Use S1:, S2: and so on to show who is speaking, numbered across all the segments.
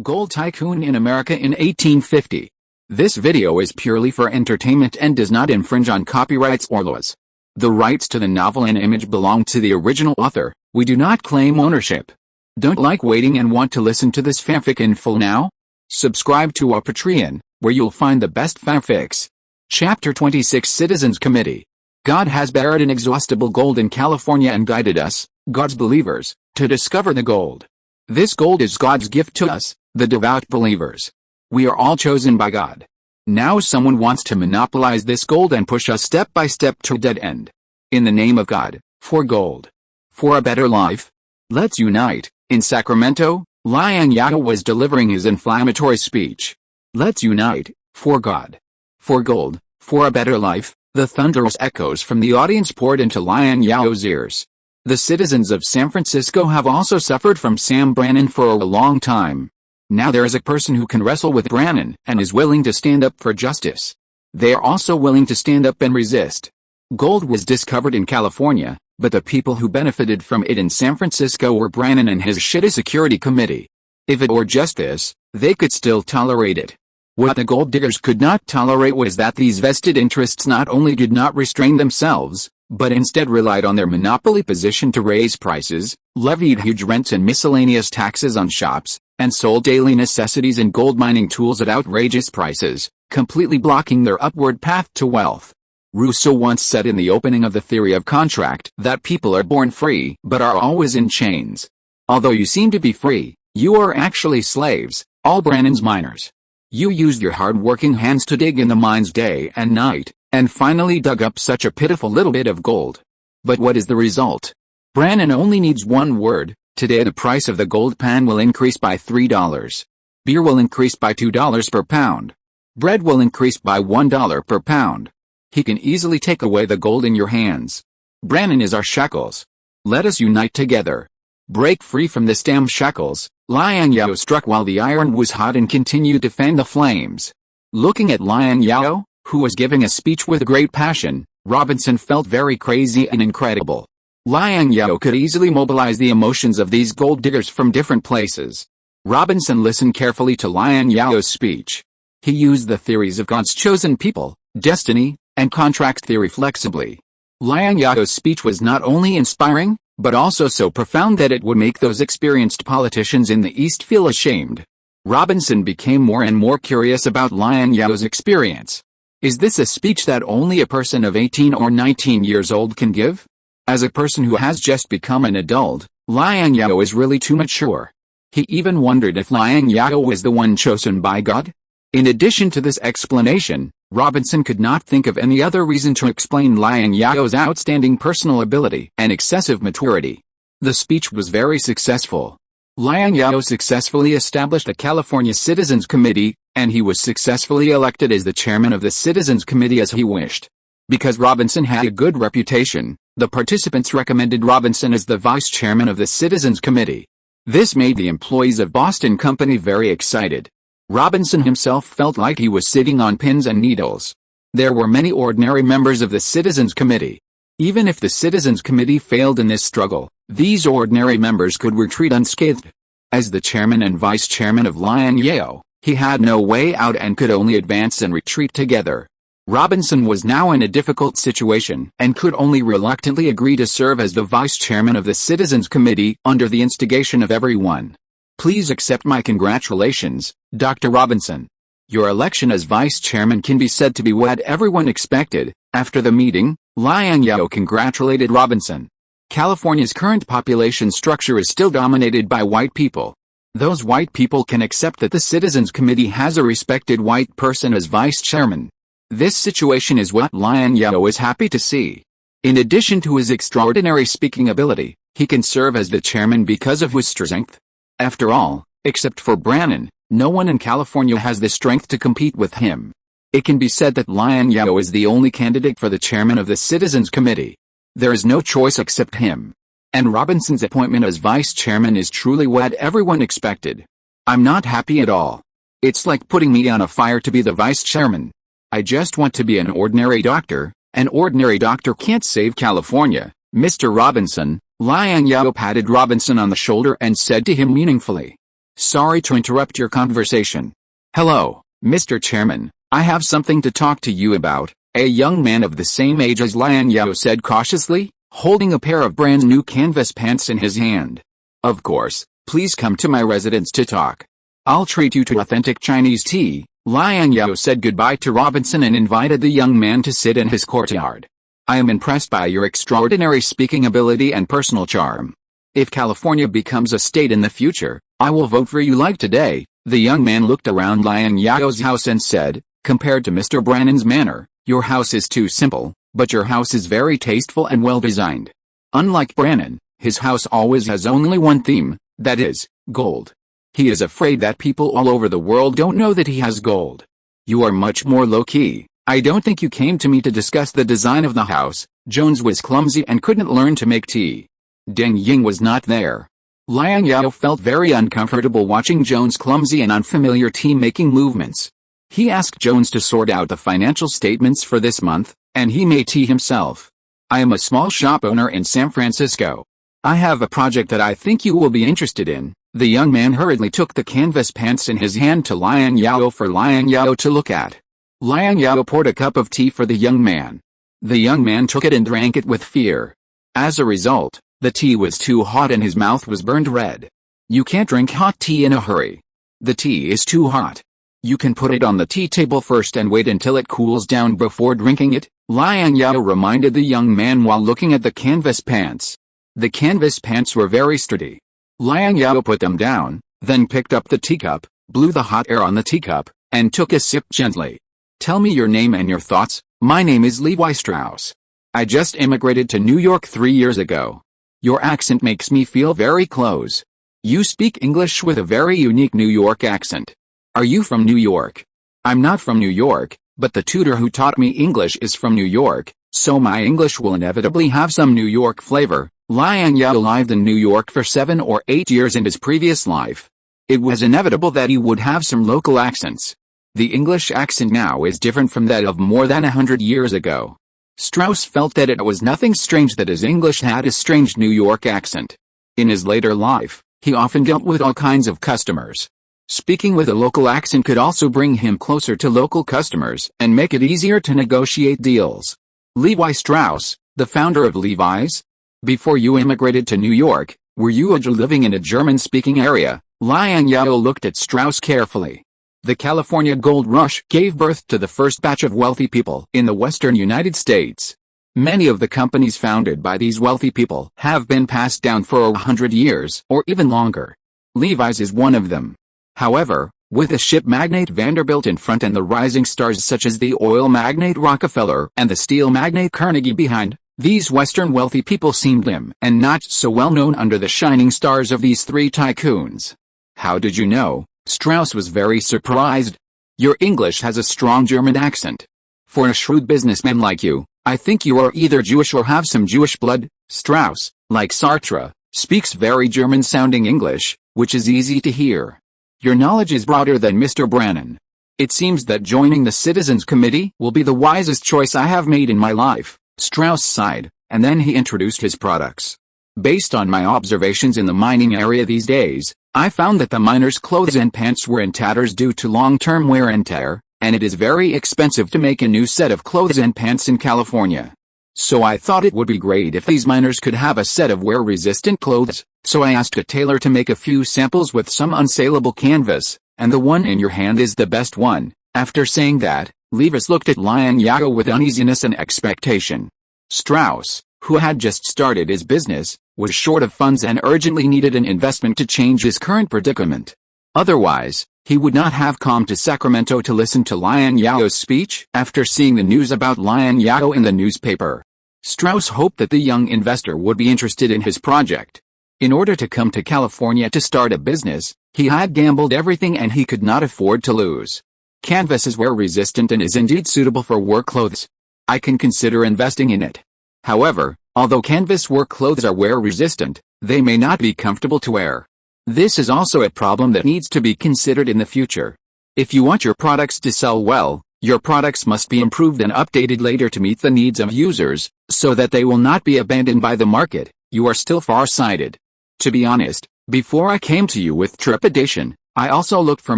S1: Gold tycoon in America in 1850. This video is purely for entertainment and does not infringe on copyrights or laws. The rights to the novel and image belong to the original author. We do not claim ownership. Don't like waiting and want to listen to this fanfic in full now? Subscribe to our Patreon, where you'll find the best fanfics. Chapter 26 Citizens Committee. God has buried inexhaustible gold in California and guided us, God's believers, to discover the gold. This gold is God's gift to us, the devout believers. We are all chosen by God. Now someone wants to monopolize this gold and push us step by step to a dead end. In the name of God, for gold. For a better life. Let's unite. In Sacramento, Liang Zhao was delivering his inflammatory speech. Let's unite, for God. For gold, for a better life. The thunderous echoes from the audience poured into Liang Zhao's ears. The citizens of San Francisco have also suffered from Sam Brannan for a long time. Now there is a person who can wrestle with Brannan and is willing to stand up for justice. They are also willing to stand up and resist. Gold was discovered in California, but the people who benefited from it in San Francisco were Brannan and his shitty security committee. If it were just this, they could still tolerate it. What the gold diggers could not tolerate was that these vested interests not only did not restrain themselves, but instead relied on their monopoly position to raise prices, levied huge rents and miscellaneous taxes on shops, and sold daily necessities and gold mining tools at outrageous prices, completely blocking their upward path to wealth. Rousseau once said in the opening of The Theory of Contract that people are born free but are always in chains. Although you seem to be free, you are actually slaves, all Brannan's miners. You used your hard-working hands to dig in the mines day and night, and finally dug up such a pitiful little bit of gold. But what is the result? Brannan only needs one word. Today the price of the gold pan will increase by $3. Beer will increase by $2 per pound. Bread will increase by $1 per pound. He can easily take away the gold in your hands. Brannan is our shackles. Let us unite together. Break free from this damn shackles. Liang Zhao struck while the iron was hot and continued to fan the flames. Looking at Liang Zhao, who was giving a speech with great passion, Robinson felt very crazy and incredible. Liang Zhao could easily mobilize the emotions of these gold diggers from different places. Robinson listened carefully to Liang Zhao's speech. He used the theories of God's chosen people, destiny, and contract theory flexibly. Liang Zhao's speech was not only inspiring, but also so profound that it would make those experienced politicians in the East feel ashamed. Robinson became more and more curious about Liang Zhao's experience. Is this a speech that only a person of 18 or 19 years old can give? As a person who has just become an adult, Liang Zhao is really too mature. He even wondered if Liang Zhao was the one chosen by God. In addition to this explanation, Robinson could not think of any other reason to explain Liang Zhao's outstanding personal ability and excessive maturity. The speech was very successful. Liang Zhao successfully established the California Citizens Committee, and he was successfully elected as the chairman of the Citizens Committee as he wished. Because Robinson had a good reputation, the participants recommended Robinson as the vice chairman of the Citizens Committee. This made the employees of Boston Company very excited. Robinson himself felt like he was sitting on pins and needles. There were many ordinary members of the Citizens Committee. Even if the Citizens Committee failed in this struggle, these ordinary members could retreat unscathed. As the chairman and vice chairman of Liang Zhao, he had no way out and could only advance and retreat together. Robinson was now in a difficult situation and could only reluctantly agree to serve as the vice chairman of the Citizens Committee under the instigation of everyone. Please accept my congratulations, Dr. Robinson. Your election as vice chairman can be said to be what everyone expected. After the meeting, Liang Zhao congratulated Robinson. California's current population structure is still dominated by white people. Those white people can accept that the Citizens Committee has a respected white person as vice chairman. This situation is what Liang Zhao is happy to see. In addition to his extraordinary speaking ability, he can serve as the chairman because of his strength. After all, except for Brannan, no one in California has the strength to compete with him. It can be said that Liang Zhao is the only candidate for the chairman of the Citizens Committee. There is no choice except him. And Robinson's appointment as vice chairman is truly what everyone expected. I'm not happy at all. It's like putting me on a fire to be the vice chairman. I just want to be an ordinary doctor. An ordinary doctor can't save California, Mr. Robinson. Liang Zhao patted Robinson on the shoulder and said to him meaningfully, Sorry to interrupt your conversation. Hello, Mr. Chairman. I have something to talk to you about, a young man of the same age as Liang Zhao said cautiously, holding a pair of brand new canvas pants in his hand. Of course, please come to my residence to talk. I'll treat you to authentic Chinese tea. Liang Zhao said goodbye to Robinson and invited the young man to sit in his courtyard. I am impressed by your extraordinary speaking ability and personal charm. If California becomes a state in the future, I will vote for you like today. The young man looked around Liang Zhao's house and said, compared to Mr. Brannon's manor, your house is too simple, but your house is very tasteful and well designed. Unlike Brannon, his house always has only one theme, that is, gold. He is afraid that people all over the world don't know that he has gold. You are much more low-key. I don't think you came to me to discuss the design of the house. Jones was clumsy and couldn't learn to make tea. Deng Ying was not there. Liang Zhao felt very uncomfortable watching Jones' clumsy and unfamiliar tea-making movements. He asked Jones to sort out the financial statements for this month, and he made tea himself. I am a small shop owner in San Francisco. I have a project that I think you will be interested in. The young man hurriedly took the canvas pants in his hand to Liang Zhao for Liang Zhao to look at. Liang Zhao poured a cup of tea for the young man. The young man took it and drank it with fear. As a result, the tea was too hot and his mouth was burned red. You can't drink hot tea in a hurry. The tea is too hot. You can put it on the tea table first and wait until it cools down before drinking it, Liang Zhao reminded the young man while looking at the canvas pants. The canvas pants were very sturdy. Liang Zhao put them down, then picked up the teacup, blew the hot air on the teacup, and took a sip gently. Tell me your name and your thoughts. My name is Levi Strauss. I just immigrated to New York 3 years ago. Your accent makes me feel very close. You speak English with a very unique New York accent. Are you from New York? I'm not from New York, but the tutor who taught me English is from New York, so my English will inevitably have some New York flavor. Liang Zhao lived in New York for 7 or 8 years in his previous life. It was inevitable that he would have some local accents. The English accent now is different from that of more than 100 years ago. Strauss felt that it was nothing strange that his English had a strange New York accent. In his later life, he often dealt with all kinds of customers. Speaking with a local accent could also bring him closer to local customers and make it easier to negotiate deals. Levi Strauss, the founder of Levi's? Before you immigrated to New York, were you a Jew living in a German-speaking area? Liang Zhao looked at Strauss carefully. The California Gold Rush gave birth to the first batch of wealthy people in the western United States. Many of the companies founded by these wealthy people have been passed down for 100 years or even longer. Levi's is one of them. However, with the ship magnate Vanderbilt in front and the rising stars such as the oil magnate Rockefeller and the steel magnate Carnegie behind, these Western wealthy people seemed dim and not so well known under the shining stars of these three tycoons. How did you know? Strauss was very surprised. Your English has a strong German accent. For a shrewd businessman like you, I think you are either Jewish or have some Jewish blood. Strauss, like Sartre, speaks very German-sounding English, which is easy to hear. Your knowledge is broader than Mr. Brannon. It seems that joining the Citizens Committee will be the wisest choice I have made in my life. Strauss sighed, and then he introduced his products. Based on my observations in the mining area these days, I found that the miners' clothes and pants were in tatters due to long-term wear and tear, and it is very expensive to make a new set of clothes and pants in California. So I thought it would be great if these miners could have a set of wear-resistant clothes, so I asked a tailor to make a few samples with some unsaleable canvas, and the one in your hand is the best one. After saying that, Levis looked at Liang Zhao with uneasiness and expectation. Strauss, who had just started his business, was short of funds and urgently needed an investment to change his current predicament. Otherwise, he would not have come to Sacramento to listen to Liang Zhao's speech after seeing the news about Liang Zhao in the newspaper. Strauss hoped that the young investor would be interested in his project. In order to come to California to start a business, he had gambled everything and he could not afford to lose. Canvas is wear-resistant and is indeed suitable for work clothes. I can consider investing in it. However, although canvas work clothes are wear-resistant, they may not be comfortable to wear. This is also a problem that needs to be considered in the future. If you want your products to sell well, your products must be improved and updated later to meet the needs of users, so that they will not be abandoned by the market. You are still far-sighted. To be honest, Before I came to you with trepidation, I also looked for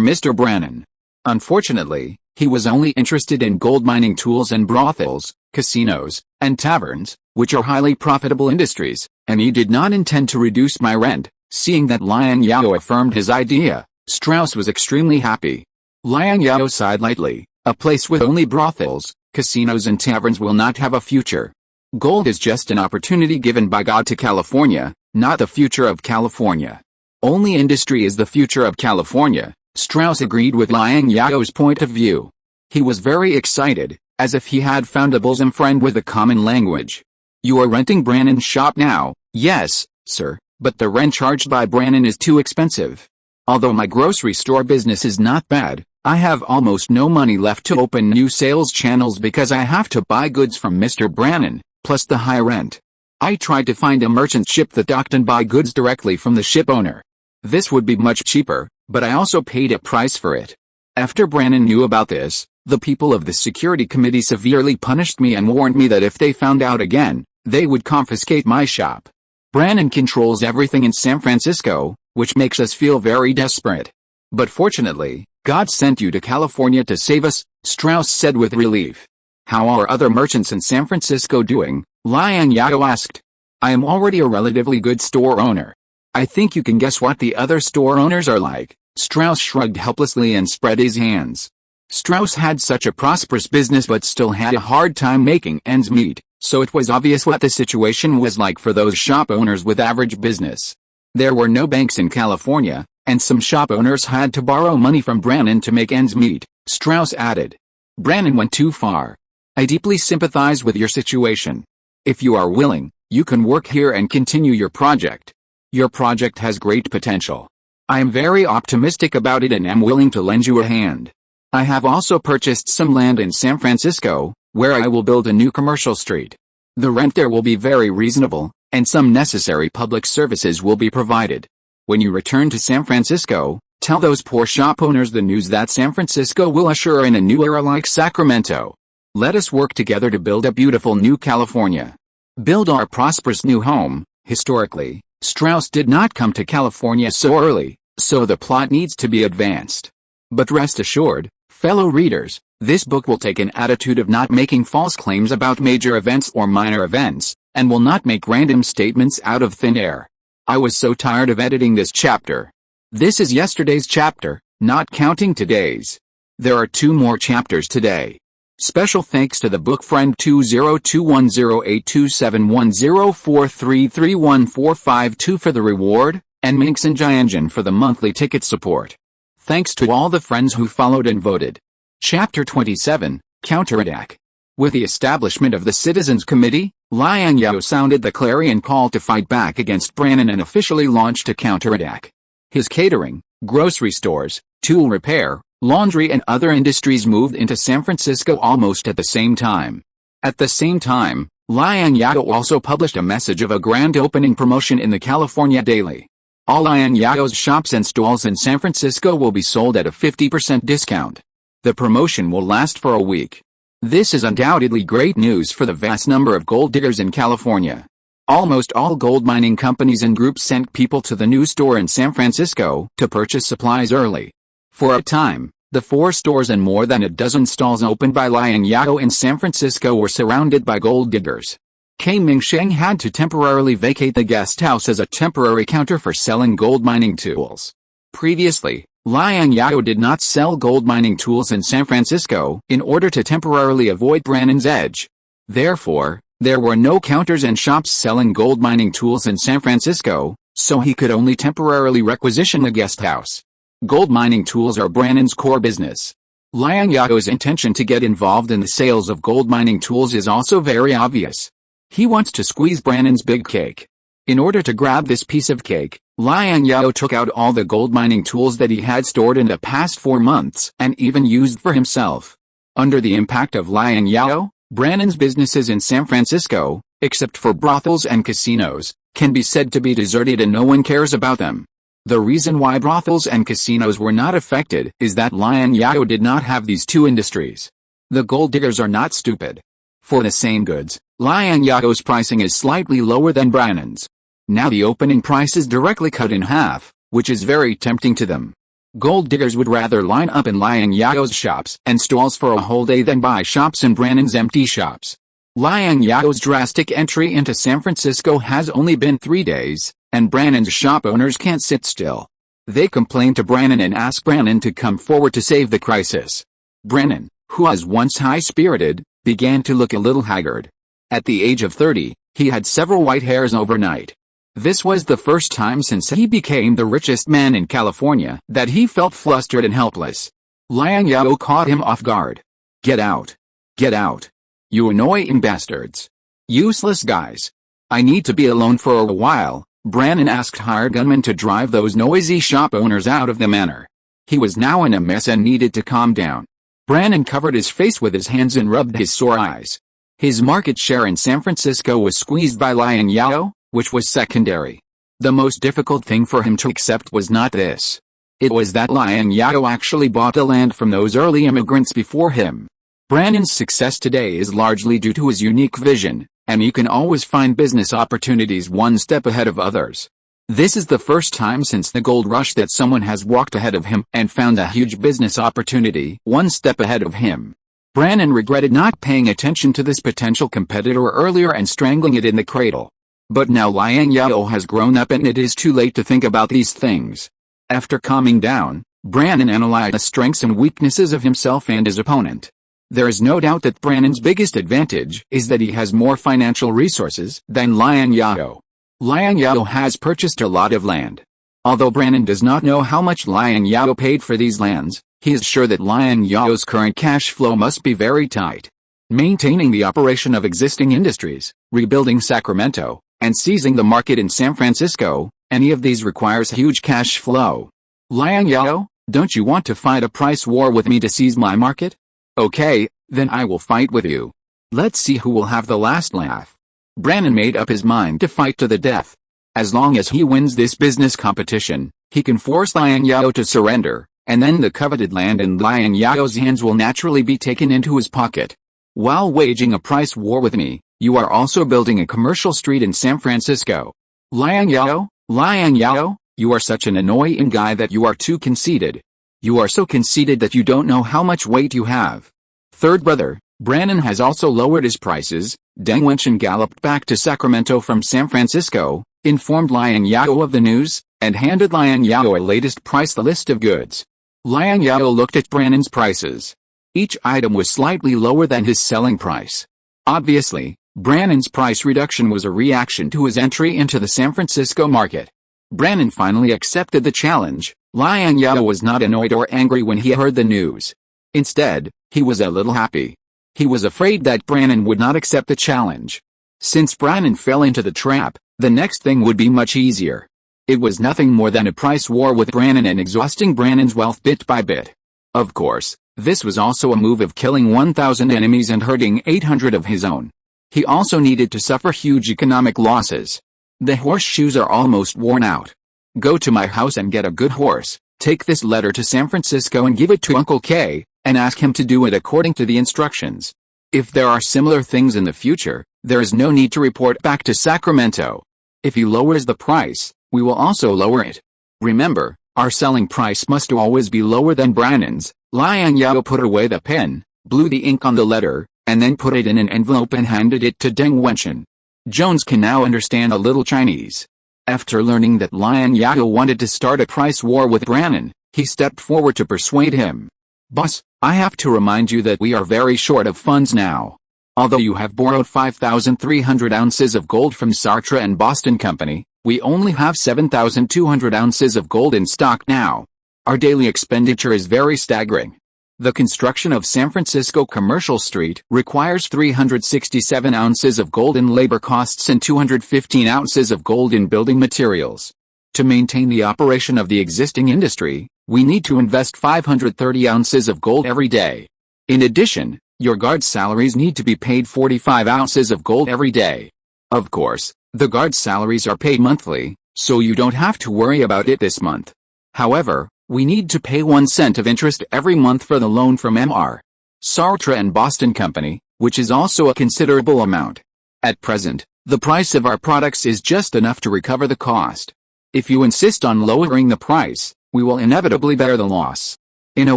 S1: Mr. Brannan. Unfortunately, he was only interested in gold mining tools and brothels, casinos, and taverns, which are highly profitable industries, and he did not intend to reduce my rent. Seeing that Liang Zhao affirmed his idea, Strauss was extremely happy. Liang Zhao sighed lightly. A place with only brothels, casinos and taverns will not have a future. Gold is just an opportunity given by God to California, not the future of California. Only industry is the future of California. Strauss agreed with Liang Zhao's point of view. He was very excited, as if he had found a bosom friend with a common language. You are renting Brannan's shop now? Yes, sir, but the rent charged by Brannan is too expensive. Although my grocery store business is not bad, I have almost no money left to open new sales channels because I have to buy goods from Mr. Brannan, plus the high rent. I tried to find a merchant ship that docked and buy goods directly from the ship owner. This would be much cheaper, but I also paid a price for it. After Brannan knew about this, the people of the security committee severely punished me and warned me that if they found out again, they would confiscate my shop. Brannan controls everything in San Francisco, which makes us feel very desperate. But fortunately, God sent you to California to save us, Strauss said with relief. How are other merchants in San Francisco doing? Liang Zhao asked. I am already a relatively good store owner. I think you can guess what the other store owners are like. Strauss shrugged helplessly and spread his hands. Strauss had such a prosperous business but still had a hard time making ends meet, so it was obvious what the situation was like for those shop owners with average business. There were no banks in California, and some shop owners had to borrow money from Brannan to make ends meet, Strauss added. Brannan went too far. I deeply sympathize with your situation. If you are willing, you can work here and continue your project. Your project has great potential. I am very optimistic about it and am willing to lend you a hand. I have also purchased some land in San Francisco, where I will build a new commercial street. The rent there will be very reasonable, and some necessary public services will be provided. When you return to San Francisco, tell those poor shop owners the news that San Francisco will usher in a new era like Sacramento. Let us work together to build a beautiful new California. Build our prosperous new home. Historically, Strauss did not come to California so early, so the plot needs to be advanced. But rest assured, fellow readers, this book will take an attitude of not making false claims about major events or minor events, and will not make random statements out of thin air. I was so tired of editing this chapter. This is yesterday's chapter, not counting today's. There are 2 more chapters today. Special thanks to the book friend 20210827104331452 for the reward, and Minx and Jianjin for the monthly ticket support. Thanks to all the friends who followed and voted. Chapter 27, Counterattack. With the establishment of the Citizens Committee, Liang Zhao sounded the clarion call to fight back against Brannan and officially launched a counterattack. His catering, grocery stores, tool repair, laundry and other industries moved into San Francisco almost at the same time. At the same time, Liang Zhao also published a message of a grand opening promotion in the California Daily. All Liang Zhao's shops and stalls in San Francisco will be sold at a 50% discount. The promotion will last for a week. This is undoubtedly great news for the vast number of gold diggers in California. Almost all gold mining companies and groups sent people to the new store in San Francisco to purchase supplies early. For a time, the 4 stores and more than a dozen stalls opened by Liang Zhao in San Francisco were surrounded by gold diggers. K. Mingsheng had to temporarily vacate the guest house as a temporary counter for selling gold mining tools. Previously, Liang Zhao did not sell gold mining tools in San Francisco in order to temporarily avoid Brannan's edge. Therefore, there were no counters and shops selling gold mining tools in San Francisco, so he could only temporarily requisition a guest house. Gold mining tools are Brannan's core business. Liang Zhao's intention to get involved in the sales of gold mining tools is also very obvious. He wants to squeeze Brannan's big cake. In order to grab this piece of cake, Liang Zhao took out all the gold mining tools that he had stored in the past 4 months and even used for himself. Under the impact of Liang Zhao, Brannan's businesses in San Francisco, except for brothels and casinos, can be said to be deserted and no one cares about them. The reason why brothels and casinos were not affected is that Liang Zhao did not have these 2 industries. The gold diggers are not stupid. For the same goods, Liang Zhao's pricing is slightly lower than Brannan's. Now the opening price is directly cut in half, which is very tempting to them. Gold diggers would rather line up in Liang Zhao's shops and stalls for a whole day than buy shops in Brannon's empty shops. Liang Zhao's drastic entry into San Francisco has only been 3 days, and Brannon's shop owners can't sit still. They complain to Brannon and ask Brannon to come forward to save the crisis. Brannon, who was once high-spirited, began to look a little haggard. At the age of 30, he had several white hairs overnight. This was the first time since he became the richest man in California that he felt flustered and helpless. Liang Zhao caught him off guard. "Get out. Get out. You annoying bastards. Useless guys. I need to be alone for a while." Brannon asked hired gunmen to drive those noisy shop owners out of the manor. He was now in a mess and needed to calm down. Brannon covered his face with his hands and rubbed his sore eyes. His market share in San Francisco was squeezed by Liang Zhao, which was secondary. The most difficult thing for him to accept was not this. It was that Liang Zhao actually bought the land from those early immigrants before him. Brannon's success today is largely due to his unique vision, and you can always find business opportunities one step ahead of others. This is the first time since the gold rush that someone has walked ahead of him and found a huge business opportunity one step ahead of him. Brannon regretted not paying attention to this potential competitor earlier and strangling it in the cradle. But now Liang Zhao has grown up and it is too late to think about these things. After calming down, Brannon analyzed the strengths and weaknesses of himself and his opponent. There is no doubt that Brannon's biggest advantage is that he has more financial resources than Liang Zhao. Liang Zhao has purchased a lot of land. Although Brannon does not know how much Liang Zhao paid for these lands, he is sure that Liang Zhao's current cash flow must be very tight. Maintaining the operation of existing industries, rebuilding Sacramento, and seizing the market in San Francisco, any of these requires huge cash flow. Liang Zhao, don't you want to fight a price war with me to seize my market? Okay, then I will fight with you. Let's see who will have the last laugh. Brannon made up his mind to fight to the death. As long as he wins this business competition, he can force Liang Zhao to surrender, and then the coveted land in Liang Zhao's hands will naturally be taken into his pocket. While waging a price war with me, you are also building a commercial street in San Francisco. Liang Zhao, you are such an annoying guy that you are too conceited. You are so conceited that you don't know how much weight you have. Third brother, Brannon has also lowered his prices. Deng Wenchen galloped back to Sacramento from San Francisco, informed Liang Zhao of the news, and handed Liang Zhao a latest price list of goods. Liang Zhao looked at Brannon's prices. Each item was slightly lower than his selling price. Obviously, Brannon's price reduction was a reaction to his entry into the San Francisco market. Brannon finally accepted the challenge. Liang Zhao was not annoyed or angry when he heard the news. Instead, he was a little happy. He was afraid that Brannon would not accept the challenge. Since Brannon fell into the trap, the next thing would be much easier. It was nothing more than a price war with Brannon and exhausting Brannon's wealth bit by bit. Of course, this was also a move of killing 1,000 enemies and hurting 800 of his own. He also needed to suffer huge economic losses. The horseshoes are almost worn out. Go to my house and get a good horse, take this letter to San Francisco and give it to Uncle K, and ask him to do it according to the instructions. If there are similar things in the future, there is no need to report back to Sacramento. If he lowers the price, we will also lower it. Remember, our selling price must always be lower than Brannon's. Liang Zhao put away the pen, blew the ink on the letter, and then put it in an envelope and handed it to Deng Wenchen. Jones can now understand a little Chinese. After learning that Liang Zhao wanted to start a price war with Brannon, he stepped forward to persuade him. Boss, I have to remind you that we are very short of funds now. Although you have borrowed 5,300 ounces of gold from Sartre and Boston Company, we only have 7,200 ounces of gold in stock now. Our daily expenditure is very staggering. The construction of San Francisco Commercial Street requires 367 ounces of gold in labor costs and 215 ounces of gold in building materials. To maintain the operation of the existing industry, we need to invest 530 ounces of gold every day. In addition, your guards' salaries need to be paid 45 ounces of gold every day. Of course, the guards' salaries are paid monthly, so you don't have to worry about it this month. However, we need to pay 1 cent of interest every month for the loan from Mr. Sartre and Boston Company, which is also a considerable amount. At present, The price of our products is just enough to recover the cost. If you insist on lowering the price, we will inevitably bear the loss. In a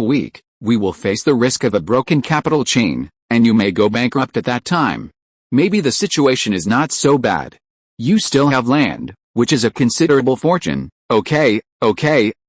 S1: week, we will face the risk of a broken capital chain, and you may go bankrupt at that time. Maybe the situation is not so bad. You still have land, which is a considerable fortune. Okay,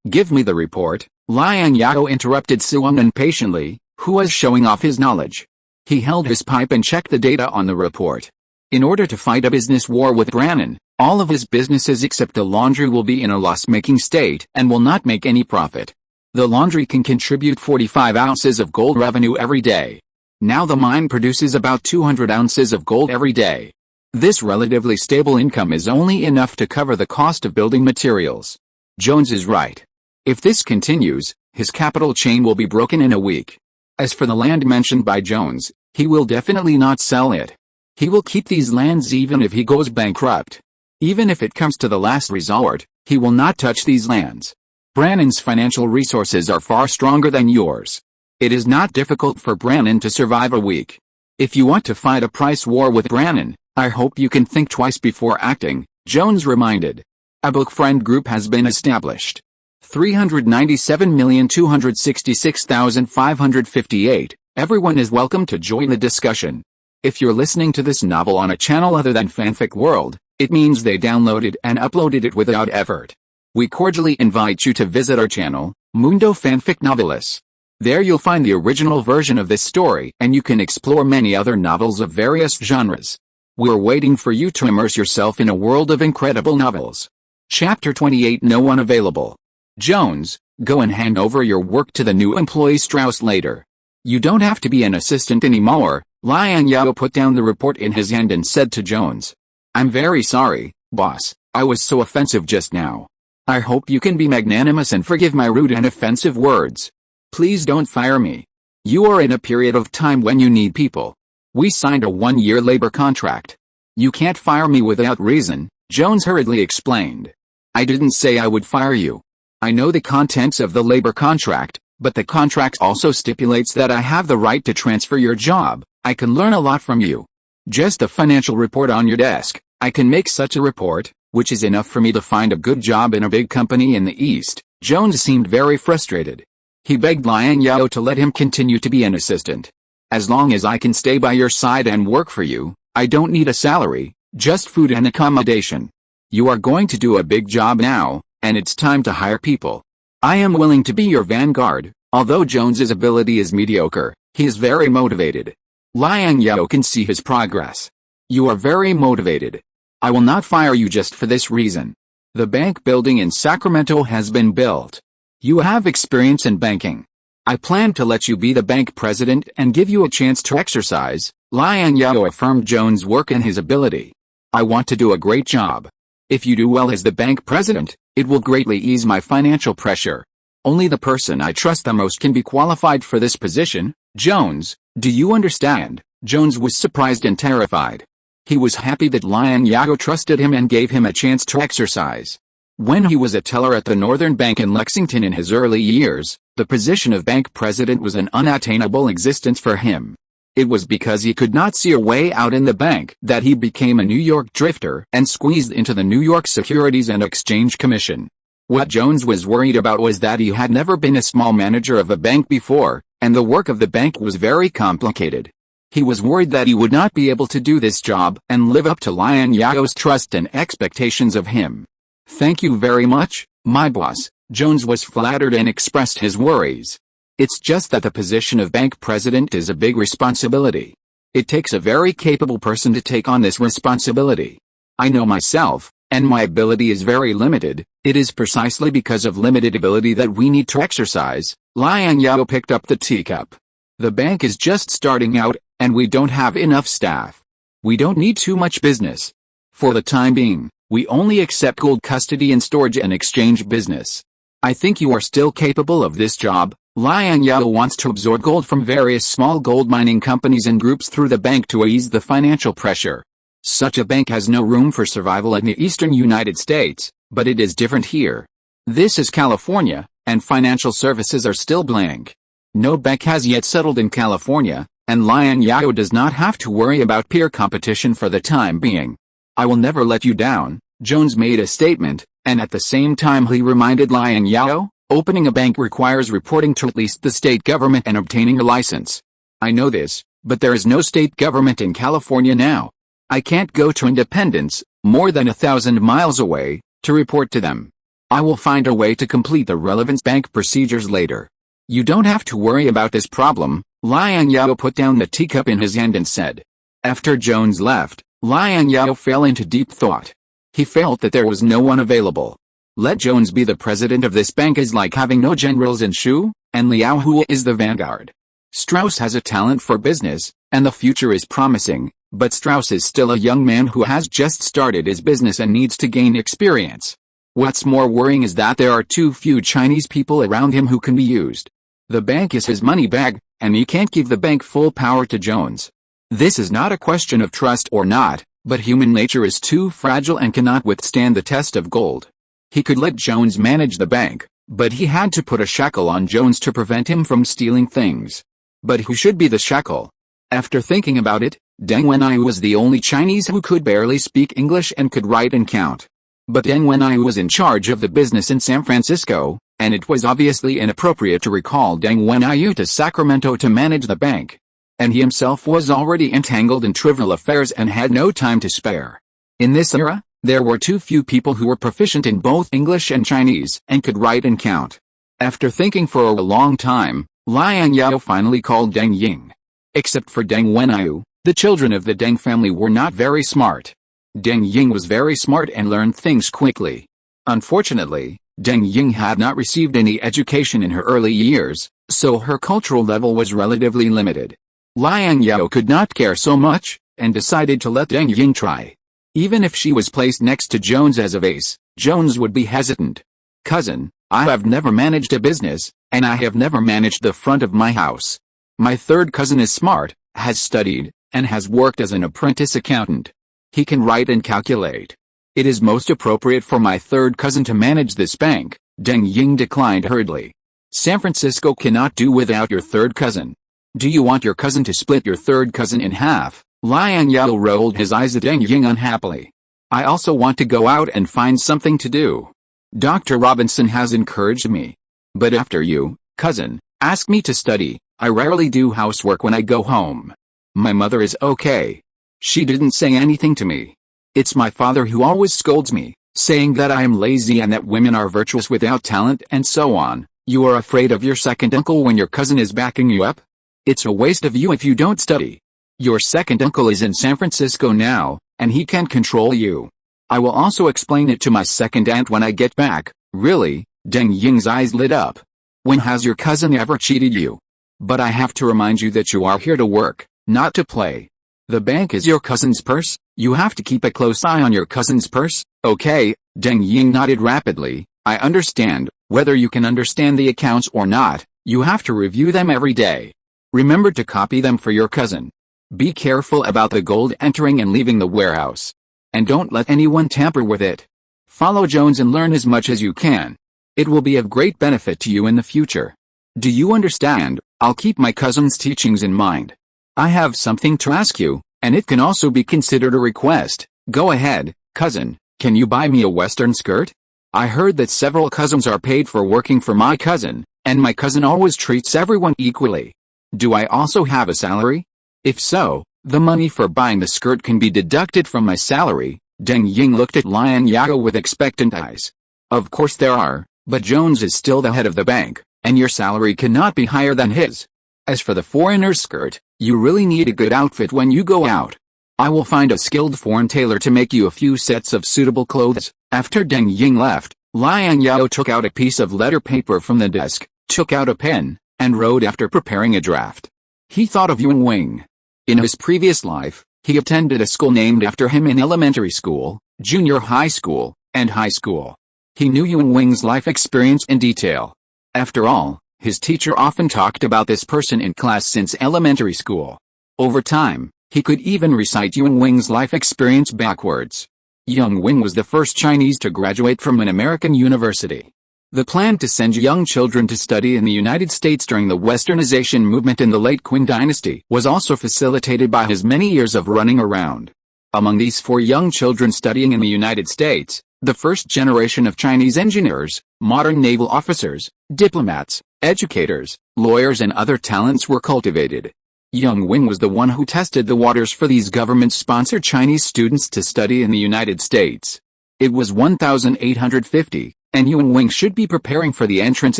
S1: give me the report, Liang Zhao interrupted Suan impatiently, who was showing off his knowledge. He held his pipe and checked the data on the report. In order to fight a business war with Brannan, all of his businesses except the laundry will be in a loss-making state and will not make any profit. The laundry can contribute 45 ounces of gold revenue every day. Now the mine produces about 200 ounces of gold every day. This relatively stable income is only enough to cover the cost of building materials. Jones is right. If this continues, his capital chain will be broken in a week. As for the land mentioned by Jones, he will definitely not sell it. He will keep these lands even if he goes bankrupt. Even if it comes to the last resort, he will not touch these lands. Brannan's financial resources are far stronger than yours. It is not difficult for Brannan to survive a week. If you want to fight a price war with Brannan, I hope you can think twice before acting, Jones reminded. A book friend group has been established. 397,266,558. Everyone is welcome to join the discussion. If you're listening to this novel on a channel other than Fanfic World, it means they downloaded and uploaded it without effort. We cordially invite you to visit our channel, Mundo Fanfic Novelis. There you'll find the original version of this story and you can explore many other novels of various genres. We're waiting for you to immerse yourself in a world of incredible novels. Chapter 28. No one available. Jones, go and hand over your work to the new employee Strauss later. You don't have to be an assistant anymore. Liang Zhao put down the report in his hand and said to Jones. I'm very sorry, boss, I was so offensive just now. I hope you can be magnanimous and forgive my rude and offensive words. Please don't fire me. You are in a period of time when you need people. We signed a 1-year labor contract. You can't fire me without reason, Jones hurriedly explained. I didn't say I would fire you. I know the contents of the labor contract, but the contract also stipulates that I have the right to transfer your job. I can learn a lot from you. Just a financial report on your desk. I can make such a report, which is enough for me to find a good job in a big company in the East. Jones seemed very frustrated. He begged Liang Zhao to let him continue to be an assistant. As long as I can stay by your side and work for you, I don't need a salary, just food and accommodation. You are going to do a big job now, and it's time to hire people. I am willing to be your vanguard. Although Jones's ability is mediocre, he is very motivated. Liang Zhao can see his progress. You are very motivated. I will not fire you just for this reason. The bank building in Sacramento has been built. You have experience in banking. I plan to let you be the bank president and give you a chance to exercise. Liang Zhao affirmed Jones' work and his ability. I want to do a great job. If you do well as the bank president, it will greatly ease my financial pressure. Only the person I trust the most can be qualified for this position. Jones, do you understand? Jones was surprised and terrified. He was happy that Liang Zhao trusted him and gave him a chance to exercise. When he was a teller at the Northern Bank in Lexington in his early years, the position of bank president was an unattainable existence for him. It was because he could not see a way out in the bank that he became a New York drifter and squeezed into the New York Securities and Exchange Commission. What Jones was worried about was that he had never been a small manager of a bank before, and the work of the bank was very complicated. He was worried that he would not be able to do this job and live up to Liang Zhao's trust and expectations of him. Thank you very much, my boss. Jones was flattered and expressed his worries. It's just that the position of bank president is a big responsibility. It takes a very capable person to take on this responsibility. I know myself, and my ability is very limited. It is precisely because of limited ability that we need to exercise. Liang Zhao picked up the teacup. The bank is just starting out, and we don't have enough staff. We don't need too much business. For the time being, we only accept gold custody and storage and exchange business. I think you are still capable of this job. Liang Zhao wants to absorb gold from various small gold mining companies and groups through the bank to ease the financial pressure. Such a bank has no room for survival in the eastern United States, but it is different here. This is California, and financial services are still blank. No bank has yet settled in California, and Liang Zhao does not have to worry about peer competition for the time being. I will never let you down, Jones made a statement, and at the same time he reminded Liang Zhao, opening a bank requires reporting to at least the state government and obtaining a license. I know this, but there is no state government in California now. I can't go to Independence, more than 1,000 miles away, to report to them. I will find a way to complete the relevant bank procedures later. You don't have to worry about this problem, Liang Zhao put down the teacup in his hand and said. After Jones left, Liang Zhao fell into deep thought. He felt that there was no one available. Let Jones be the president of this bank is like having no generals in Shu, and Liao Hu is the vanguard. Strauss has a talent for business, and the future is promising, but Strauss is still a young man who has just started his business and needs to gain experience. What's more worrying is that there are too few Chinese people around him who can be used. The bank is his money bag, and he can't give the bank full power to Jones. This is not a question of trust or not, but human nature is too fragile and cannot withstand the test of gold. He could let Jones manage the bank, but he had to put a shackle on Jones to prevent him from stealing things. But who should be the shackle? After thinking about it, Deng Wenyu was the only Chinese who could barely speak English and could write and count. But Deng Wenyu was in charge of the business in San Francisco, and it was obviously inappropriate to recall Deng Wenyu to Sacramento to manage the bank. And he himself was already entangled in trivial affairs and had no time to spare. In this era, there were too few people who were proficient in both English and Chinese and could write and count. After thinking for a long time, Liang Zhao finally called Deng Ying. Except for Deng Wenyu, the children of the Deng family were not very smart. Deng Ying was very smart and learned things quickly. Unfortunately, Deng Ying had not received any education in her early years, so her cultural level was relatively limited. Liang Zhao could not care so much, and decided to let Deng Ying try. Even if she was placed next to Jones as a vase, Jones would be hesitant. Cousin, I have never managed a business, and I have never managed the front of my house. My third cousin is smart, has studied, and has worked as an apprentice accountant. He can write and calculate. It is most appropriate for my third cousin to manage this bank, Deng Ying declined hurriedly. San Francisco cannot do without your third cousin. Do you want your cousin to split your third cousin in half? Liang Zhao rolled his eyes at Deng Ying unhappily. I also want to go out and find something to do. Dr. Robinson has encouraged me. But after you, cousin, ask me to study, I rarely do housework when I go home. My mother is okay. She didn't say anything to me. It's my father who always scolds me, saying that I am lazy and that women are virtuous without talent and so on. You are afraid of your second uncle when your cousin is backing you up? It's a waste of you if you don't study. Your second uncle is in San Francisco now, and he can control you. I will also explain it to my second aunt when I get back. Really? Deng Ying's eyes lit up. When has your cousin ever cheated you? But I have to remind you that you are here to work, not to play. The bank is your cousin's purse, you have to keep a close eye on your cousin's purse, okay? Deng Ying nodded rapidly. I understand. Whether you can understand the accounts or not, you have to review them every day. Remember to copy them for your cousin. Be careful about the gold entering and leaving the warehouse. And don't let anyone tamper with it. Follow Jones and learn as much as you can. It will be of great benefit to you in the future. Do you understand? I'll keep my cousin's teachings in mind. I have something to ask you, and it can also be considered a request. Go ahead, cousin, can you buy me a western skirt? I heard that several cousins are paid for working for my cousin, and my cousin always treats everyone equally. Do I also have a salary? If so, the money for buying the skirt can be deducted from my salary. Deng Ying looked at Liang Zhao with expectant eyes. Of course there are, but Jones is still the head of the bank, and your salary cannot be higher than his. As for the foreigner's skirt, you really need a good outfit when you go out. I will find a skilled foreign tailor to make you a few sets of suitable clothes. After Deng Ying left, Liang Zhao took out a piece of letter paper from the desk, took out a pen, and wrote after preparing a draft. He thought of Yuan Wing. In his previous life, he attended a school named after him in elementary school, junior high school, and high school. He knew Yuan Wing's life experience in detail. After all, his teacher often talked about this person in class since elementary school. Over time, he could even recite Yuan Wing's life experience backwards. Yuan Wing was the first Chinese to graduate from an American university. The plan to send young children to study in the United States during the Westernization movement in the late Qing dynasty was also facilitated by his many years of running around. Among these 4 young children studying in the United States, the first generation of Chinese engineers, modern naval officers, diplomats, educators, lawyers and other talents were cultivated. Young Wing was the one who tested the waters for these government-sponsored Chinese students to study in the United States. It was 1850, and Young Wing should be preparing for the entrance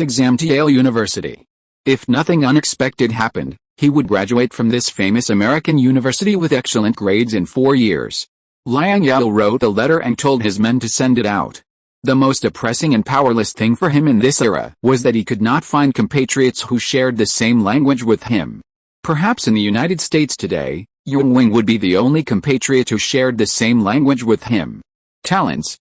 S1: exam to Yale University. If nothing unexpected happened, he would graduate from this famous American university with excellent grades in 4 years. Liang Zhao wrote a letter and told his men to send it out. The most oppressing and powerless thing for him in this era was that he could not find compatriots who shared the same language with him. Perhaps in the United States today, Young Wing would be the only compatriot who shared the same language with him. Talents.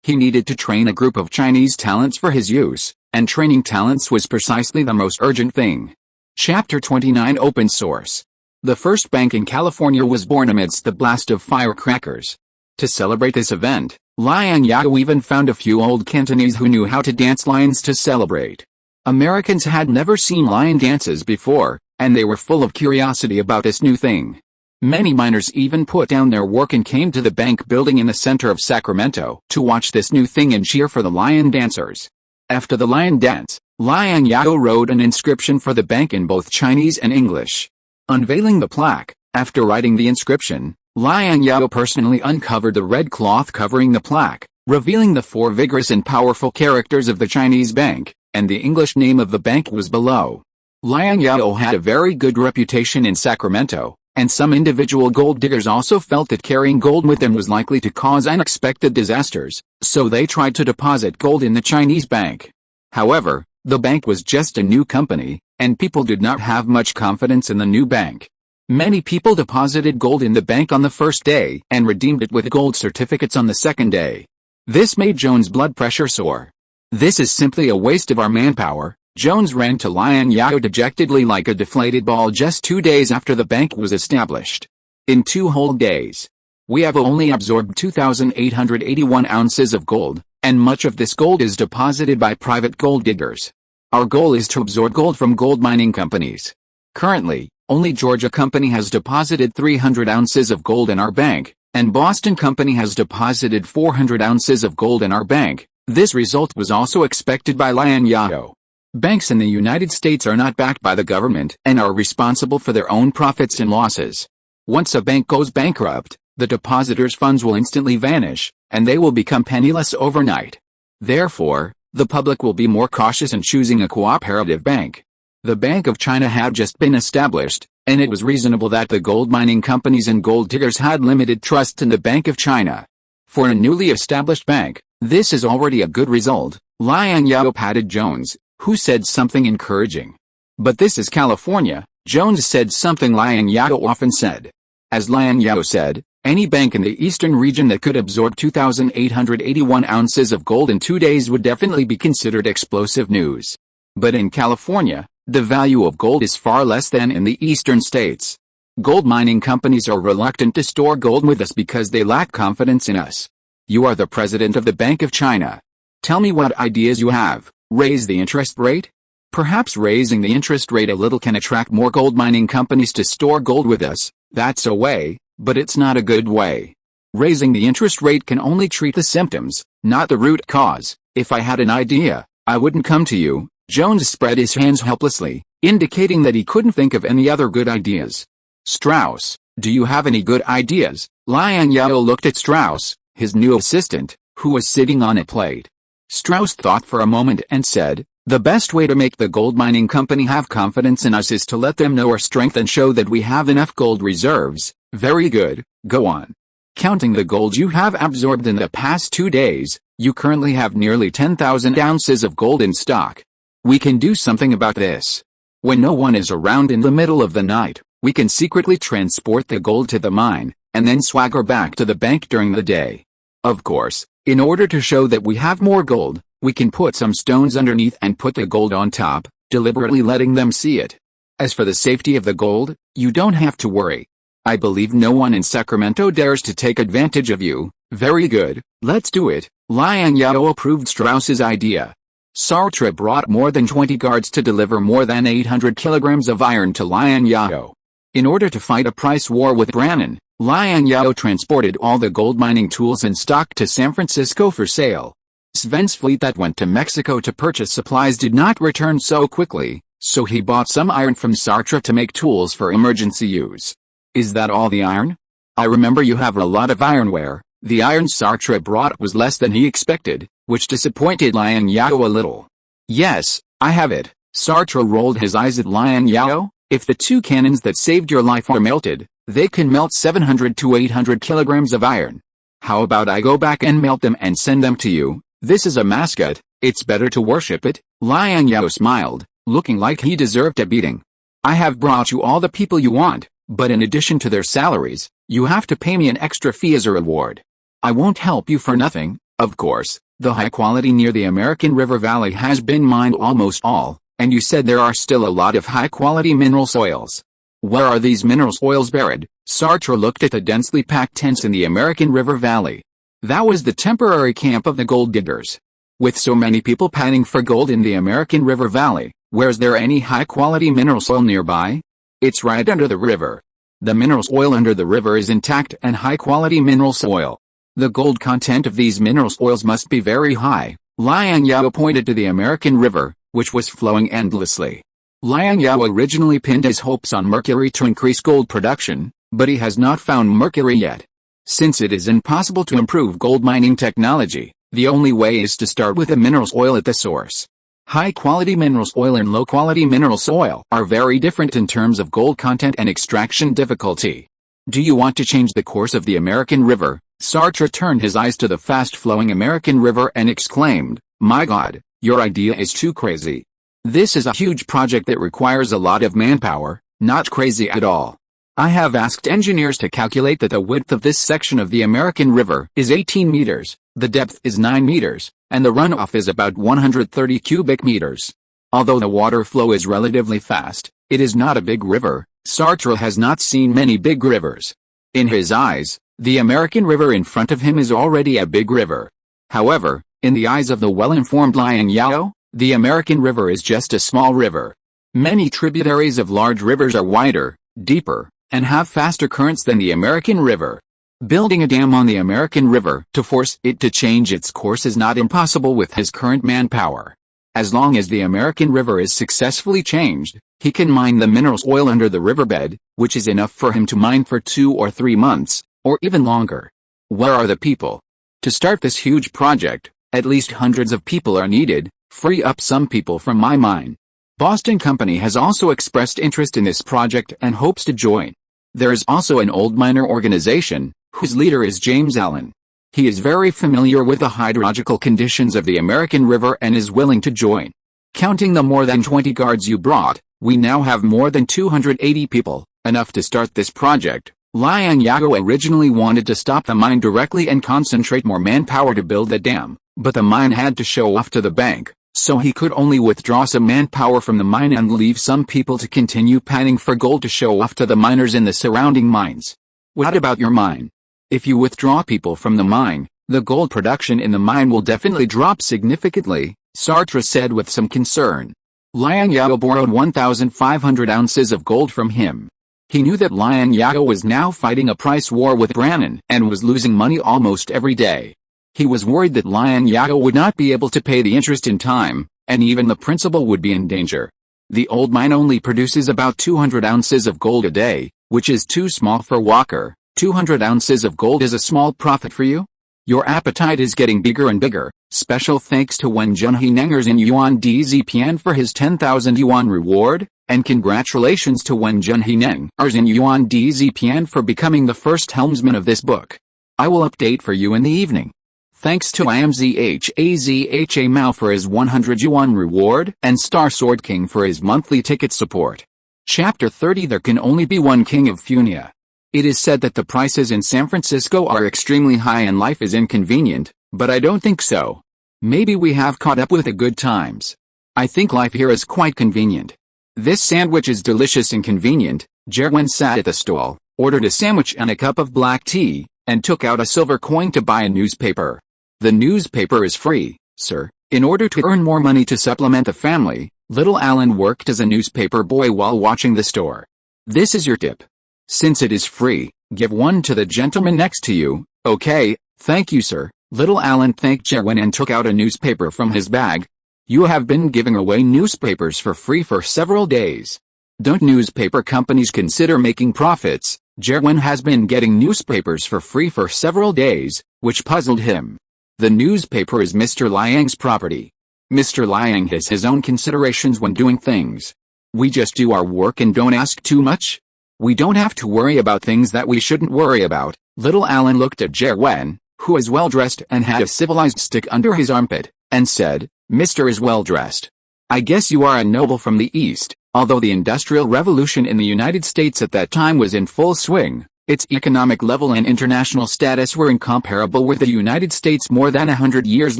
S1: He needed to train a group of Chinese talents for his use, and training talents was precisely the most urgent thing. Chapter 29 Open Source. The first bank in California was born amidst the blast of firecrackers. To celebrate this event, Liang Zhao even found a few old Cantonese who knew how to dance lions to celebrate. Americans had never seen lion dances before, and they were full of curiosity about this new thing. Many miners even put down their work and came to the bank building in the center of Sacramento to watch this new thing and cheer for the lion dancers. After the lion dance, Liang Zhao wrote an inscription for the bank in both Chinese and English. Unveiling the plaque, after writing the inscription, Liang Zhao personally uncovered the red cloth covering the plaque, revealing the 4 vigorous and powerful characters of the Chinese bank, and the English name of the bank was below. Liang Zhao had a very good reputation in Sacramento, and some individual gold diggers also felt that carrying gold with them was likely to cause unexpected disasters, so they tried to deposit gold in the Chinese bank. However, the bank was just a new company, and people did not have much confidence in the new bank. Many people deposited gold in the bank on the first day and redeemed it with gold certificates on the second day. This made Jones' blood pressure soar. "This is simply a waste of our manpower," Jones ran to Liang Zhao dejectedly like a deflated ball just 2 days after the bank was established. "In 2 whole days, we have only absorbed 2,881 ounces of gold, and much of this gold is deposited by private gold diggers. Our goal is to absorb gold from gold mining companies. Currently, only Georgia Company has deposited 300 ounces of gold in our bank, and Boston Company has deposited 400 ounces of gold in our bank." This result was also expected by Liang Zhao. Banks in the United States are not backed by the government and are responsible for their own profits and losses. Once a bank goes bankrupt, the depositors' funds will instantly vanish, and they will become penniless overnight. Therefore, the public will be more cautious in choosing a cooperative bank. The Bank of China had just been established, and it was reasonable that the gold mining companies and gold diggers had limited trust in the Bank of China. For a newly established bank, this is already a good result, Liang Zhao patted Jones, who said something encouraging. "But this is California," Jones said, something Liang Zhao often said. As Liang Zhao said, any bank in the eastern region that could absorb 2,881 ounces of gold in 2 days would definitely be considered explosive news. But in California, the value of gold is far less than in the eastern states. Gold mining companies are reluctant to store gold with us because they lack confidence in us. You are the president of the Bank of China. Tell me what ideas you have. Raise the interest rate? Perhaps raising the interest rate a little can attract more gold mining companies to store gold with us. That's a way, but it's not a good way. Raising the interest rate can only treat the symptoms, not the root cause. If I had an idea, I wouldn't come to you. Jones spread his hands helplessly, indicating that he couldn't think of any other good ideas. Strauss, do you have any good ideas? Liang Zhao looked at Strauss, his new assistant, who was sitting on a plate. Strauss thought for a moment and said, "The best way to make the gold mining company have confidence in us is to let them know our strength and show that we have enough gold reserves." "Very good, go on." "Counting the gold you have absorbed in the past 2 days, you currently have nearly 10,000 ounces of gold in stock. We can do something about this. When no one is around in the middle of the night, we can secretly transport the gold to the mine, and then swagger back to the bank during the day. Of course, in order to show that we have more gold, we can put some stones underneath and put the gold on top, deliberately letting them see it. As for the safety of the gold, you don't have to worry. I believe no one in Sacramento dares to take advantage of you." "Very good, let's do it." Liang Zhao approved Strauss's idea. Sartre brought more than 20 guards to deliver more than 800 kilograms of iron to Liang Zhao. In order to fight a price war with Brannan, Liang Zhao transported all the gold mining tools and stock to San Francisco for sale. Sven's fleet that went to Mexico to purchase supplies did not return so quickly, so he bought some iron from Sartre to make tools for emergency use. Is that all the iron? I remember you have a lot of ironware. The iron Sartre brought was less than he expected, which disappointed Liang Zhao a little. Yes, I have it. Sartre rolled his eyes at Liang Zhao. If the two cannons that saved your life are melted, they can melt 700 to 800 kilograms of iron. How about I go back and melt them and send them to you? This is a mascot, it's better to worship it. Liang Zhao smiled, looking like he deserved a beating. I have brought you all the people you want, but in addition to their salaries, you have to pay me an extra fee as a reward. I won't help you for nothing, of course. The high quality near the American River Valley has been mined almost all, and you said there are still a lot of high quality mineral soils. Where are these mineral soils buried? Sartre looked at the densely packed tents in the American River Valley. That was the temporary camp of the gold diggers. With so many people panning for gold in the American River Valley, where's there any high-quality mineral soil nearby? It's right under the river. The mineral soil under the river is intact and high-quality mineral soil. The gold content of these mineral soils must be very high. Liang Zhao pointed to the American River, which was flowing endlessly. Liang Zhao originally pinned his hopes on mercury to increase gold production, but he has not found mercury yet. Since it is impossible to improve gold mining technology, the only way is to start with a mineral soil at the source. High-quality mineral soil and low-quality mineral soil are very different in terms of gold content and extraction difficulty. Do you want to change the course of the American River? Sartre turned his eyes to the fast-flowing American River and exclaimed, "My God, your idea is too crazy. This is a huge project that requires a lot of manpower." Not crazy at all. I have asked engineers to calculate that the width of this section of the American River is 18 meters, the depth is 9 meters, and the runoff is about 130 cubic meters. Although the water flow is relatively fast, it is not a big river. Sartre has not seen many big rivers. In his eyes, the American River in front of him is already a big river. However, in the eyes of the well-informed Liang Zhao, the American River is just a small river. Many tributaries of large rivers are wider, deeper, and have faster currents than the American River. Building a dam on the American River to force it to change its course is not impossible with his current manpower. As long as the American River is successfully changed, he can mine the mineral oil under the riverbed, which is enough for him to mine for 2 or 3 months, or even longer. Where are the people? To start this huge project, at least hundreds of people are needed. Free up some people from my mine. Boston Company has also expressed interest in this project and hopes to join. There is also an old miner organization, whose leader is James Allen. He is very familiar with the hydrological conditions of the American River and is willing to join. Counting the more than 20 guards you brought, we now have more than 280 people, enough to start this project. Liang Zhao originally wanted to stop the mine directly and concentrate more manpower to build the dam, but the mine had to show off to the bank, so he could only withdraw some manpower from the mine and leave some people to continue panning for gold to show off to the miners in the surrounding mines. What about your mine? If you withdraw people from the mine, the gold production in the mine will definitely drop significantly, Sartre said with some concern. Liang Zhao borrowed 1,500 ounces of gold from him. He knew that Liang Zhao was now fighting a price war with Brannan and was losing money almost every day. He was worried that Liang Zhao would not be able to pay the interest in time, and even the principal would be in danger. The old mine only produces about 200 ounces of gold a day, which is too small for Walker. 200 ounces of gold is a small profit for you? Your appetite is getting bigger and bigger. Special thanks to Wen Junheinengers in Yuan DZPN for his 10,000 yuan reward, and congratulations to Wen Junheinengers in Yuan DZPN for becoming the first helmsman of this book. I will update for you in the evening. Thanks to IMZHAZHA Mao for his 100 yuan reward and Star Sword King for his monthly ticket support. Chapter 30 There can only be one king of Funia. It is said that the prices in San Francisco are extremely high and life is inconvenient, but I don't think so. Maybe we have caught up with the good times. I think life here is quite convenient. This sandwich is delicious and convenient. Jerwin sat at the stall, ordered a sandwich and a cup of black tea, and took out a silver coin to buy a newspaper. The newspaper is free, sir. In order to earn more money to supplement the family, little Alan worked as a newspaper boy while watching the store. This is your tip. Since it is free, Give one to the gentleman next to you. Okay, thank you, sir. Little Alan thanked Jerwin and took out a newspaper from his bag. You have been giving away newspapers for free for several days. Don't newspaper companies consider making profits? Jerwin has been getting newspapers for free for several days, which puzzled him. The newspaper is Mr. Liang's property. Mr. Liang has his own considerations when doing things. We just do our work and don't ask too much. We don't have to worry about things that we shouldn't worry about. Little Alan looked at Jerwin, who is well dressed and had a civilized stick under his armpit, and said, Mr. is well dressed. I guess you are a noble from the East. Although the Industrial Revolution in the United States at that time was in full swing, its economic level and international status were incomparable with the United States more than 100 years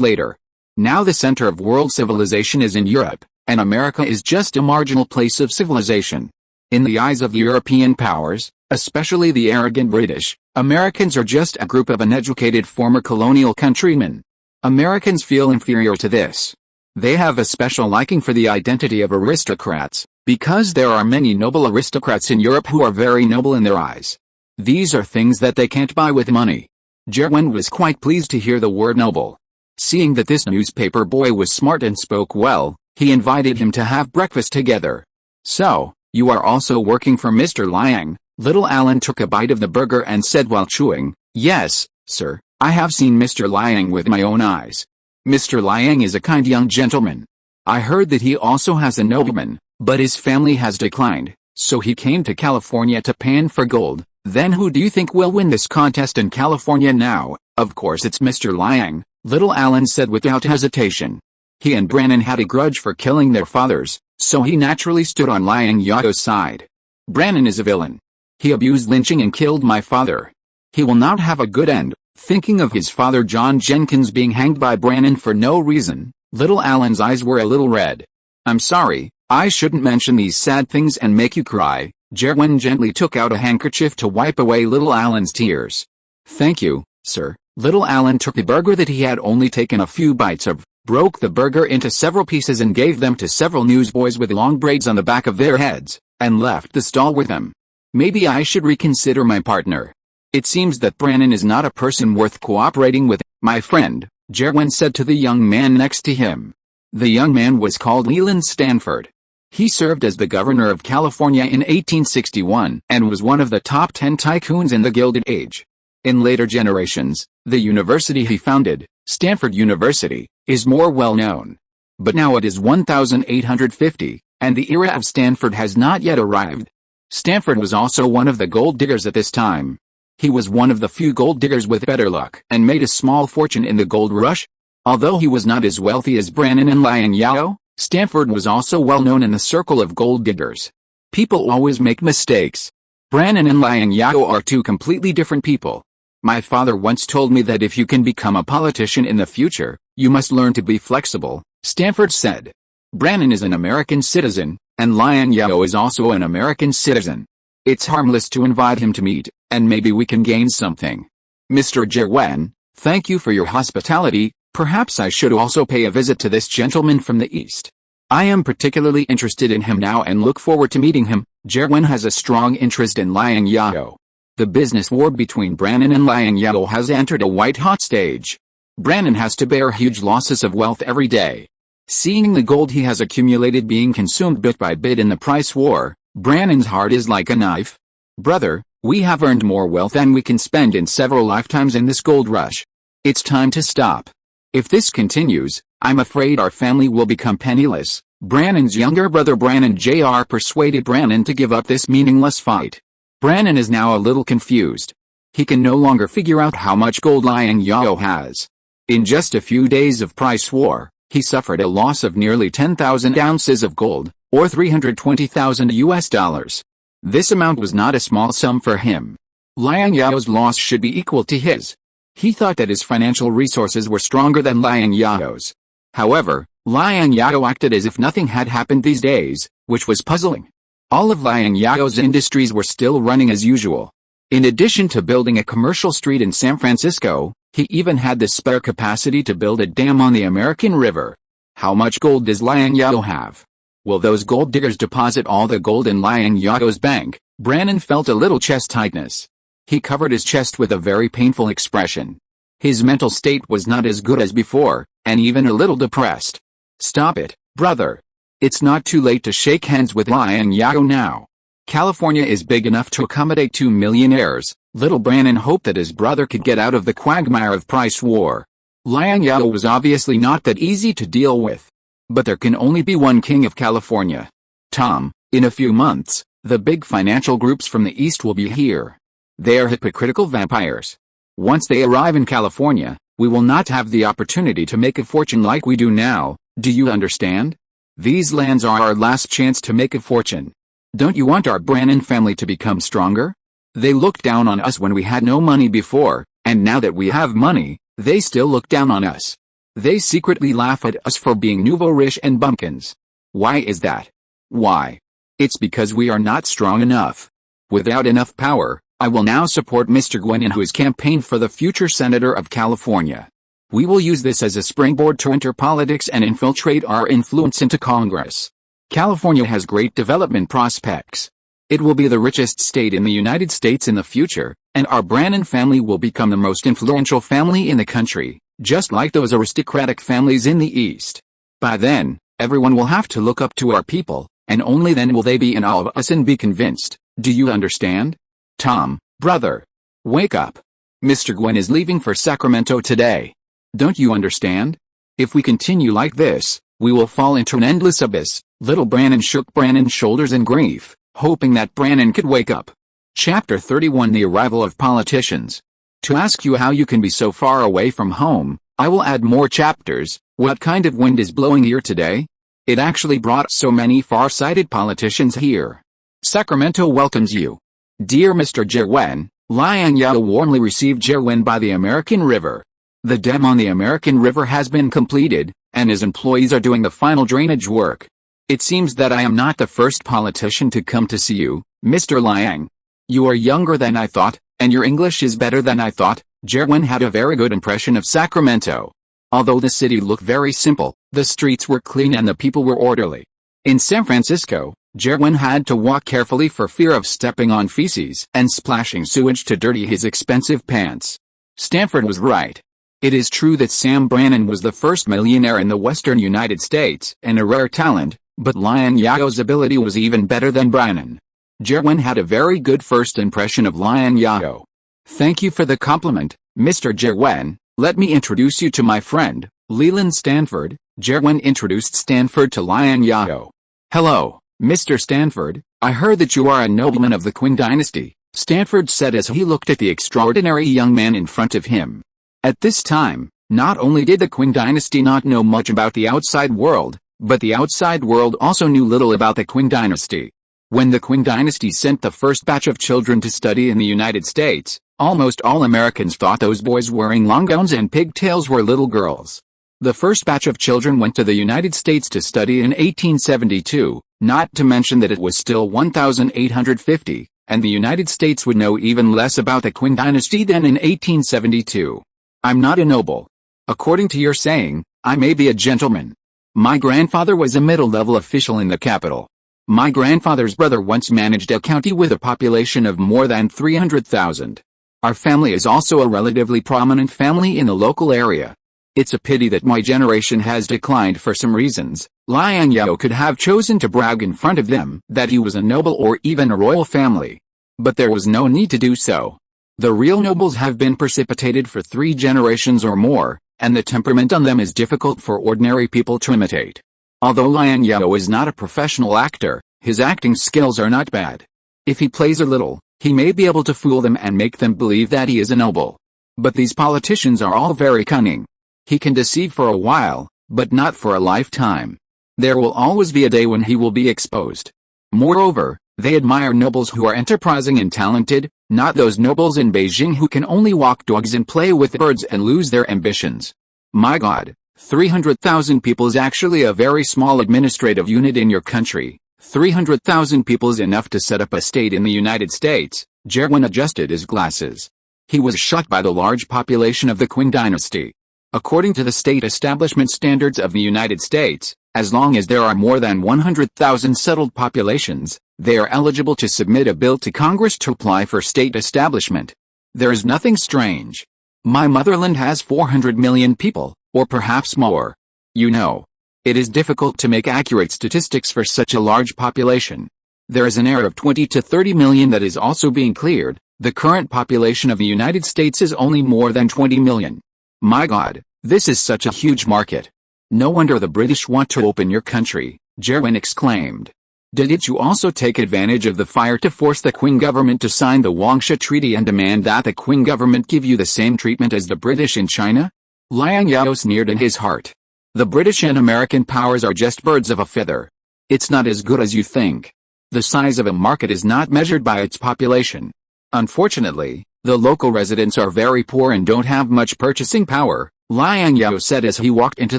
S1: later. Now the center of world civilization is in Europe, and America is just a marginal place of civilization. In the eyes of the European powers, especially the arrogant British, Americans are just a group of uneducated former colonial countrymen. Americans feel inferior to this. They have a special liking for the identity of aristocrats, because there are many noble aristocrats in Europe who are very noble in their eyes. These are things that they can't buy with money. Jerwin was quite pleased to hear the word noble. Seeing that this newspaper boy was smart and spoke well, he invited him to have breakfast together. So, you are also working for Mr. Liang? Little Alan took a bite of the burger and said while chewing, Yes, sir, I have seen Mr. Liang with my own eyes. Mr. Liang is a kind young gentleman. I heard that he also has a nobleman, but his family has declined, so he came to California to pan for gold. Then who do you think will win this contest in California now? Of course it's Mr. Liang, Little Alan said without hesitation. He and Brannon had a grudge for killing their fathers, so he naturally stood on Liang Zhao's side. Brannon is a villain. He abused lynching and killed my father. He will not have a good end. Thinking of his father John Jenkins being hanged by Brannon for no reason, Little Alan's eyes were a little red. I'm sorry, I shouldn't mention these sad things and make you cry. Jerwin gently took out a handkerchief to wipe away Little Alan's tears. Thank you, sir. Little Alan took the burger that he had only taken a few bites of, broke the burger into several pieces and gave them to several newsboys with long braids on the back of their heads, and left the stall with them. Maybe I should reconsider my partner. It seems that Brannon is not a person worth cooperating with, my friend, Jerwin said to the young man next to him. The young man was called Leland Stanford. He served as the governor of California in 1861 and was one of the top 10 tycoons in the Gilded Age. In later generations, the university he founded, Stanford University, is more well known. But now it is 1850, and the era of Stanford has not yet arrived. Stanford was also one of the gold diggers at this time. He was one of the few gold diggers with better luck and made a small fortune in the gold rush. Although he was not as wealthy as Brannon and Liang Zhao, Stanford was also well known in the circle of gold diggers. People always make mistakes. Brannon and Liang Zhao are two completely different people. My father once told me that if you can become a politician in the future, you must learn to be flexible, Stanford said. Brannon is an American citizen, and Liang Zhao is also an American citizen. It's harmless to invite him to meet, and maybe we can gain something. Mr. Jerwin, thank you for your hospitality. Perhaps I should also pay a visit to this gentleman from the East. I am particularly interested in him now and look forward to meeting him. Jerwin has a strong interest in Liang Zhao. The business war between Brannon and Liang Zhao has entered a white-hot stage. Brannon has to bear huge losses of wealth every day. Seeing the gold he has accumulated being consumed bit by bit in the price war, Brannon's heart is like a knife. Brother, we have earned more wealth than we can spend in several lifetimes in this gold rush. It's time to stop. If this continues, I'm afraid our family will become penniless. Brannon's younger brother Brannon Jr. persuaded Brannon to give up this meaningless fight. Brannon is now a little confused. He can no longer figure out how much gold Liang Zhao has. In just a few days of price war, he suffered a loss of nearly 10,000 ounces of gold, or $320,000. This amount was not a small sum for him. Liang Zhao's loss should be equal to his. He thought that his financial resources were stronger than Liang Zhao's. However, Liang Zhao acted as if nothing had happened these days, which was puzzling. All of Liang Zhao's industries were still running as usual. In addition to building a commercial street in San Francisco, he even had the spare capacity to build a dam on the American River. How much gold does Liang Zhao have? Will those gold diggers deposit all the gold in Liang Zhao's bank? Brannon felt a little chest tightness. He covered his chest with a very painful expression. His mental state was not as good as before, and even a little depressed. Stop it, brother. It's not too late to shake hands with Liang Zhao now. California is big enough to accommodate 2 millionaires. Little Brannon hoped that his brother could get out of the quagmire of price war. Liang Zhao was obviously not that easy to deal with. But there can only be one king of California. Tom, in a few months, the big financial groups from the East will be here. They are hypocritical vampires. Once they arrive in California, we will not have the opportunity to make a fortune like we do now, do you understand? These lands are our last chance to make a fortune. Don't you want our Brannon family to become stronger? They looked down on us when we had no money before, and now that we have money, they still look down on us. They secretly laugh at us for being nouveau riche and bumpkins. Why is that? Why? It's because we are not strong enough. Without enough power, I will now support Mr. Gwen in his campaign for the future Senator of California. We will use this as a springboard to enter politics and infiltrate our influence into Congress. California has great development prospects. It will be the richest state in the United States in the future, and our Brannon family will become the most influential family in the country, just like those aristocratic families in the East. By then, everyone will have to look up to our people, and only then will they be in awe of us and be convinced. Do you understand? Tom, brother. Wake up. Mr. Gwen is leaving for Sacramento today. Don't you understand? If we continue like this, we will fall into an endless abyss. Little Brannon shook Brannon's shoulders in grief, hoping that Brannon could wake up. Chapter 31 The Arrival of Politicians. To ask you how you can be so far away from home, I will add more chapters. What kind of wind is blowing here today? It actually brought so many far-sighted politicians here. Sacramento welcomes you. Dear Mr. Jerwen, Liang Zhao warmly received Jerwen by the American River. The dam on the American River has been completed, and his employees are doing the final drainage work. It seems that I am not the first politician to come to see you, Mr. Liang. You are younger than I thought, and your English is better than I thought. Jerwen had a very good impression of Sacramento. Although the city looked very simple, the streets were clean and the people were orderly. In San Francisco, Jerwen had to walk carefully for fear of stepping on feces and splashing sewage to dirty his expensive pants. Stanford was right. It is true that Sam Brannon was the first millionaire in the western United States and a rare talent, but Liang Zhao's ability was even better than Brannon. Jerwen had a very good first impression of Liang Zhao. Thank you for the compliment, Mr. Jerwen. Let me introduce you to my friend, Leland Stanford. Jerwen introduced Stanford to Liang Zhao. Hello, Mr. Stanford. I heard that you are a nobleman of the Qin dynasty, Stanford said as he looked at the extraordinary young man in front of him. At this time, not only did the Qin dynasty not know much about the outside world, but the outside world also knew little about the Qin dynasty. When the Qin dynasty sent the first batch of children to study in the United States, almost all Americans thought those boys wearing long gowns and pigtails were little girls. The first batch of children went to the United States to study in 1872, not to mention that it was still 1850, and the United States would know even less about the Qin dynasty than in 1872. I'm not a noble. According to your saying, I may be a gentleman. My grandfather was a middle-level official in the capital. My grandfather's brother once managed a county with a population of more than 300,000. Our family is also a relatively prominent family in the local area. It's a pity that my generation has declined for some reasons. Liang Zhao could have chosen to brag in front of them that he was a noble or even a royal family. But there was no need to do so. The real nobles have been precipitated for 3 generations or more, and the temperament on them is difficult for ordinary people to imitate. Although Liang Zhao is not a professional actor, his acting skills are not bad. If he plays a little, he may be able to fool them and make them believe that he is a noble. But these politicians are all very cunning. He can deceive for a while, but not for a lifetime. There will always be a day when he will be exposed. Moreover, they admire nobles who are enterprising and talented, not those nobles in Beijing who can only walk dogs and play with birds and lose their ambitions. My God, 300,000 people is actually a very small administrative unit in your country. 300,000 people is enough to set up a state in the United States. Jerwen adjusted his glasses. He was shocked by the large population of the Qin dynasty. According to the state establishment standards of the United States, as long as there are more than 100,000 settled populations, They are eligible to submit a bill to Congress to apply for state establishment. There is nothing strange. My motherland has 400 million people, or perhaps more. You know, it is difficult to make accurate statistics for such a large population. There is an error of 20 to 30 million that is also being cleared. The current population of the United States is only more than 20 million. My God, this is such a huge market. No wonder the British want to open your country, Jerwin exclaimed. Did you also take advantage of the fire to force the Qing government to sign the Wangsha Treaty and demand that the Qing government give you the same treatment as the British in China? Liang Zhao sneered in his heart. The British and American powers are just birds of a feather. It's not as good as you think. The size of a market is not measured by its population. Unfortunately, the local residents are very poor and don't have much purchasing power, Liang Zhao said as he walked into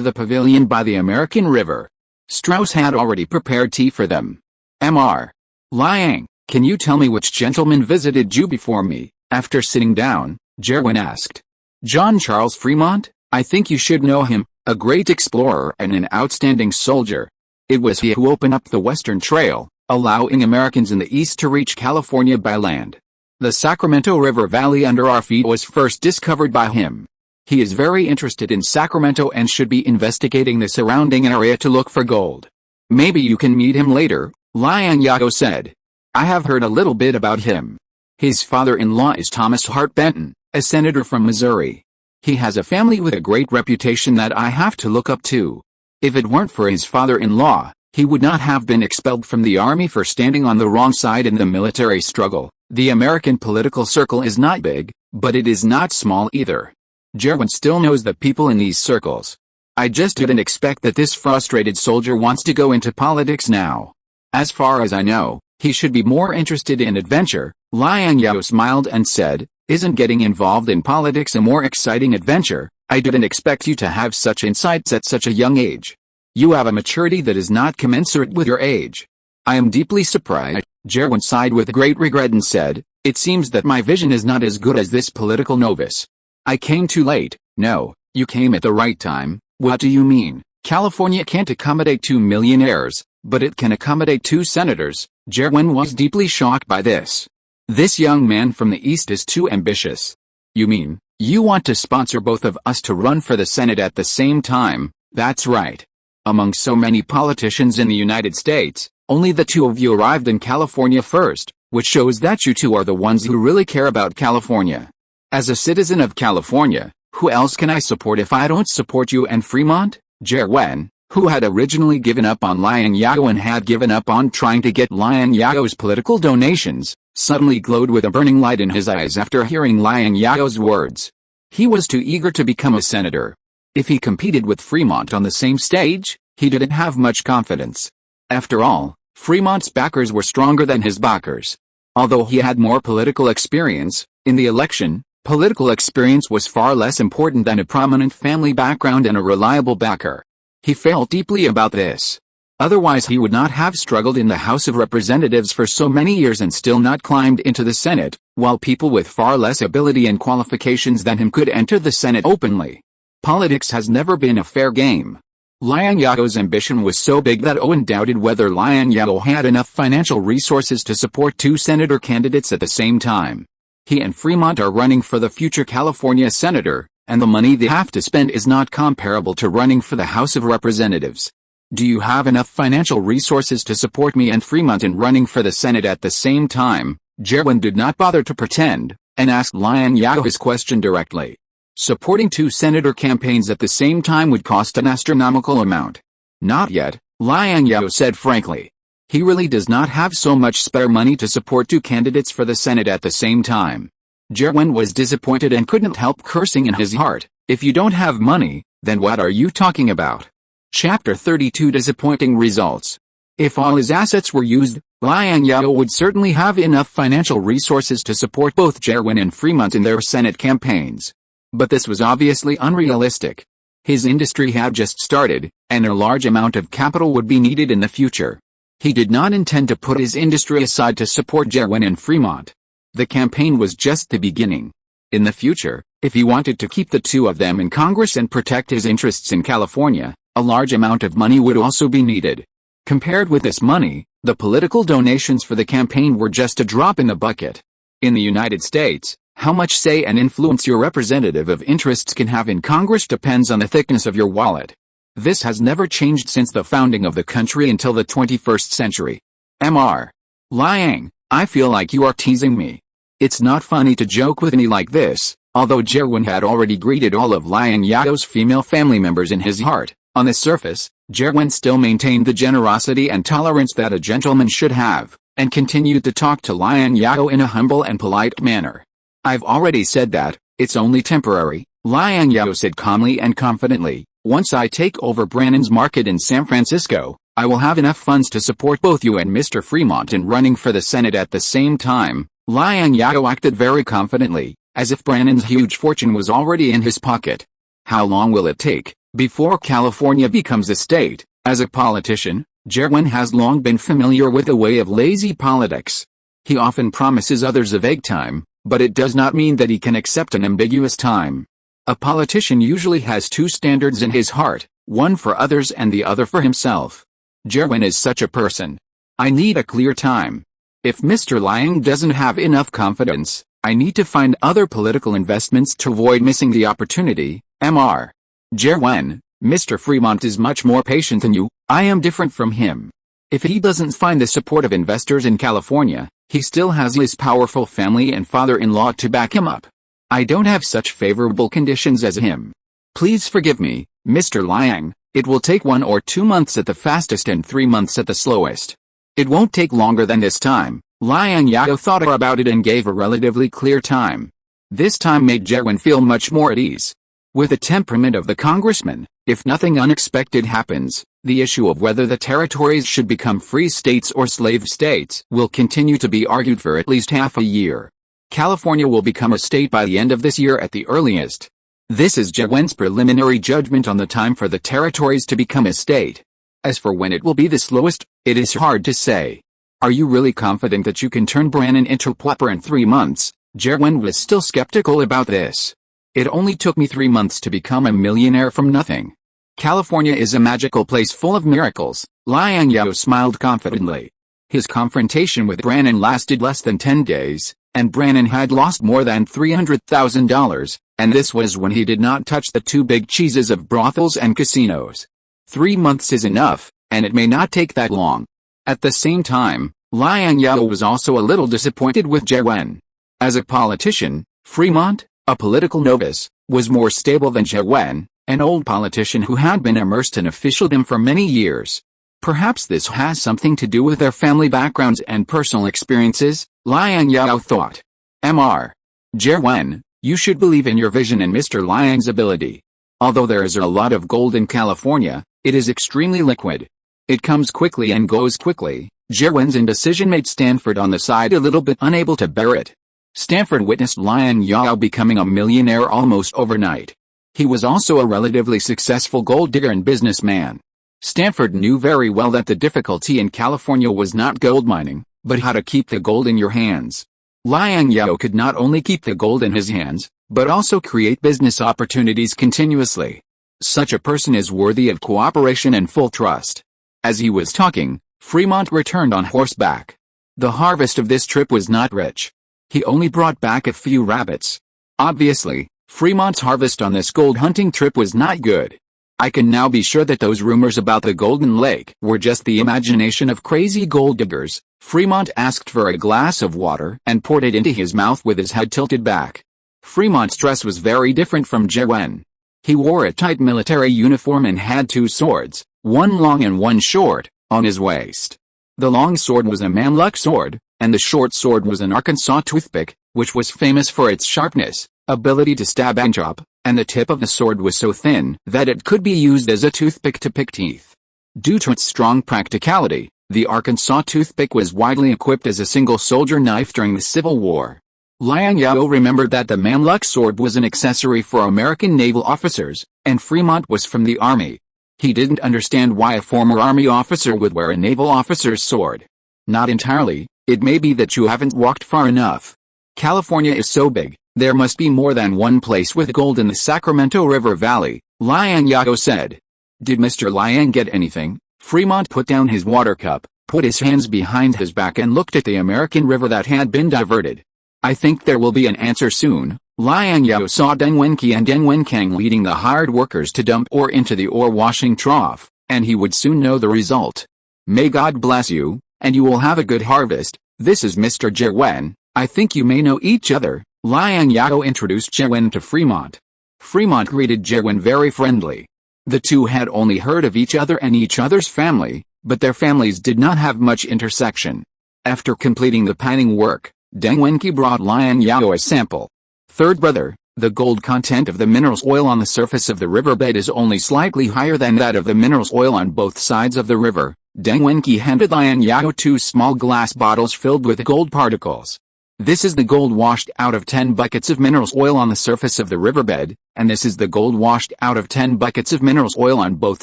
S1: the pavilion by the American River. Strauss had already prepared tea for them. Mr. Liang, can you tell me which gentleman visited you before me? After sitting down, Jerwin asked. John Charles Fremont? I think you should know him, a great explorer and an outstanding soldier. It was he who opened up the Western Trail, allowing Americans in the East to reach California by land. The Sacramento River Valley under our feet was first discovered by him. He is very interested in Sacramento and should be investigating the surrounding area to look for gold. Maybe you can meet him later, Liang Zhao said. I have heard a little bit about him. His father-in-law is Thomas Hart Benton, a senator from Missouri. He has a family with a great reputation that I have to look up to. If it weren't for his father-in-law, he would not have been expelled from the army for standing on the wrong side in the military struggle. The American political circle is not big, but it is not small either. Jerwin still knows the people in these circles. I just didn't expect that this frustrated soldier wants to go into politics now. As far as I know, he should be more interested in adventure, Liang Zhao smiled and said, isn't getting involved in politics a more exciting adventure? I didn't expect you to have such insights at such a young age. You have a maturity that is not commensurate with your age. I am deeply surprised, Jerwin sighed with great regret and said, it seems that my vision is not as good as this political novice. I came too late. No, you came at the right time. What do you mean? California can't accommodate 2 millionaires, but it can accommodate 2 senators. Jerwin was deeply shocked by this. This young man from the East is too ambitious. You mean, you want to sponsor both of us to run for the Senate at the same time? That's right. Among so many politicians in the United States, only the 2 of you arrived in California first, which shows that you 2 are the ones who really care about California. As a citizen of California, who else can I support if I don't support you and Fremont? Jerwin, who had originally given up on Liang Zhao and had given up on trying to get Liang Zhao's political donations, suddenly glowed with a burning light in his eyes after hearing Liang Zhao's words. He was too eager to become a senator. If he competed with Fremont on the same stage, he didn't have much confidence. After all, Fremont's backers were stronger than his backers. Although he had more political experience, in the election, political experience was far less important than a prominent family background and a reliable backer. He felt deeply about this. Otherwise he would not have struggled in the House of Representatives for so many years and still not climbed into the Senate, while people with far less ability and qualifications than him could enter the Senate openly. Politics has never been a fair game. Liang Zhao's ambition was so big that Owen doubted whether Liang Zhao had enough financial resources to support 2 senator candidates at the same time. He and Fremont are running for the future California senator, and the money they have to spend is not comparable to running for the House of Representatives. Do you have enough financial resources to support me and Fremont in running for the Senate at the same time? Jerwin did not bother to pretend, and asked Liang Zhao his question directly. Supporting 2 senator campaigns at the same time would cost an astronomical amount. Not yet, Liang Zhao said frankly. He really does not have so much spare money to support 2 candidates for the Senate at the same time. Jerwin was disappointed and couldn't help cursing in his heart. If you don't have money, then what are you talking about? Chapter 32 Disappointing Results. If all his assets were used, Liang Zhao would certainly have enough financial resources to support both Jerwin and Fremont in their Senate campaigns. But this was obviously unrealistic. His industry had just started, and a large amount of capital would be needed in the future. He did not intend to put his industry aside to support Jerwin and Fremont. The campaign was just the beginning. In the future, if he wanted to keep the 2 of them in Congress and protect his interests in California, a large amount of money would also be needed. Compared with this money, The political donations for the campaign were just a drop in the bucket. In the United States, how much say and influence your representative of interests can have in Congress depends on the thickness of your wallet. This has never changed since the founding of the country until the 21st century. Mr. Liang, I feel like you are teasing me. It's not funny to joke with me like this. Although Jerwin had already greeted all of Liang Zhao's female family members in his heart, on the surface, Jerwin still maintained the generosity and tolerance that a gentleman should have, and continued to talk to Liang Zhao in a humble and polite manner. I've already said that, it's only temporary, Liang Zhao said calmly and confidently. Once I take over Brannan's market in San Francisco, I will have enough funds to support both you and Mr. Fremont in running for the Senate at the same time. Liang Zhao acted very confidently, as if Brannan's huge fortune was already in his pocket. How long will it take before California becomes a state? As a politician, Jerwin has long been familiar with the way of lazy politics. He often promises others a vague time, but it does not mean that he can accept an ambiguous time. A politician usually has two standards in his heart, one for others and the other for himself. Jerwin is such a person. I need a clear time. If Mr. Liang doesn't have enough confidence, I need to find other political investments to avoid missing the opportunity. Mr. Jerwin, Mr. Fremont is much more patient than you. I am different from him. If he doesn't find the support of investors in California, he still has his powerful family and father-in-law to back him up. I don't have such favorable conditions as him. Please forgive me, Mr. Liang, it will take 1 or 2 months at the fastest and 3 months at the slowest. It won't take longer than this time. Liang Zhao thought about it and gave a relatively clear time. This time made Jerwin feel much more at ease. With the temperament of the congressman, if nothing unexpected happens, the issue of whether the territories should become free states or slave states will continue to be argued for at least half a year. California will become a state by the end of this year at the earliest. This is Jerwin's preliminary judgment on the time for the territories to become a state. As for when it will be the slowest, it is hard to say. Are you really confident that you can turn Brannan into a pauper in 3 months? Jerwin was still skeptical about this. It only took me 3 months to become a millionaire from nothing. California is a magical place full of miracles. Liang Zhao smiled confidently. His confrontation with Brannan lasted less than 10 days, and Brannan had lost more than $300,000, and this was when he did not touch the 2 big cheeses of brothels and casinos. 3 months is enough, and it may not take that long. At the same time, Liang Zhao was also a little disappointed with Jerwin. As a politician, Fremont, a political novice, was more stable than Jerwin, an old politician who had been immersed in officialdom for many years. Perhaps this has something to do with their family backgrounds and personal experiences, Liang Zhao thought. Mr. Jerwin, you should believe in your vision and Mr. Liang's ability. Although there is a lot of gold in California, it is extremely liquid. It comes quickly and goes quickly. Jerwin's indecision made Stanford on the side a little bit unable to bear it. Stanford witnessed Liang Zhao becoming a millionaire almost overnight. He was also a relatively successful gold digger and businessman. Stanford knew very well that the difficulty in California was not gold mining, but how to keep the gold in your hands. Liang Zhao could not only keep the gold in his hands, but also create business opportunities continuously. Such a person is worthy of cooperation and full trust. As he was talking, Fremont returned on horseback. The harvest of this trip was not rich. He only brought back a few rabbits. Obviously, Fremont's harvest on this gold hunting trip was not good. I can now be sure that those rumors about the Golden Lake were just the imagination of crazy gold diggers. Fremont asked for a glass of water and poured it into his mouth with his head tilted back. Fremont's dress was very different from Jerwin. He wore a tight military uniform and had 2 swords, one long and one short, on his waist. The long sword was a Mamluk sword, and the short sword was an Arkansas toothpick, which was famous for its sharpness, ability to stab and chop, and the tip of the sword was so thin that it could be used as a toothpick to pick teeth. Due to its strong practicality, the Arkansas toothpick was widely equipped as a single-soldier knife during the Civil War. Liang Zhao remembered that the Mamluk sword was an accessory for American naval officers, and Fremont was from the Army. He didn't understand why a former Army officer would wear a naval officer's sword. Not entirely, it may be that you haven't walked far enough. California is so big, there must be more than one place with gold in the Sacramento River Valley, Liang Zhao said. Did Mr. Liang get anything? Fremont put down his water cup, put his hands behind his back and looked at the American river that had been diverted. "I think there will be an answer soon." Liang Zhao saw Deng Wenqi and Deng Wenkang leading the hired workers to dump ore into the ore washing trough, and he would soon know the result. "May God bless you, and you will have a good harvest. This is Mr. Zhewen. I think you may know each other." Liang Zhao introduced Zhewen to Fremont. Fremont greeted Zhewen very friendly. The two had only heard of each other and each other's family, but their families did not have much intersection. After completing the panning work, Deng Wenqi brought Liang Zhao a sample. "Third brother, the gold content of the minerals oil on the surface of the riverbed is only slightly higher than that of the minerals oil on both sides of the river." Deng Wenqi handed Liang Zhao 2 small glass bottles filled with gold particles. "This is the gold washed out of 10 buckets of minerals oil on the surface of the riverbed, and this is the gold washed out of 10 buckets of minerals oil on both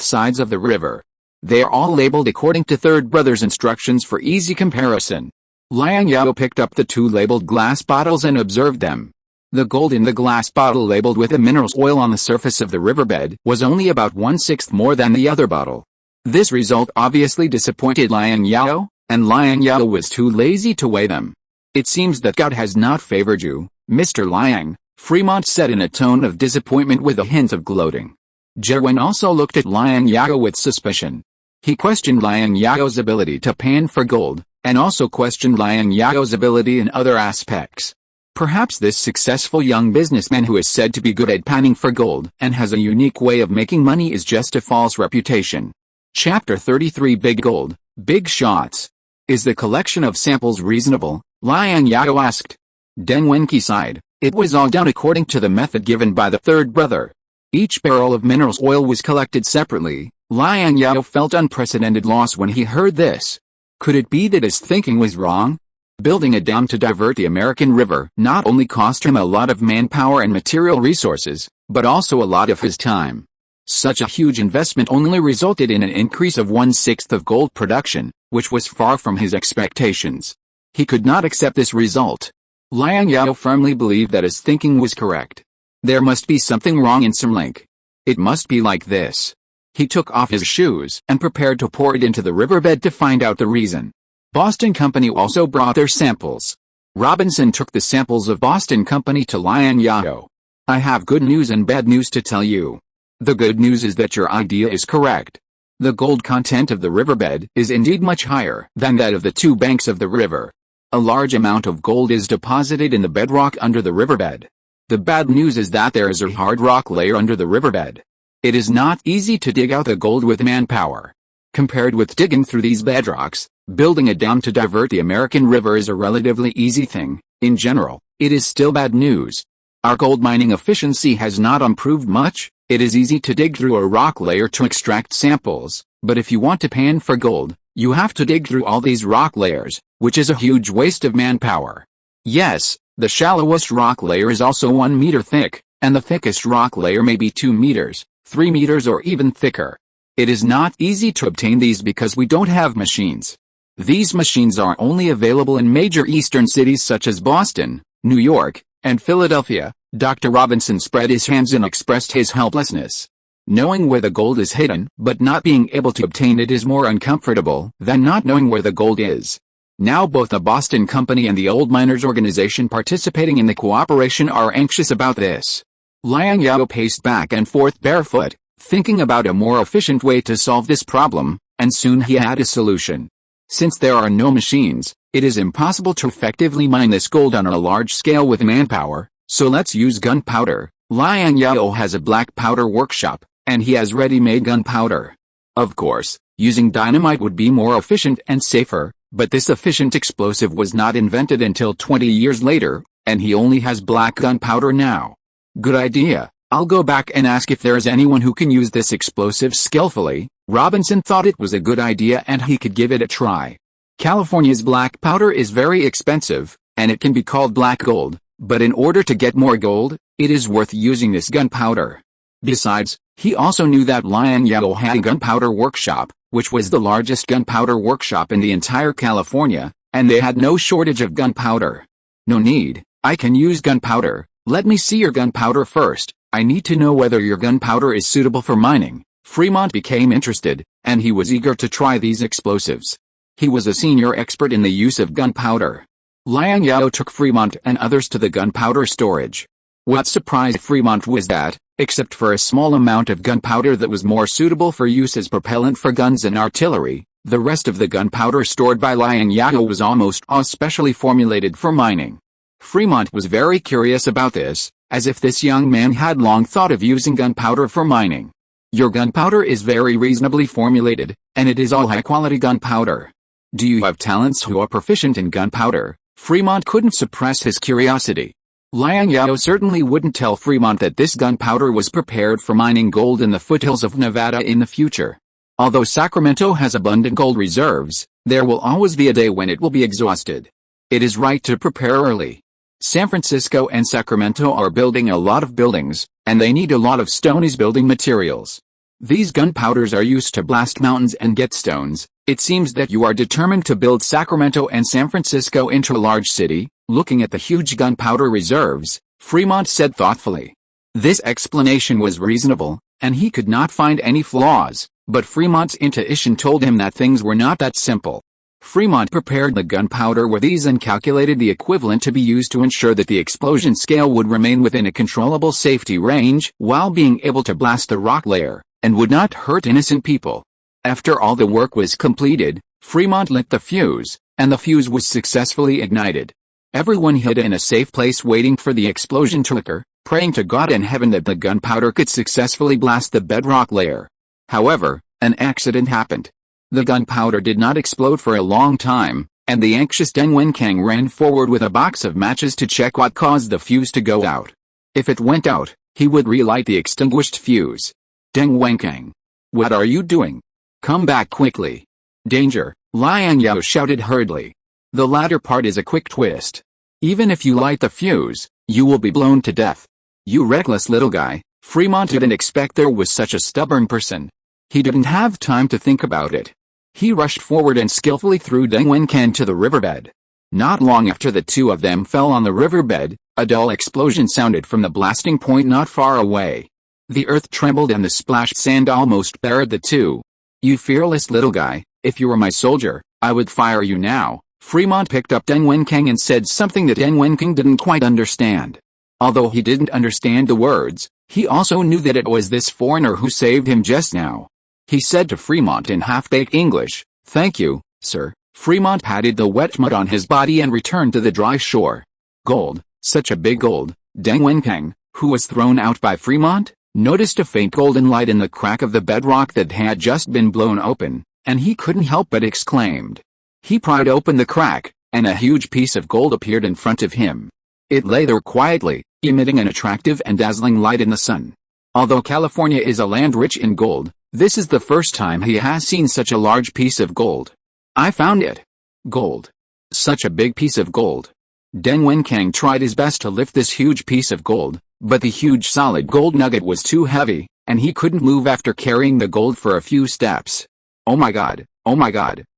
S1: sides of the river. They are all labeled according to third brother's instructions for easy comparison." Liang Zhao picked up the 2 labeled glass bottles and observed them. The gold in the glass bottle labeled with the minerals oil on the surface of the riverbed was only about 1/6 more than the other bottle. This result obviously disappointed Liang Zhao, and Liang Zhao was too lazy to weigh them. "It seems that God has not favored you, Mr. Liang," Fremont said in a tone of disappointment with a hint of gloating. Zhewen also looked at Liang Zhao with suspicion. He questioned Liang Zhao's ability to pan for gold, and also questioned Liang Zhao's ability in other aspects. Perhaps this successful young businessman who is said to be good at panning for gold and has a unique way of making money is just a false reputation. Chapter 33 Big Gold, Big Shots. "Is the collection of samples reasonable?" Liang Zhao asked. Deng Wenqi sighed. "It was all done according to the method given by the third brother." Each barrel of minerals oil was collected separately. Liang Zhao felt unprecedented loss when he heard this. Could it be that his thinking was wrong? Building a dam to divert the American River not only cost him a lot of manpower and material resources, but also a lot of his time. Such a huge investment only resulted in an increase of 1/6 of gold production, which was far from his expectations. He could not accept this result. Liang Zhao firmly believed that his thinking was correct. There must be something wrong in some link. It must be like this. He took off his shoes and prepared to pour it into the riverbed to find out the reason. Boston Company also brought their samples. Robinson took the samples of Boston Company to Liang Zhao. "I have good news and bad news to tell you. The good news is that your idea is correct. The gold content of the riverbed is indeed much higher than that of the 2 banks of the river. A large amount of gold is deposited in the bedrock under the riverbed. The bad news is that there is a hard rock layer under the riverbed. It is not easy to dig out the gold with manpower. Compared with digging through these bedrocks, building a dam to divert the American River is a relatively easy thing. In general, it is still bad news. Our gold mining efficiency has not improved much. It is easy to dig through a rock layer to extract samples, but if you want to pan for gold, you have to dig through all these rock layers, which is a huge waste of manpower. Yes, the shallowest rock layer is also 1 meter thick, and the thickest rock layer may be 2 meters, 3 meters or even thicker. It is not easy to obtain these because we don't have machines. These machines are only available in major eastern cities such as Boston, New York, and Philadelphia. Dr. Robinson spread his hands and expressed his helplessness. Knowing where the gold is hidden but not being able to obtain it is more uncomfortable than not knowing where the gold is. Now both the Boston Company and the Old Miners Organization participating in the cooperation are anxious about this. Liang Zhao paced back and forth barefoot, thinking about a more efficient way to solve this problem, and soon he had a solution. Since there are no machines, it is impossible to effectively mine this gold on a large scale with manpower, so let's use gunpowder. Liang Zhao has a black powder workshop, and he has ready-made gunpowder. Of course, using dynamite would be more efficient and safer, but this efficient explosive was not invented until 20 years later, and he only has black gunpowder now. Good idea. I'll go back and ask if there is anyone who can use this explosive skillfully. Robinson thought it was a good idea and he could give it a try. California's black powder is very expensive, and it can be called black gold, but in order to get more gold, it is worth using this gunpowder. Besides, he also knew that Liang Zhao had a gunpowder workshop, which was the largest gunpowder workshop in the entire California, and they had no shortage of gunpowder. No need, I can use gunpowder. Let me see your gunpowder first. I need to know whether your gunpowder is suitable for mining. Fremont became interested, and he was eager to try these explosives. He was a senior expert in the use of gunpowder. Liang Zhao took Fremont and others to the gunpowder storage. What surprised Fremont was that, except for a small amount of gunpowder that was more suitable for use as propellant for guns and artillery, the rest of the gunpowder stored by Liang Zhao was almost all specially formulated for mining. Fremont was very curious about this, as if this young man had long thought of using gunpowder for mining. Your gunpowder is very reasonably formulated, and it is all high-quality gunpowder. Do you have talents who are proficient in gunpowder? Fremont couldn't suppress his curiosity. Liang Zhao certainly wouldn't tell Fremont that this gunpowder was prepared for mining gold in the foothills of Nevada in the future. Although Sacramento has abundant gold reserves, there will always be a day when it will be exhausted. It is right to prepare early. San Francisco and Sacramento are building a lot of buildings, and they need a lot of stone as building materials. These gunpowders are used to blast mountains and get stones. It seems that you are determined to build Sacramento and San Francisco into a large city. Looking at the huge gunpowder reserves, Fremont said thoughtfully. This explanation was reasonable, and he could not find any flaws, but Fremont's intuition told him that things were not that simple. Fremont prepared the gunpowder with ease and calculated the equivalent to be used to ensure that the explosion scale would remain within a controllable safety range while being able to blast the rock layer, and would not hurt innocent people. After all the work was completed, Fremont lit the fuse, and the fuse was successfully ignited. Everyone hid in a safe place waiting for the explosion to occur, praying to God in heaven that the gunpowder could successfully blast the bedrock layer. However, an accident happened. The gunpowder did not explode for a long time, and the anxious Deng Wenkang ran forward with a box of matches to check what caused the fuse to go out. If it went out, he would relight the extinguished fuse. Deng Wenkang. What are you doing? Come back quickly. Danger, Liang Zhao shouted hurriedly. The latter part is a quick twist. Even if you light the fuse, you will be blown to death. You reckless little guy. Fremont didn't expect there was such a stubborn person. He didn't have time to think about it. He rushed forward and skillfully threw Deng Wenkang to the riverbed. Not long after the two of them fell on the riverbed, a dull explosion sounded from the blasting point not far away. The earth trembled and the splashed sand almost buried the two. You fearless little guy, if you were my soldier, I would fire you now. Fremont picked up Deng Wenkang and said something that Deng Wenkang didn't quite understand. Although he didn't understand the words, he also knew that it was this foreigner who saved him just now. He said to Fremont in half-baked English, "Thank you, sir." Fremont patted the wet mud on his body and returned to the dry shore. Gold, such a big gold. Deng Wenkang, who was thrown out by Fremont, noticed a faint golden light in the crack of the bedrock that had just been blown open, and he couldn't help but exclaimed. He pried open the crack, and a huge piece of gold appeared in front of him. It lay there quietly, emitting an attractive and dazzling light in the sun. Although California is a land rich in gold, this is the first time he has seen such a large piece of gold. I found it. Gold. Such a big piece of gold. Deng Wenkang tried his best to lift this huge piece of gold, but the huge solid gold nugget was too heavy, and he couldn't move after carrying the gold for a few steps. Oh my god,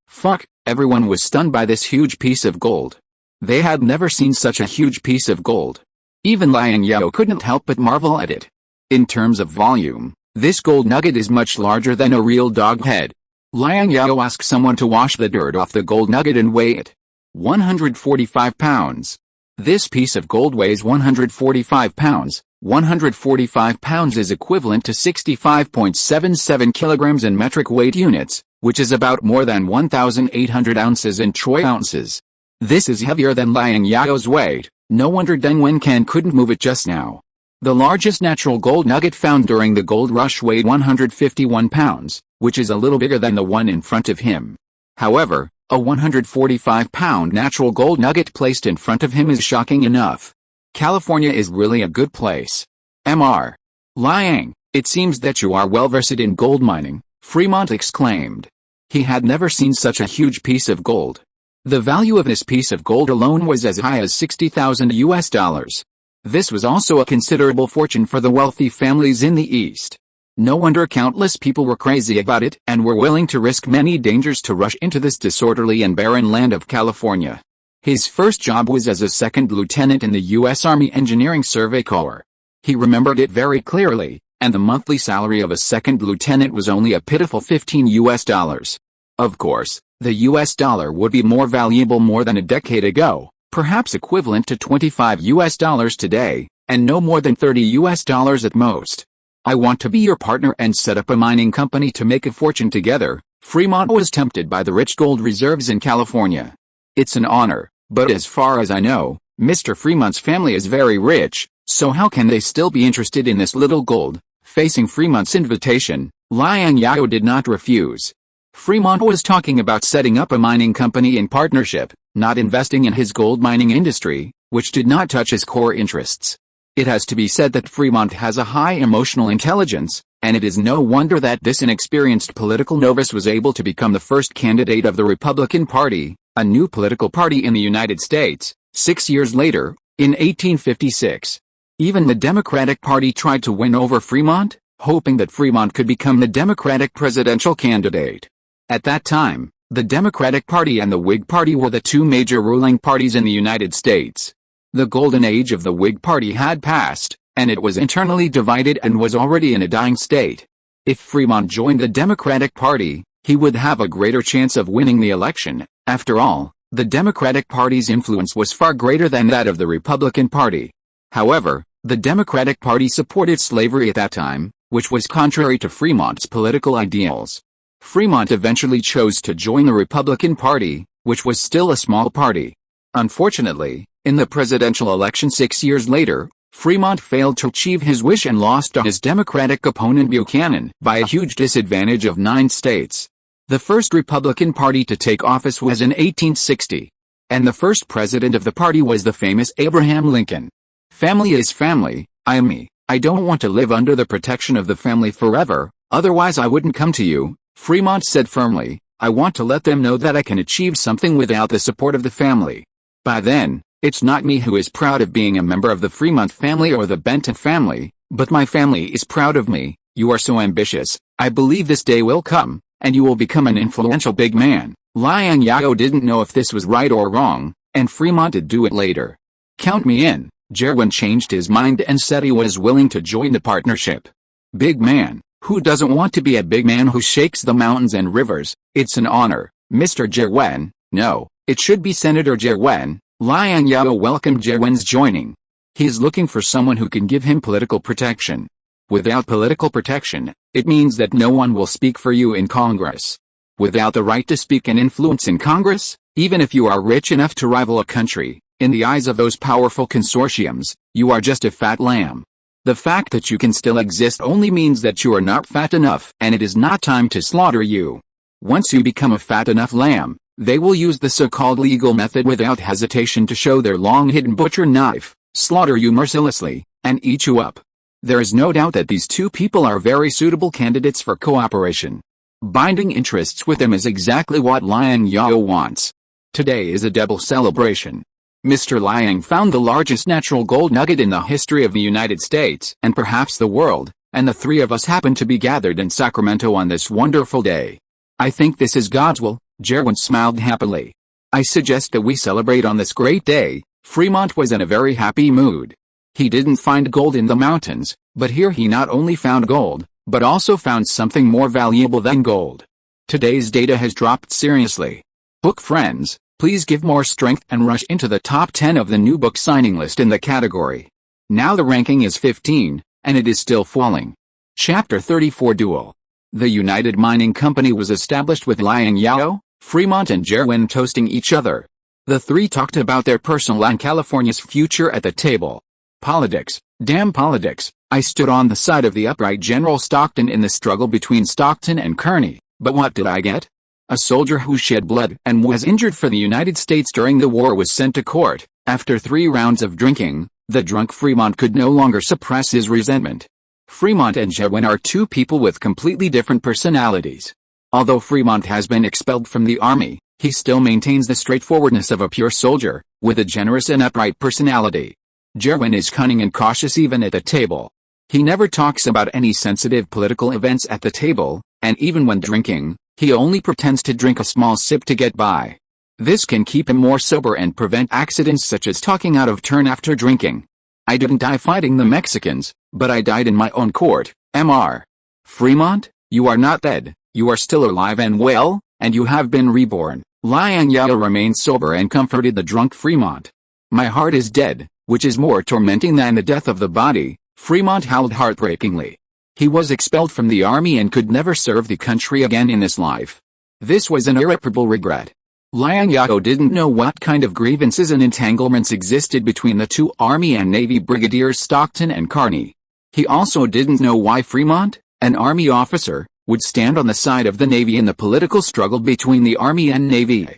S1: fuck, everyone was stunned by this huge piece of gold. They had never seen such a huge piece of gold. Even Liang Zhao couldn't help but marvel at it. In terms of volume, this gold nugget is much larger than a real dog head. Liang Zhao asked someone to wash the dirt off the gold nugget and weigh it. 145 pounds. This piece of gold weighs 145 pounds. 145 pounds is equivalent to 65.77 kilograms in metric weight units, which is about more than 1,800 ounces in troy ounces. This is heavier than Liang Zhao's weight. No wonder Deng Wenkang couldn't move it just now. The largest natural gold nugget found during the gold rush weighed 151 pounds, which is a little bigger than the one in front of him. However, a 145-pound natural gold nugget placed in front of him is shocking enough. California is really a good place. Mr. Liang, it seems that you are well versed in gold mining, Fremont exclaimed. He had never seen such a huge piece of gold. The value of this piece of gold alone was as high as $60,000. This was also a considerable fortune for the wealthy families in the East. No wonder countless people were crazy about it and were willing to risk many dangers to rush into this disorderly and barren land of California. His first job was as a second lieutenant in the U.S. Army Engineering Survey Corps. He remembered it very clearly, and the monthly salary of a second lieutenant was only a pitiful $15. Of course, The US dollar would be more valuable more than a decade ago, perhaps equivalent to $25 today, and no more than $30 at most. I want to be your partner and set up a mining company to make a fortune together. Fremont was tempted by the rich gold reserves in California. It's an honor, but as far as I know, Mr. Fremont's family is very rich, so how can they still be interested in this little gold? Facing Fremont's invitation, Liang Zhao did not refuse. Fremont was talking about setting up a mining company in partnership, not investing in his gold mining industry, which did not touch his core interests. It has to be said that Fremont has a high emotional intelligence, and it is no wonder that this inexperienced political novice was able to become the first candidate of the Republican Party, a new political party in the United States, 6 years later, in 1856. Even the Democratic Party tried to win over Fremont, hoping that Fremont could become the Democratic presidential candidate. At that time, the Democratic Party and the Whig Party were the two major ruling parties in the United States. The golden age of the Whig Party had passed, and it was internally divided and was already in a dying state. If Fremont joined the Democratic Party, he would have a greater chance of winning the election. After all, the Democratic Party's influence was far greater than that of the Republican Party. However, the Democratic Party supported slavery at that time, which was contrary to Fremont's political ideals. Fremont eventually chose to join the Republican Party, which was still a small party. Unfortunately, in the presidential election 6 years later, Fremont failed to achieve his wish and lost to his Democratic opponent Buchanan by a huge disadvantage of 9 states. The first Republican Party to take office was in 1860, and the first president of the party was the famous Abraham Lincoln. Family is family, I am me. I don't want to live under the protection of the family forever, otherwise I wouldn't come to you, Fremont said firmly. I want to let them know that I can achieve something without the support of the family. By then, it's not me who is proud of being a member of the Fremont family or the Benton family, but my family is proud of me. You are so ambitious. I believe this day will come, and you will become an influential big man. Liang Zhao didn't know if this was right or wrong, and Fremont did do it later. Count me in. Jerwin changed his mind and said he was willing to join the partnership. Big man. Who doesn't want to be a big man who shakes the mountains and rivers? It's an honor, Mr. Jerwin. No, it should be Senator Jerwin. Liang Zhao welcomed Jerwin's joining. He is looking for someone who can give him political protection. Without political protection, it means that no one will speak for you in Congress. Without the right to speak and influence in Congress, even if you are rich enough to rival a country, in the eyes of those powerful consortiums, you are just a fat lamb. The fact that you can still exist only means that you are not fat enough, and it is not time to slaughter you. Once you become a fat enough lamb, they will use the so-called legal method without hesitation to show their long-hidden butcher knife, slaughter you mercilessly, and eat you up. There is no doubt that these two people are very suitable candidates for cooperation. Binding interests with them is exactly what Liang Zhao wants. Today is a double celebration. Mr. Liang found the largest natural gold nugget in the history of the United States and perhaps the world, and the three of us happen to be gathered in Sacramento on this wonderful day. I think this is God's will. Jerwin smiled happily. I suggest that we celebrate on this great day. Fremont was in a very happy mood. He didn't find gold in the mountains, but here he not only found gold, but also found something more valuable than gold. Today's data has dropped seriously. Book friends, please give more strength and rush into the top 10 of the new book signing list in the category. Now the ranking is 15, and it is still falling. Chapter 34 Duel. The United Mining Company was established with Liang Zhao, Fremont and Jerwin toasting each other. The three talked about their personal and California's future at the table. Politics, damn politics. I stood on the side of the upright General Stockton in the struggle between Stockton and Kearny, but what did I get? A soldier who shed blood and was injured for the United States during the war was sent to court. After 3 rounds of drinking, the drunk Fremont could no longer suppress his resentment. Fremont and Jerwin are two people with completely different personalities. Although Fremont has been expelled from the army, he still maintains the straightforwardness of a pure soldier, with a generous and upright personality. Jerwin is cunning and cautious even at the table. He never talks about any sensitive political events at the table, and even when drinking, he only pretends to drink a small sip to get by. This can keep him more sober and prevent accidents such as talking out of turn after drinking. I didn't die fighting the Mexicans, but I died in my own court, Mr. Fremont, you are not dead, you are still alive and well, and you have been reborn." Liang Zhao remained sober and comforted the drunk Fremont. "My heart is dead, which is more tormenting than the death of the body," Fremont howled heartbreakingly. He was expelled from the army and could never serve the country again in this life. This was an irreparable regret. Liang Zhao didn't know what kind of grievances and entanglements existed between the two Army and Navy brigadiers Stockton and Kearney. He also didn't know why Fremont, an Army officer, would stand on the side of the Navy in the political struggle between the Army and Navy.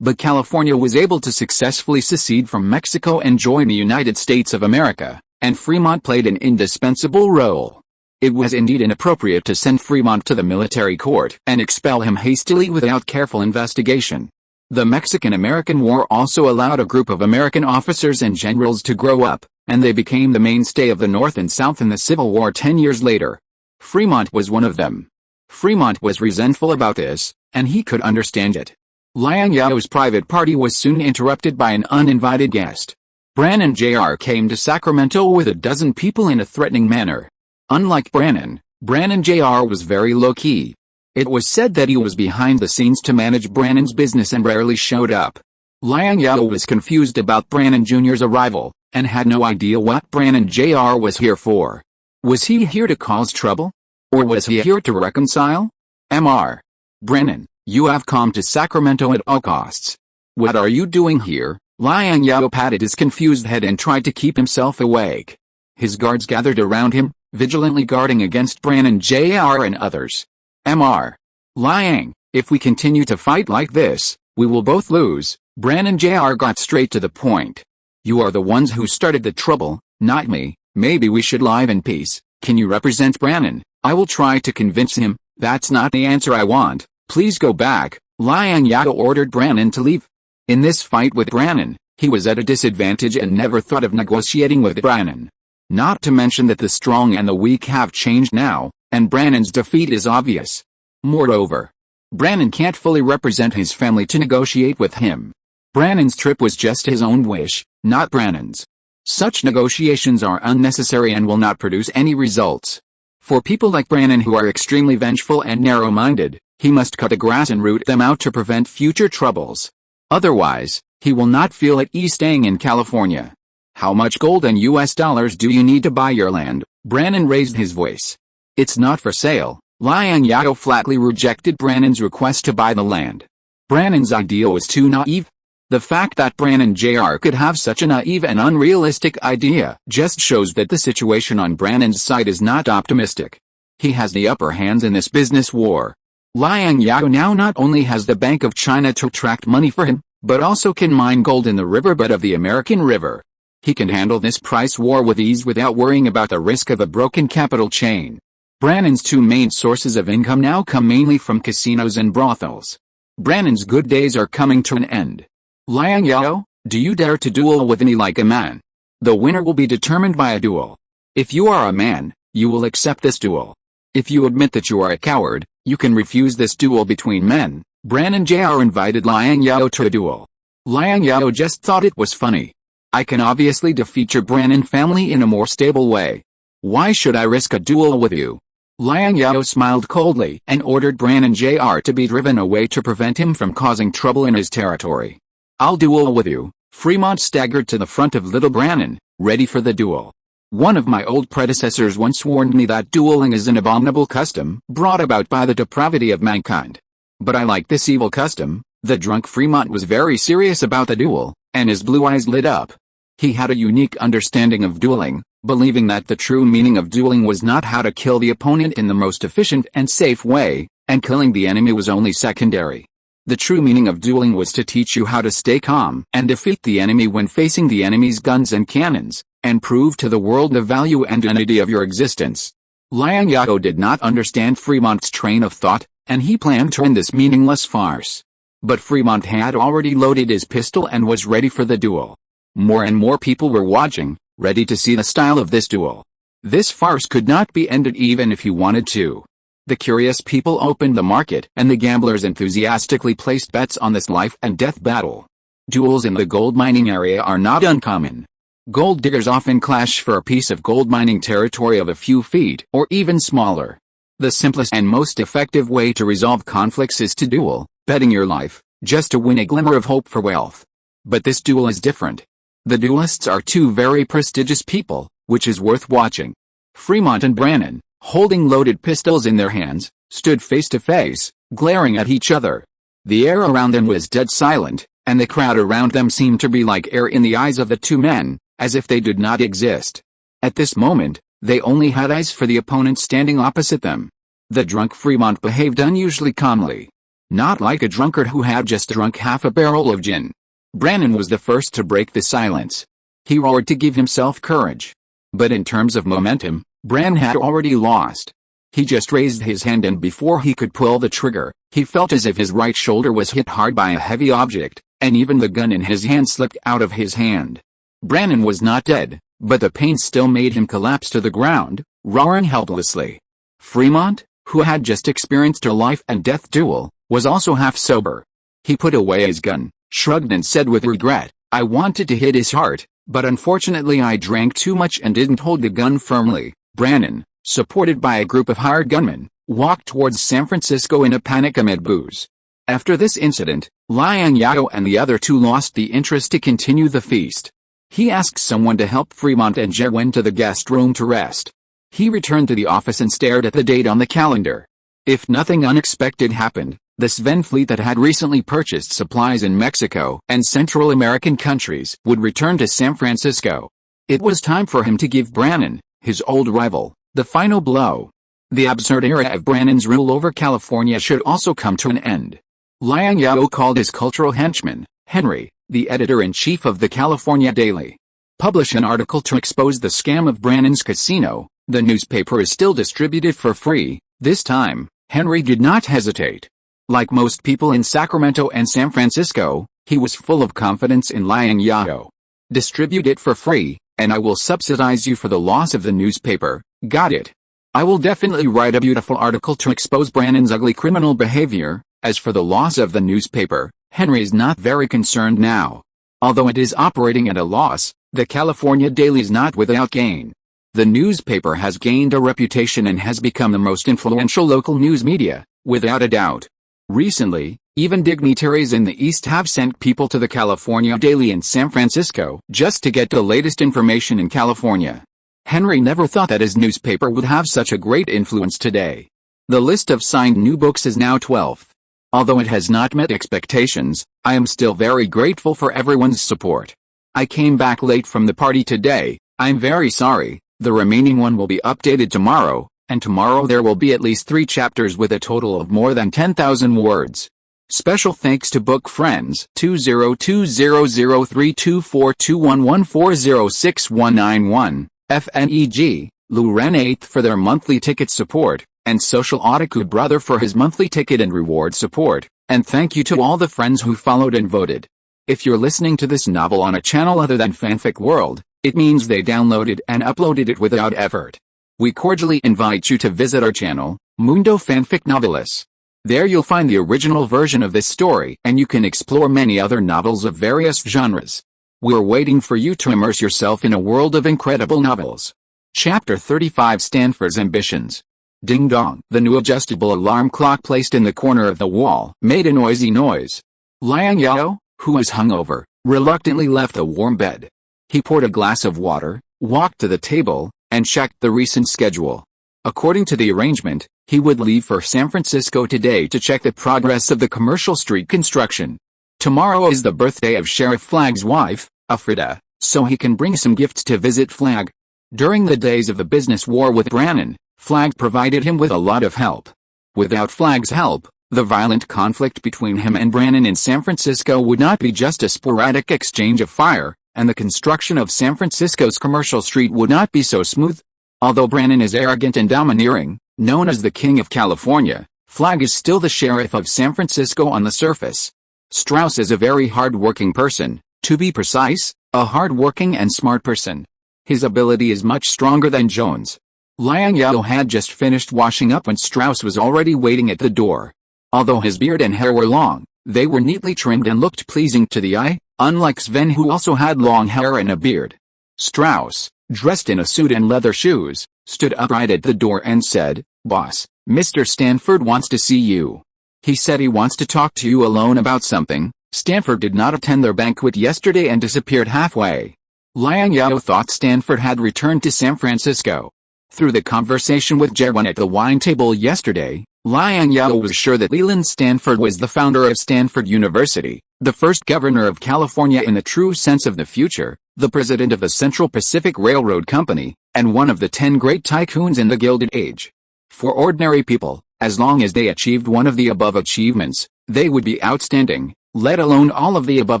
S1: But California was able to successfully secede from Mexico and join the United States of America, and Fremont played an indispensable role. It was indeed inappropriate to send Fremont to the military court and expel him hastily without careful investigation. The Mexican-American War also allowed a group of American officers and generals to grow up, and they became the mainstay of the North and South in the Civil War 10 years later. Fremont was one of them. Fremont was resentful about this, and he could understand it. Liang Zhao's private party was soon interrupted by an uninvited guest. Brannon Jr. came to Sacramento with a dozen people in a threatening manner. Unlike Brannon Jr. was very low-key. It was said that he was behind the scenes to manage Brannon's business and rarely showed up. Liang Zhao was confused about Brannon Jr.'s arrival, and had no idea what Brannon Jr. was here for. Was he here to cause trouble? Or was he here to reconcile? Mr. Brannon, you have come to Sacramento at all costs. What are you doing here? Liang Zhao patted his confused head and tried to keep himself awake. His guards gathered around him, vigilantly guarding against Brannon Jr. and others. Mr. Liang, if we continue to fight like this, we will both lose. Brannon Jr. got straight to the point. You are the ones who started the trouble, not me. Maybe we should live in peace. Can you represent Brannon? I will try to convince him. That's not the answer I want. Please go back. Liang Zhao ordered Brannon to leave. In this fight with Brannon, he was at a disadvantage and never thought of negotiating with Brannon. Not to mention that the strong and the weak have changed now, and Brannon's defeat is obvious. Moreover, Brannon can't fully represent his family to negotiate with him. Brannon's trip was just his own wish, not Brannon's. Such negotiations are unnecessary and will not produce any results. For people like Brannon who are extremely vengeful and narrow-minded, he must cut the grass and root them out to prevent future troubles. Otherwise, he will not feel at ease staying in California. How much gold and US dollars do you need to buy your land? Brannon raised his voice. It's not for sale. Liang Zhao flatly rejected Brannon's request to buy the land. Brannon's idea was too naive. The fact that Brannon Jr. could have such a naive and unrealistic idea just shows that the situation on Brannon's side is not optimistic. He has the upper hands in this business war. Liang Zhao now not only has the Bank of China to attract money for him, but also can mine gold in the riverbed of the American River. He can handle this price war with ease without worrying about the risk of a broken capital chain. Brannon's two main sources of income now come mainly from casinos and brothels. Brannon's good days are coming to an end. Liang Zhao, do you dare to duel with me like a man? The winner will be determined by a duel. If you are a man, you will accept this duel. If you admit that you are a coward, you can refuse this duel between men. Brannon Jr. invited Liang Zhao to a duel. Liang Zhao just thought it was funny. I can obviously defeat your Brannon family in a more stable way. Why should I risk a duel with you? Liang Zhao smiled coldly and ordered Brannon Jr. to be driven away to prevent him from causing trouble in his territory. I'll duel with you. Fremont staggered to the front of little Brannon, ready for the duel. One of my old predecessors once warned me that dueling is an abominable custom brought about by the depravity of mankind. But I like this evil custom. The drunk Fremont was very serious about the duel, and his blue eyes lit up. He had a unique understanding of dueling, believing that the true meaning of dueling was not how to kill the opponent in the most efficient and safe way, and killing the enemy was only secondary. The true meaning of dueling was to teach you how to stay calm and defeat the enemy when facing the enemy's guns and cannons, and prove to the world the value and unity of your existence. Liang Zhao did not understand Fremont's train of thought, and he planned to end this meaningless farce. But Fremont had already loaded his pistol and was ready for the duel. More and more people were watching, ready to see the style of this duel. This farce could not be ended even if he wanted to. The curious people opened the market and the gamblers enthusiastically placed bets on this life and death battle. Duels in the gold mining area are not uncommon. Gold diggers often clash for a piece of gold mining territory of a few feet or even smaller. The simplest and most effective way to resolve conflicts is to duel, betting your life, just to win a glimmer of hope for wealth. But this duel is different. The duelists are two very prestigious people, which is worth watching. Fremont and Brannan, holding loaded pistols in their hands, stood face to face, glaring at each other. The air around them was dead silent, and the crowd around them seemed to be like air in the eyes of the two men, as if they did not exist. At this moment, they only had eyes for the opponent standing opposite them. The drunk Fremont behaved unusually calmly. Not like a drunkard who had just drunk half a barrel of gin. Brannan was the first to break the silence. He roared to give himself courage. But in terms of momentum, Brannan had already lost. He just raised his hand, and before he could pull the trigger, he felt as if his right shoulder was hit hard by a heavy object, and even the gun in his hand slipped out of his hand. Brannan was not dead, but the pain still made him collapse to the ground, roaring helplessly. Fremont, who had just experienced a life-and-death duel, was also half sober. He put away his gun, shrugged and said with regret, "I wanted to hit his heart, but unfortunately I drank too much and didn't hold the gun firmly." Brannan, supported by a group of hired gunmen, walked towards San Francisco in a panic amid booze. After this incident, Liang Zhao and the other two lost the interest to continue the feast. He asked someone to help Fremont, and Zhao went to the guest room to rest. He returned to the office and stared at the date on the calendar. If nothing unexpected happened, the Sven fleet that had recently purchased supplies in Mexico and Central American countries would return to San Francisco. It was time for him to give Brannan, his old rival, the final blow. The absurd era of Brannan's rule over California should also come to an end. Liang Zhao called his cultural henchman, Henry, the editor-in-chief of the California Daily. Publish an article to expose the scam of Brannan's casino. The newspaper is still distributed for free. This time, Henry did not hesitate. Like most people in Sacramento and San Francisco, he was full of confidence in Liang Zhao. Distribute it for free, and I will subsidize you for the loss of the newspaper. Got it? I will definitely write a beautiful article to expose Brannan's ugly criminal behavior. As for the loss of the newspaper, Henry is not very concerned now. Although it is operating at a loss, the California Daily is not without gain. The newspaper has gained a reputation and has become the most influential local news media, without a doubt. Recently, even dignitaries in the East have sent people to the California Daily in San Francisco just to get the latest information in California. Henry never thought that his newspaper would have such a great influence today. The list of signed new books is now 12th. Although it has not met expectations, I am still very grateful for everyone's support. I came back late from the party today. I'm very sorry. The remaining one will be updated tomorrow, and tomorrow there will be at least 3 chapters with a total of more than 10,000 words. Special thanks to book friends 20203242114061191, FNEG, Luren 8th for their monthly ticket support, and Social Otaku Brother for his monthly ticket and reward support, and thank you to all the friends who followed and voted. If you're listening to this novel on a channel other than Fanfic World, it means they downloaded and uploaded it without effort. We cordially invite you to visit our channel, Mundo Fanfic Novelis. There you'll find the original version of this story, and you can explore many other novels of various genres. We're waiting for you to immerse yourself in a world of incredible novels. Chapter 35 Stanford's Ambitions. Ding dong. The new adjustable alarm clock placed in the corner of the wall made a noisy noise. Liang Zhao, who was hungover, reluctantly left the warm bed. He poured a glass of water, walked to the table, and checked the recent schedule. According to the arrangement, he would leave for San Francisco today to check the progress of the Commercial Street construction. Tomorrow is the birthday of Sheriff Flagg's wife, Afrida, so he can bring some gifts to visit Flagg. During the days of the business war with Brannan, Flagg provided him with a lot of help. Without Flagg's help, the violent conflict between him and Brannan in San Francisco would not be just a sporadic exchange of fire, and the construction of San Francisco's Commercial Street would not be so smooth. Although Brannan is arrogant and domineering, known as the King of California, Flagg is still the sheriff of San Francisco on the surface. Strauss is a very hard-working person, to be precise, a hard-working and smart person. His ability is much stronger than Jones. Liang Zhao had just finished washing up when Strauss was already waiting at the door. Although his beard and hair were long, they were neatly trimmed and looked pleasing to the eye, unlike Sven who also had long hair and a beard. Strauss, dressed in a suit and leather shoes, stood upright at the door and said, "Boss, Mr. Stanford wants to see you. He said he wants to talk to you alone about something. Stanford did not attend their banquet yesterday and disappeared halfway. Liang Zhao thought Stanford had returned to San Francisco. Through the conversation with Jerwin at the wine table yesterday, Liang Zhao was sure that Leland Stanford was the founder of Stanford University, the first governor of California in the true sense of the future, the president of the Central Pacific Railroad Company, and one of the 10 great tycoons in the Gilded Age. For ordinary people, as long as they achieved one of the above achievements, they would be outstanding, let alone all of the above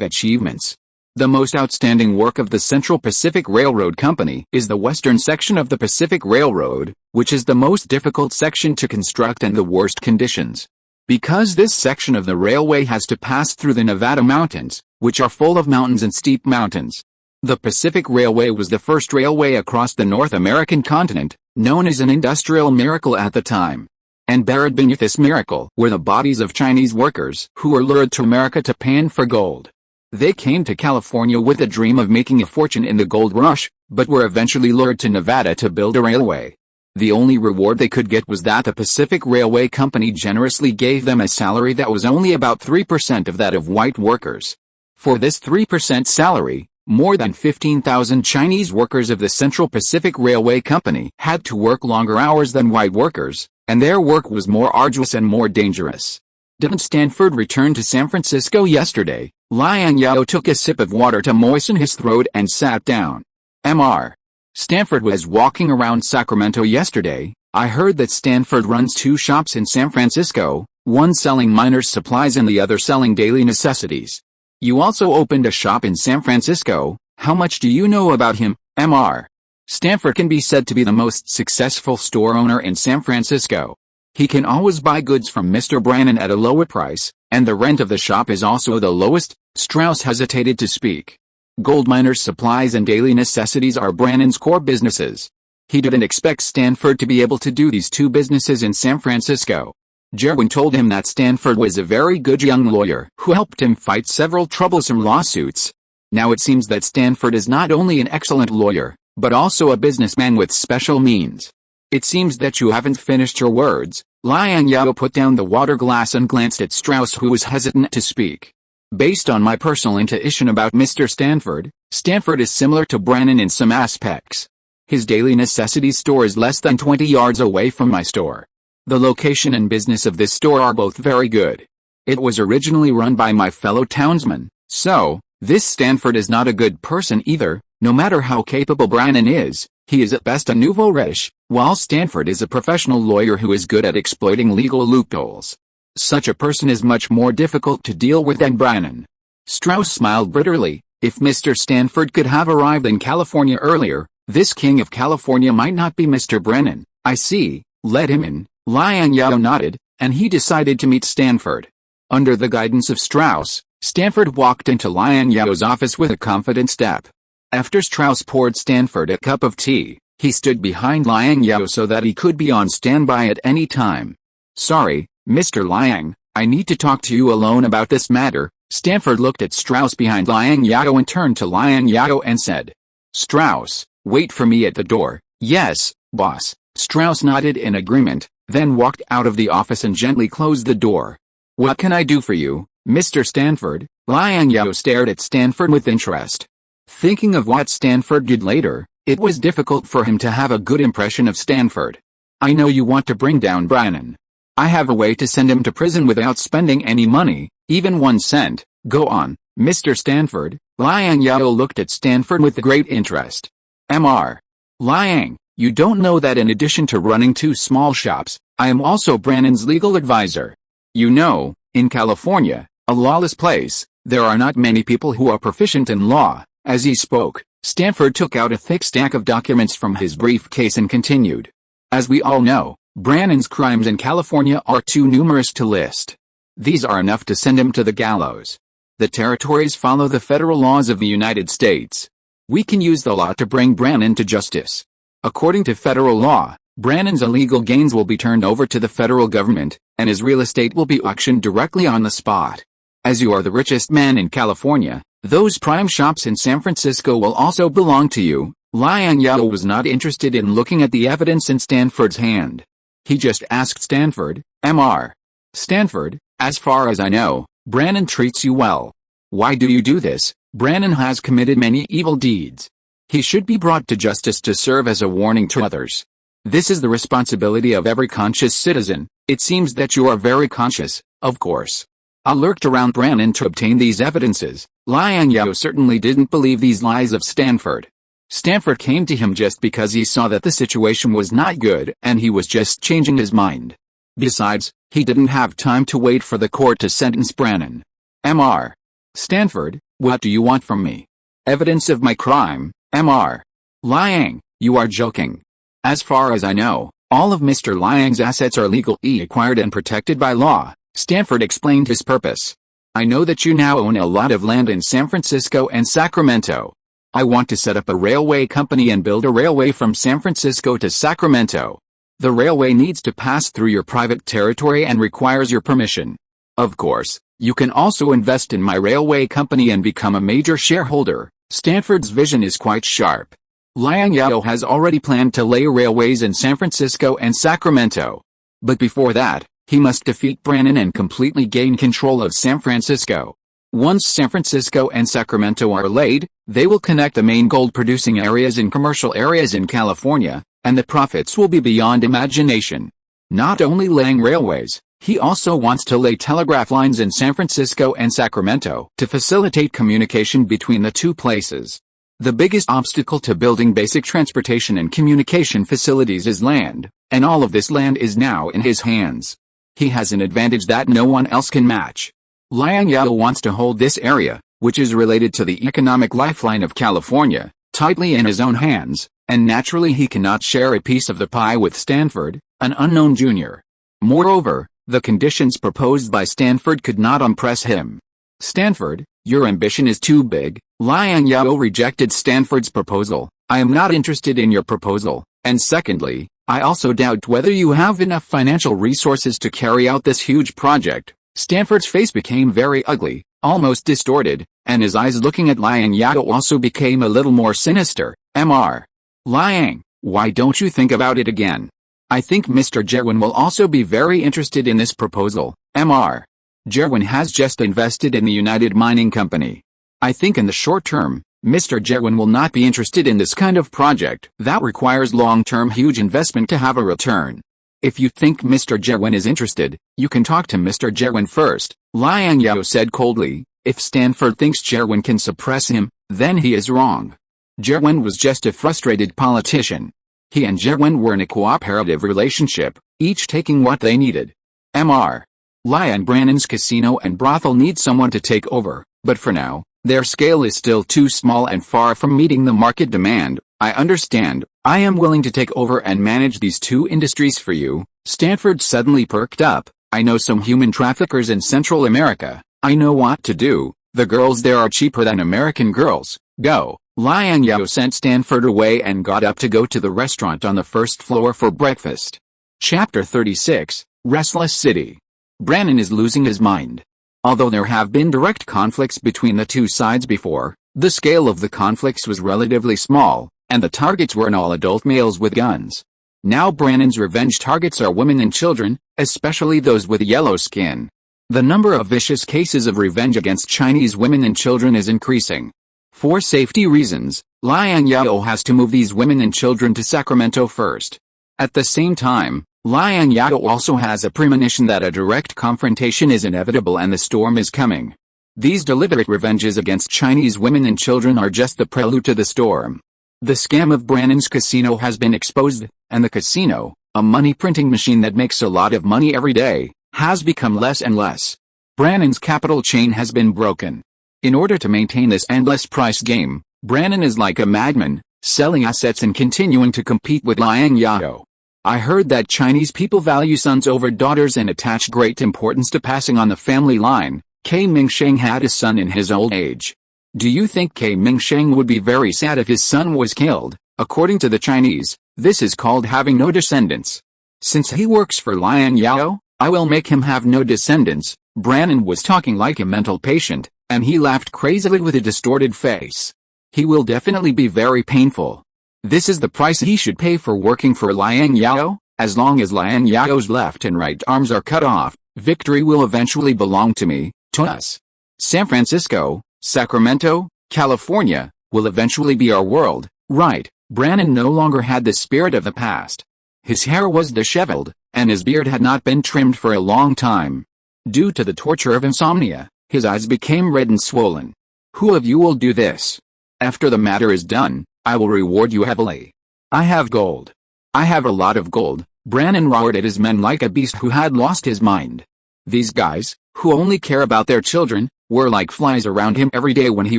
S1: achievements. The most outstanding work of the Central Pacific Railroad Company is the western section of the Pacific Railroad, which is the most difficult section to construct and the worst conditions. Because this section of the railway has to pass through the Nevada mountains, which are full of mountains and steep mountains. The Pacific Railway was the first railway across the North American continent, known as an industrial miracle at the time. And buried beneath this miracle were the bodies of Chinese workers who were lured to America to pan for gold. They came to California with a dream of making a fortune in the gold rush, but were eventually lured to Nevada to build a railway. The only reward they could get was that the Pacific Railway Company generously gave them a salary that was only about 3% of that of white workers. For this 3% salary, more than 15,000 Chinese workers of the Central Pacific Railway Company had to work longer hours than white workers, and their work was more arduous and more dangerous. Didn't Stanford return to San Francisco yesterday? Liang Zhao took a sip of water to moisten his throat and sat down. Mr. Stanford was walking around Sacramento yesterday. I heard that Stanford runs 2 shops in San Francisco, one selling miners' supplies and the other selling daily necessities. You also opened a shop in San Francisco. How much do you know about him, Mr. Stanford can be said to be the most successful store owner in San Francisco. He can always buy goods from Mr. Brannon at a lower price, and the rent of the shop is also the lowest. Strauss hesitated to speak. Gold miners' supplies and daily necessities are Brannon's core businesses. He didn't expect Stanford to be able to do these 2 businesses in San Francisco. Jerwin told him that Stanford was a very good young lawyer who helped him fight several troublesome lawsuits. Now it seems that Stanford is not only an excellent lawyer, but also a businessman with special means. It seems that you haven't finished your words. Liang Zhao put down the water glass and glanced at Strauss, who was hesitant to speak. Based on my personal intuition about Mr. Stanford, Stanford is similar to Brannon in some aspects. His daily necessities store is less than 20 yards away from my store. The location and business of this store are both very good. It was originally run by my fellow townsman, so, this Stanford is not a good person either. No matter how capable Brannon is, he is at best a nouveau riche, while Stanford is a professional lawyer who is good at exploiting legal loopholes. Such a person is much more difficult to deal with than Brannon. Strauss smiled bitterly. If Mr. Stanford could have arrived in California earlier, this king of California might not be Mr. Brannon. I see, let him in. Liang Zhao nodded, and he decided to meet Stanford. Under the guidance of Strauss, Stanford walked into Liang Zhao's office with a confident step. After Strauss poured Stanford a cup of tea, he stood behind Liang Zhao so that he could be on standby at any time. Sorry, Mr. Liang, I need to talk to you alone about this matter. Stanford looked at Strauss behind Liang Zhao and turned to Liang Zhao and said, Strauss, wait for me at the door. Yes, boss. Strauss nodded in agreement, then walked out of the office and gently closed the door. What can I do for you, Mr. Stanford? Liang Zhao stared at Stanford with interest. Thinking of what Stanford did later, it was difficult for him to have a good impression of Stanford. I know you want to bring down Brannon. I have a way to send him to prison without spending any money, even 1 cent. Go on, Mr. Stanford. Liang Zhao looked at Stanford with great interest. Mr. Liang, you don't know that in addition to running 2 small shops, I am also Brannon's legal advisor. You know, in California, a lawless place, there are not many people who are proficient in law. As he spoke, Stanford took out a thick stack of documents from his briefcase and continued. As we all know, Brannon's crimes in California are too numerous to list. These are enough to send him to the gallows. The territories follow the federal laws of the United States. We can use the law to bring Brannon to justice. According to federal law, Brannon's illegal gains will be turned over to the federal government, and his real estate will be auctioned directly on the spot. As you are the richest man in California, those prime shops in San Francisco will also belong to you. Liang Zhao was not interested in looking at the evidence in Stanford's hand. He just asked Stanford, Mr. Stanford, as far as I know, Brannon treats you well. Why do you do this? Brannon has committed many evil deeds. He should be brought to justice to serve as a warning to others. This is the responsibility of every conscious citizen. It seems that you are very conscious, of course. I lurked around Brannon to obtain these evidences. Liang Zhao certainly didn't believe these lies of Stanford. Stanford came to him just because he saw that the situation was not good and he was just changing his mind. Besides, he didn't have time to wait for the court to sentence Brannon. Mr. Stanford, what do you want from me? Evidence of my crime, Mr. Liang, you are joking. As far as I know, all of Mr. Liang's assets are legally acquired and protected by law. Stanford explained his purpose. I know that you now own a lot of land in San Francisco and Sacramento. I want to set up a railway company and build a railway from San Francisco to Sacramento. The railway needs to pass through your private territory and requires your permission. Of course, you can also invest in my railway company and become a major shareholder. Stanford's vision is quite sharp. Liang Zhao has already planned to lay railways in San Francisco and Sacramento. But before that, he must defeat Brannon and completely gain control of San Francisco. Once San Francisco and Sacramento are laid, they will connect the main gold-producing areas and commercial areas in California, and the profits will be beyond imagination. Not only laying railways, he also wants to lay telegraph lines in San Francisco and Sacramento to facilitate communication between the two places. The biggest obstacle to building basic transportation and communication facilities is land, and all of this land is now in his hands. He has an advantage that no one else can match. Liang Zhao wants to hold this area, which is related to the economic lifeline of California, tightly in his own hands, and naturally he cannot share a piece of the pie with Stanford, an unknown junior. Moreover, the conditions proposed by Stanford could not impress him. Stanford, your ambition is too big. Liang Zhao rejected Stanford's proposal. I am not interested in your proposal, and secondly, I also doubt whether you have enough financial resources to carry out this huge project. Stanford's face became very ugly, almost distorted, and his eyes looking at Liang Zhao also became a little more sinister. Mr. Liang, why don't you think about it again? I think Mr. Jerwin will also be very interested in this proposal. Mr. Jerwin has just invested in the United Mining Company. I think in the short term, Mr. Jerwin will not be interested in this kind of project that requires long-term huge investment to have a return. If you think Mr. Jerwin is interested, you can talk to Mr. Jerwin first, Liang Zhao said coldly. If Stanford thinks Jerwin can suppress him, then he is wrong. Jerwin was just a frustrated politician. He and Jerwin were in a cooperative relationship, each taking what they needed. Mr. Liang Brannon's casino and brothel need someone to take over, but for now, their scale is still too small and far from meeting the market demand. I understand. I am willing to take over and manage these two industries for you. Stanford suddenly perked up. I know some human traffickers in Central America. I know what to do. The girls there are cheaper than American girls. Go. Liang Zhao sent Stanford away and got up to go to the restaurant on the first floor for breakfast. Chapter 36, Restless City. Brannon is losing his mind. Although there have been direct conflicts between the two sides before, the scale of the conflicts was relatively small, and the targets were all adult males with guns. Now Brannon's revenge targets are women and children, especially those with yellow skin. The number of vicious cases of revenge against Chinese women and children is increasing. For safety reasons, Liang Zhao has to move these women and children to Sacramento first. At the same time, Liang Zhao also has a premonition that a direct confrontation is inevitable and the storm is coming. These deliberate revenges against Chinese women and children are just the prelude to the storm. The scam of Brannon's casino has been exposed, and the casino, a money printing machine that makes a lot of money every day, has become less and less. Brannon's capital chain has been broken. In order to maintain this endless price game, Brannon is like a madman, selling assets and continuing to compete with Liang Zhao. I heard that Chinese people value sons over daughters and attach great importance to passing on the family line. K. Mingsheng had a son in his old age. Do you think K. Mingsheng would be very sad if his son was killed? According to the Chinese, this is called having no descendants. Since he works for Liang Zhao, I will make him have no descendants. Brannon was talking like a mental patient, and he laughed crazily with a distorted face. He will definitely be very painful. This is the price he should pay for working for Liang Zhao? As long as Liang Zhao's left and right arms are cut off, victory will eventually belong to me, to us. San Francisco, Sacramento, California, will eventually be our world, right? Brannon no longer had the spirit of the past. His hair was disheveled, and his beard had not been trimmed for a long time. Due to the torture of insomnia, his eyes became red and swollen. Who of you will do this? After the matter is done, I will reward you heavily. I have gold. I have a lot of gold, Brannon roared at his men like a beast who had lost his mind. These guys, who only care about their children, were like flies around him every day when he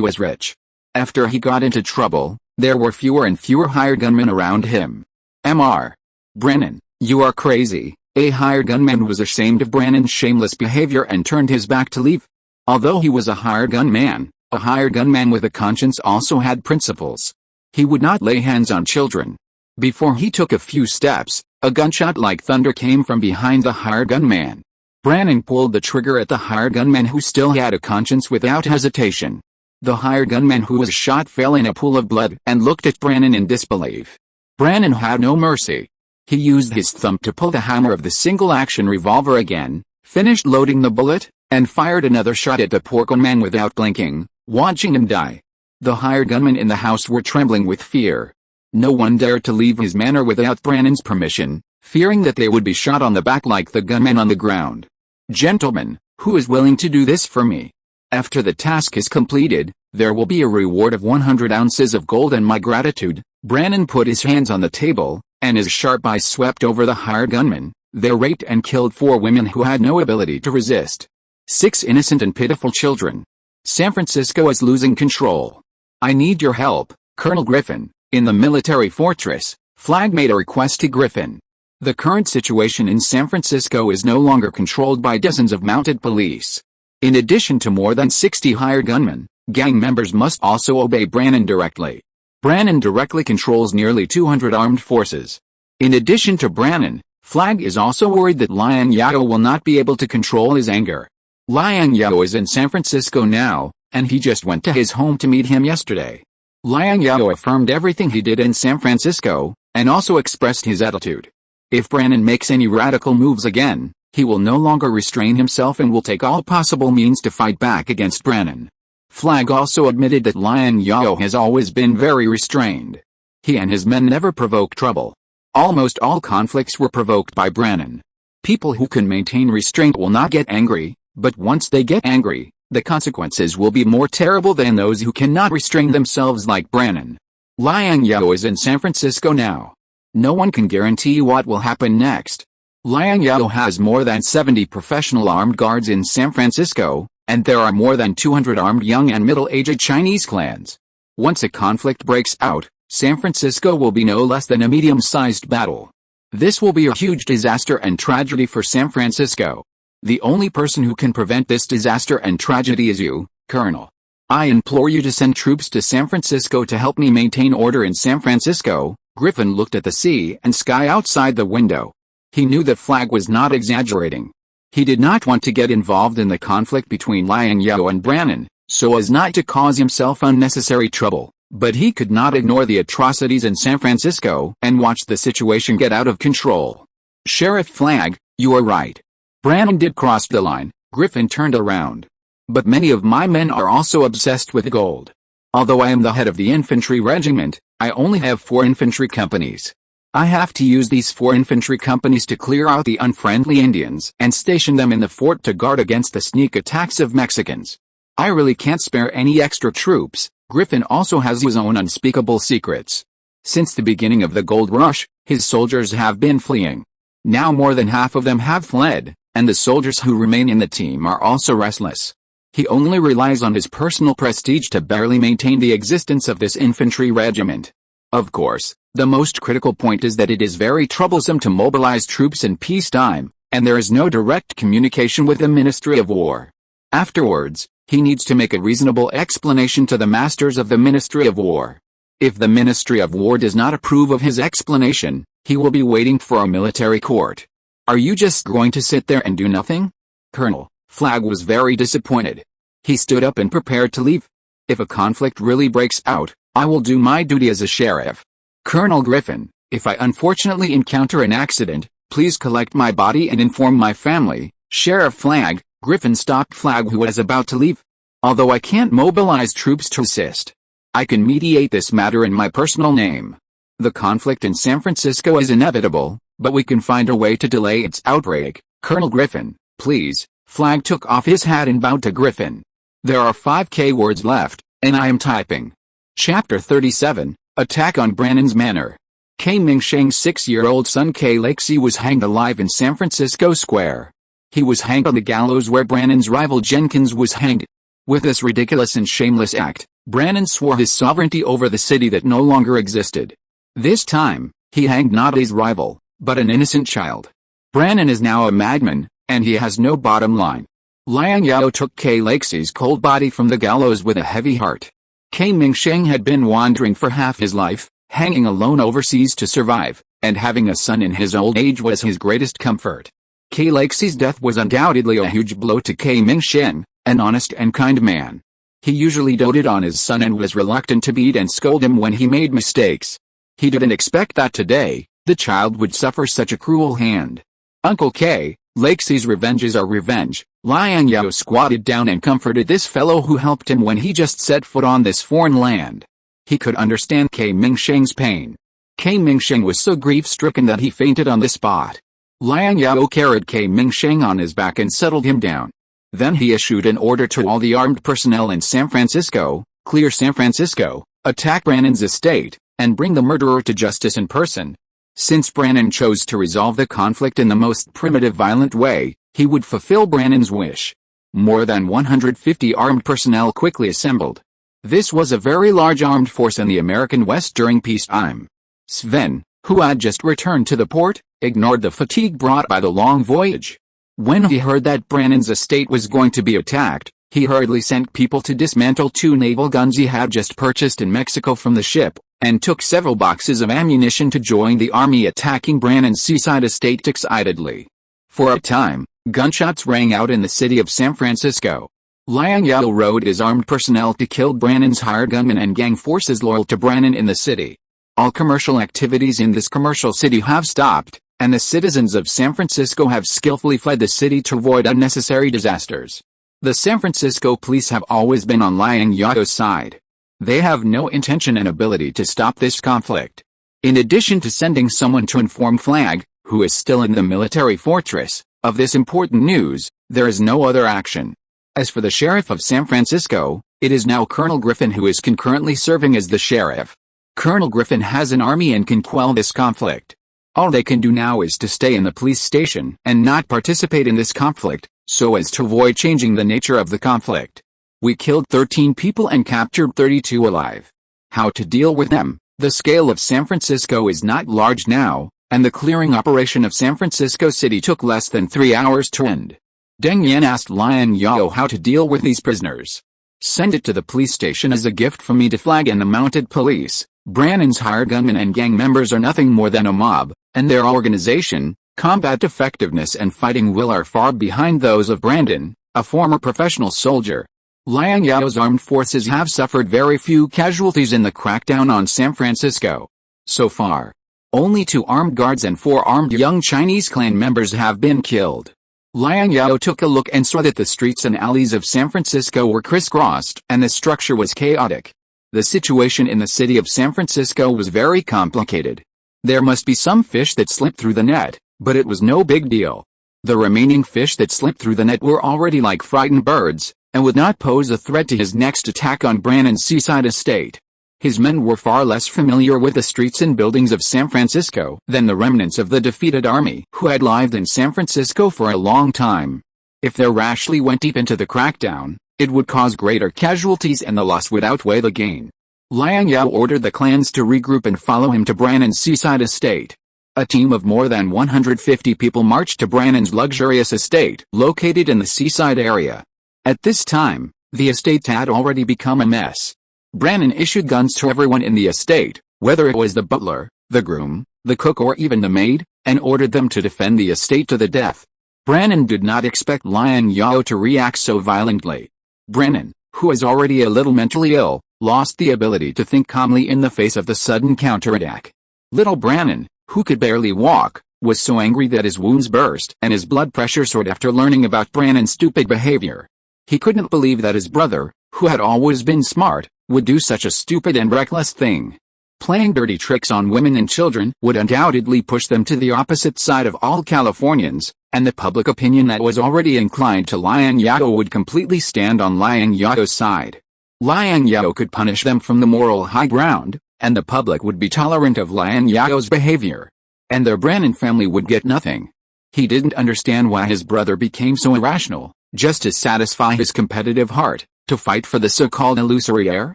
S1: was rich. After he got into trouble, there were fewer and fewer hired gunmen around him. Mr. Brannon, you are crazy. A hired gunman was ashamed of Brannon's shameless behavior and turned his back to leave. Although he was a hired gunman with a conscience also had principles. He would not lay hands on children. Before he took a few steps, a gunshot like thunder came from behind the hired gunman. Brannon pulled the trigger at the hired gunman who still had a conscience without hesitation. The hired gunman who was shot fell in a pool of blood and looked at Brannon in disbelief. Brannon had no mercy. He used his thumb to pull the hammer of the single-action revolver again, finished loading the bullet, and fired another shot at the poor gunman without blinking, watching him die. The hired gunmen in the house were trembling with fear. No one dared to leave his manor without Brannon's permission, fearing that they would be shot on the back like the gunmen on the ground. Gentlemen, who is willing to do this for me? After the task is completed, there will be a reward of 100 ounces of gold and my gratitude. Brannon put his hands on the table, and his sharp eyes swept over the hired gunmen. They raped and killed 4 women who had no ability to resist. 6 innocent and pitiful children. San Francisco is losing control. I need your help, Colonel Griffin. In the military fortress, Flagg made a request to Griffin. The current situation in San Francisco is no longer controlled by dozens of mounted police. In addition to more than 60 hired gunmen, gang members must also obey Brannon directly. Brannon directly controls nearly 200 armed forces. In addition to Brannon, Flagg is also worried that Liang Zhao will not be able to control his anger. Liang Zhao is in San Francisco now, and he just went to his home to meet him yesterday. Liang Zhao affirmed everything he did in San Francisco, and also expressed his attitude. If Brannon makes any radical moves again, he will no longer restrain himself and will take all possible means to fight back against Brannon. Flagg also admitted that Liang Zhao has always been very restrained. He and his men never provoke trouble. Almost all conflicts were provoked by Brannon. People who can maintain restraint will not get angry, but once they get angry, the consequences will be more terrible than those who cannot restrain themselves like Brannon. Liang Zhao is in San Francisco now. No one can guarantee what will happen next. Liang Zhao has more than 70 professional armed guards in San Francisco, and there are more than 200 armed young and middle-aged Chinese clans. Once a conflict breaks out, San Francisco will be no less than a medium-sized battle. This will be a huge disaster and tragedy for San Francisco. The only person who can prevent this disaster and tragedy is you, Colonel. I implore you to send troops to San Francisco to help me maintain order in San Francisco. Griffin looked at the sea and sky outside the window. He knew that Flagg was not exaggerating. He did not want to get involved in the conflict between Liang Zhao and Brannon, so as not to cause himself unnecessary trouble, but he could not ignore the atrocities in San Francisco and watch the situation get out of control. Sheriff Flagg, you are right. Brannon did cross the line. Griffin turned around. But many of my men are also obsessed with gold. Although I am the head of the infantry regiment, I only have 4 infantry companies. I have to use these 4 infantry companies to clear out the unfriendly Indians and station them in the fort to guard against the sneak attacks of Mexicans. I really can't spare any extra troops. Griffin also has his own unspeakable secrets. Since the beginning of the gold rush, his soldiers have been fleeing. Now more than half of them have fled, and the soldiers who remain in the team are also restless. He only relies on his personal prestige to barely maintain the existence of this infantry regiment. Of course, the most critical point is that it is very troublesome to mobilize troops in peacetime, and there is no direct communication with the Ministry of War. Afterwards, he needs to make a reasonable explanation to the masters of the Ministry of War. If the Ministry of War does not approve of his explanation, he will be waiting for a military court. Are you just going to sit there and do nothing? Colonel, Flagg was very disappointed. He stood up and prepared to leave. If a conflict really breaks out, I will do my duty as a sheriff. Colonel Griffin, If I unfortunately encounter an accident, please collect my body and inform my family. Sheriff Flag, Griffin stopped Flag, who was about to leave. Although I can't mobilize troops to assist, I can mediate this matter in my personal name. The conflict in San Francisco is inevitable, but we can find a way to delay its outbreak. Colonel Griffin, please. Flag took off his hat and bowed to Griffin. There are 5K words left, and I am typing. Chapter 37, Attack on Brannan's Manor. K. Ming-Sheng's 6-year-old son K. Lakesy was hanged alive in San Francisco Square. He was hanged on the gallows where Brannan's rival Jenkins was hanged. With this ridiculous and shameless act, Brannan swore his sovereignty over the city that no longer existed. This time, he hanged not his rival, but an innocent child. Brannan is now a madman, and he has no bottom line. Liang Zhao took K. Lakesy's cold body from the gallows with a heavy heart. K. Ming-Sheng had been wandering for half his life, hanging alone overseas to survive, and having a son in his old age was his greatest comfort. K. Lakesy's death was undoubtedly a huge blow to K. Ming-Sheng, an honest and kind man. He usually doted on his son and was reluctant to beat and scold him when he made mistakes. He didn't expect that today, the child would suffer such a cruel hand. Uncle K. Lakesy's revenge is our revenge. Liang Zhao squatted down and comforted this fellow who helped him when he just set foot on this foreign land. He could understand K. Ming-Sheng's pain. K. Ming-Sheng was so grief-stricken that he fainted on the spot. Liang Zhao carried K. Ming-Sheng on his back and settled him down. Then he issued an order to all the armed personnel in San Francisco, clear San Francisco, attack Brannan's estate, and bring the murderer to justice in person. Since Brannan chose to resolve the conflict in the most primitive violent way, he would fulfill Brannan's wish. More than 150 armed personnel quickly assembled. This was a very large armed force in the American West during peacetime. Sven, who had just returned to the port, ignored the fatigue brought by the long voyage. When he heard that Brannan's estate was going to be attacked, he hurriedly sent people to dismantle 2 naval guns he had just purchased in Mexico from the ship, and took several boxes of ammunition to join the army attacking Brannan's seaside estate excitedly. For a time, gunshots rang out in the city of San Francisco. Liang Zhao rode his armed personnel to kill Brannan's hired gunmen and gang forces loyal to Brannan in the city. All commercial activities in this commercial city have stopped, and the citizens of San Francisco have skillfully fled the city to avoid unnecessary disasters. The San Francisco police have always been on Liang Zhao's side. They have no intention and ability to stop this conflict. In addition to sending someone to inform Flag, who is still in the military fortress, of this important news, there is no other action. As for the sheriff of San Francisco, it is now Colonel Griffin who is concurrently serving as the sheriff. Colonel Griffin has an army and can quell this conflict. All they can do now is to stay in the police station and not participate in this conflict, so as to avoid changing the nature of the conflict. We killed 13 people and captured 32 alive. How to deal with them? The scale of San Francisco is not large now, and the clearing operation of San Francisco City took less than 3 hours to end. Deng Yan asked Liang Zhao how to deal with these prisoners. Send it to the police station as a gift from me to Flag and the mounted police. Brannan's hired gunmen and gang members are nothing more than a mob, and their organization, combat effectiveness and fighting will are far behind those of Brannan, a former professional soldier. Liang Zhao's armed forces have suffered very few casualties in the crackdown on San Francisco. So far, only 2 armed guards and 4 armed young Chinese clan members have been killed. Liang Zhao took a look and saw that the streets and alleys of San Francisco were crisscrossed and the structure was chaotic. The situation in the city of San Francisco was very complicated. There must be some fish that slipped through the net, but it was no big deal. The remaining fish that slipped through the net were already like frightened birds, and would not pose a threat to his next attack on Brannan's seaside estate. His men were far less familiar with the streets and buildings of San Francisco than the remnants of the defeated army who had lived in San Francisco for a long time. If they rashly went deep into the crackdown, it would cause greater casualties and the loss would outweigh the gain. Liang Zhao ordered the clans to regroup and follow him to Brannan's seaside estate. A team of more than 150 people marched to Brannan's luxurious estate, located in the seaside area. At this time, the estate had already become a mess. Brannan issued guns to everyone in the estate, whether it was the butler, the groom, the cook or even the maid, and ordered them to defend the estate to the death. Brannan did not expect Liang Zhao to react so violently. Brannan, who was already a little mentally ill, lost the ability to think calmly in the face of the sudden counterattack. Little Brannon, who could barely walk, was so angry that his wounds burst and his blood pressure soared after learning about Brannon's stupid behavior. He couldn't believe that his brother, who had always been smart, would do such a stupid and reckless thing. Playing dirty tricks on women and children would undoubtedly push them to the opposite side of all Californians, and the public opinion that was already inclined to Liang Zhao would completely stand on Liang Zhao's side. Liang Zhao could punish them from the moral high ground, and the public would be tolerant of Liang Zhao's behavior. And their Brannon family would get nothing. He didn't understand why his brother became so irrational, just to satisfy his competitive heart, to fight for the so-called illusory heir.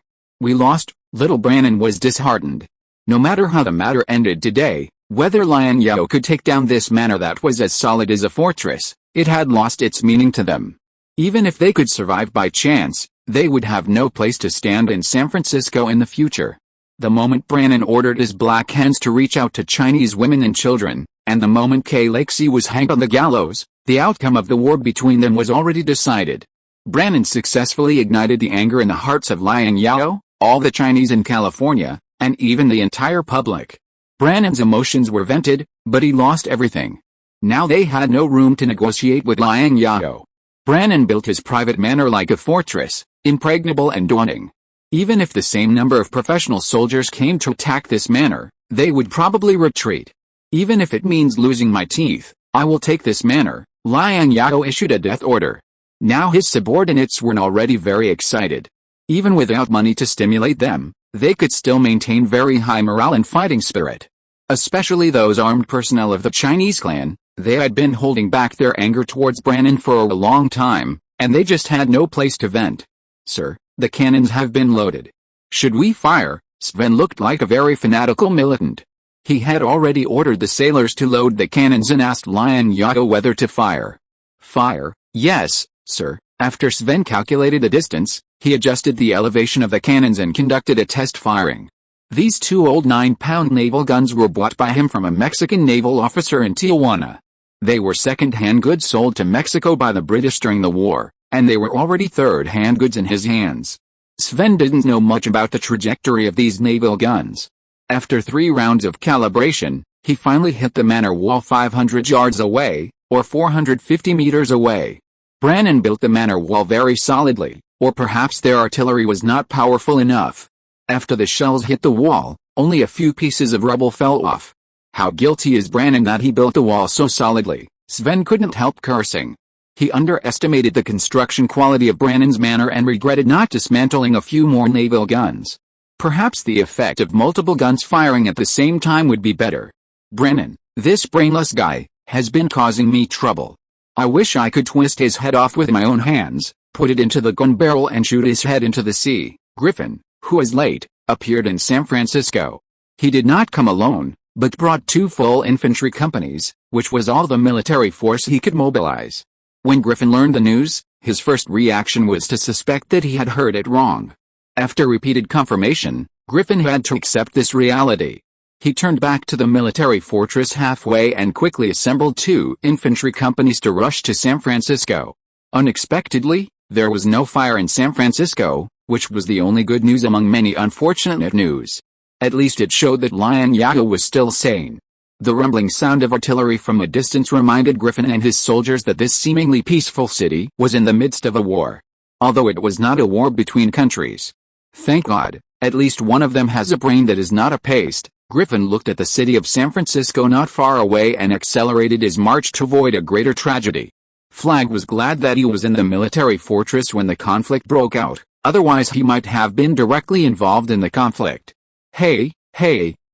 S1: We lost. Little Brannon was disheartened. No matter how the matter ended today, whether Liang Zhao could take down this manor that was as solid as a fortress, it had lost its meaning to them. Even if they could survive by chance, they would have no place to stand in San Francisco in the future. The moment Brannon ordered his black hands to reach out to Chinese women and children, and the moment Kay Lakesey was hanged on the gallows, the outcome of the war between them was already decided. Brannon successfully ignited the anger in the hearts of Liang Zhao, all the Chinese in California, and even the entire public. Brannon's emotions were vented, but he lost everything. Now they had no room to negotiate with Liang Zhao. Brannon built his private manor like a fortress, impregnable and daunting. Even if the same number of professional soldiers came to attack this manor, they would probably retreat. Even if it means losing my teeth, I will take this manor, Liang Zhao issued a death order. Now his subordinates were already very excited. Even without money to stimulate them, they could still maintain very high morale and fighting spirit. Especially those armed personnel of the Chinese clan, they had been holding back their anger towards Brannon for a long time, and they just had no place to vent. Sir, the cannons have been loaded. Should we fire? Sven looked like a very fanatical militant. He had already ordered the sailors to load the cannons and asked Liang Zhao whether to fire. Fire, yes, sir. After Sven calculated the distance, he adjusted the elevation of the cannons and conducted a test firing. These two old 9-pound naval guns were bought by him from a Mexican naval officer in Tijuana. They were second-hand goods sold to Mexico by the British during the war, and they were already third-hand goods in his hands. Sven didn't know much about the trajectory of these naval guns. After 3 rounds of calibration, he finally hit the manor wall 500 yards away, or 450 meters away. Brannon built the manor wall very solidly, or perhaps their artillery was not powerful enough. After the shells hit the wall, only a few pieces of rubble fell off. How guilty is Brannon that he built the wall so solidly? Sven couldn't help cursing. He underestimated the construction quality of Brannon's manor and regretted not dismantling a few more naval guns. Perhaps the effect of multiple guns firing at the same time would be better. Brannon, this brainless guy, has been causing me trouble. I wish I could twist his head off with my own hands, put it into the gun barrel and shoot his head into the sea. Griffin, who is late, appeared in San Francisco. He did not come alone, but brought 2 full infantry companies, which was all the military force he could mobilize. When Griffin learned the news, his first reaction was to suspect that he had heard it wrong. After repeated confirmation, Griffin had to accept this reality. He turned back to the military fortress halfway and quickly assembled 2 infantry companies to rush to San Francisco. Unexpectedly, there was no fire in San Francisco, which was the only good news among many unfortunate news. At least it showed that Liang Zhao was still sane. The rumbling sound of artillery from a distance reminded Griffin and his soldiers that this seemingly peaceful city was in the midst of a war. Although it was not a war between countries. Thank God, at least one of them has a brain that is not a paste. Griffin looked at the city of San Francisco not far away and accelerated his march to avoid a greater tragedy. Flagg was glad that he was in the military fortress when the conflict broke out, otherwise he might have been directly involved in the conflict. Hey,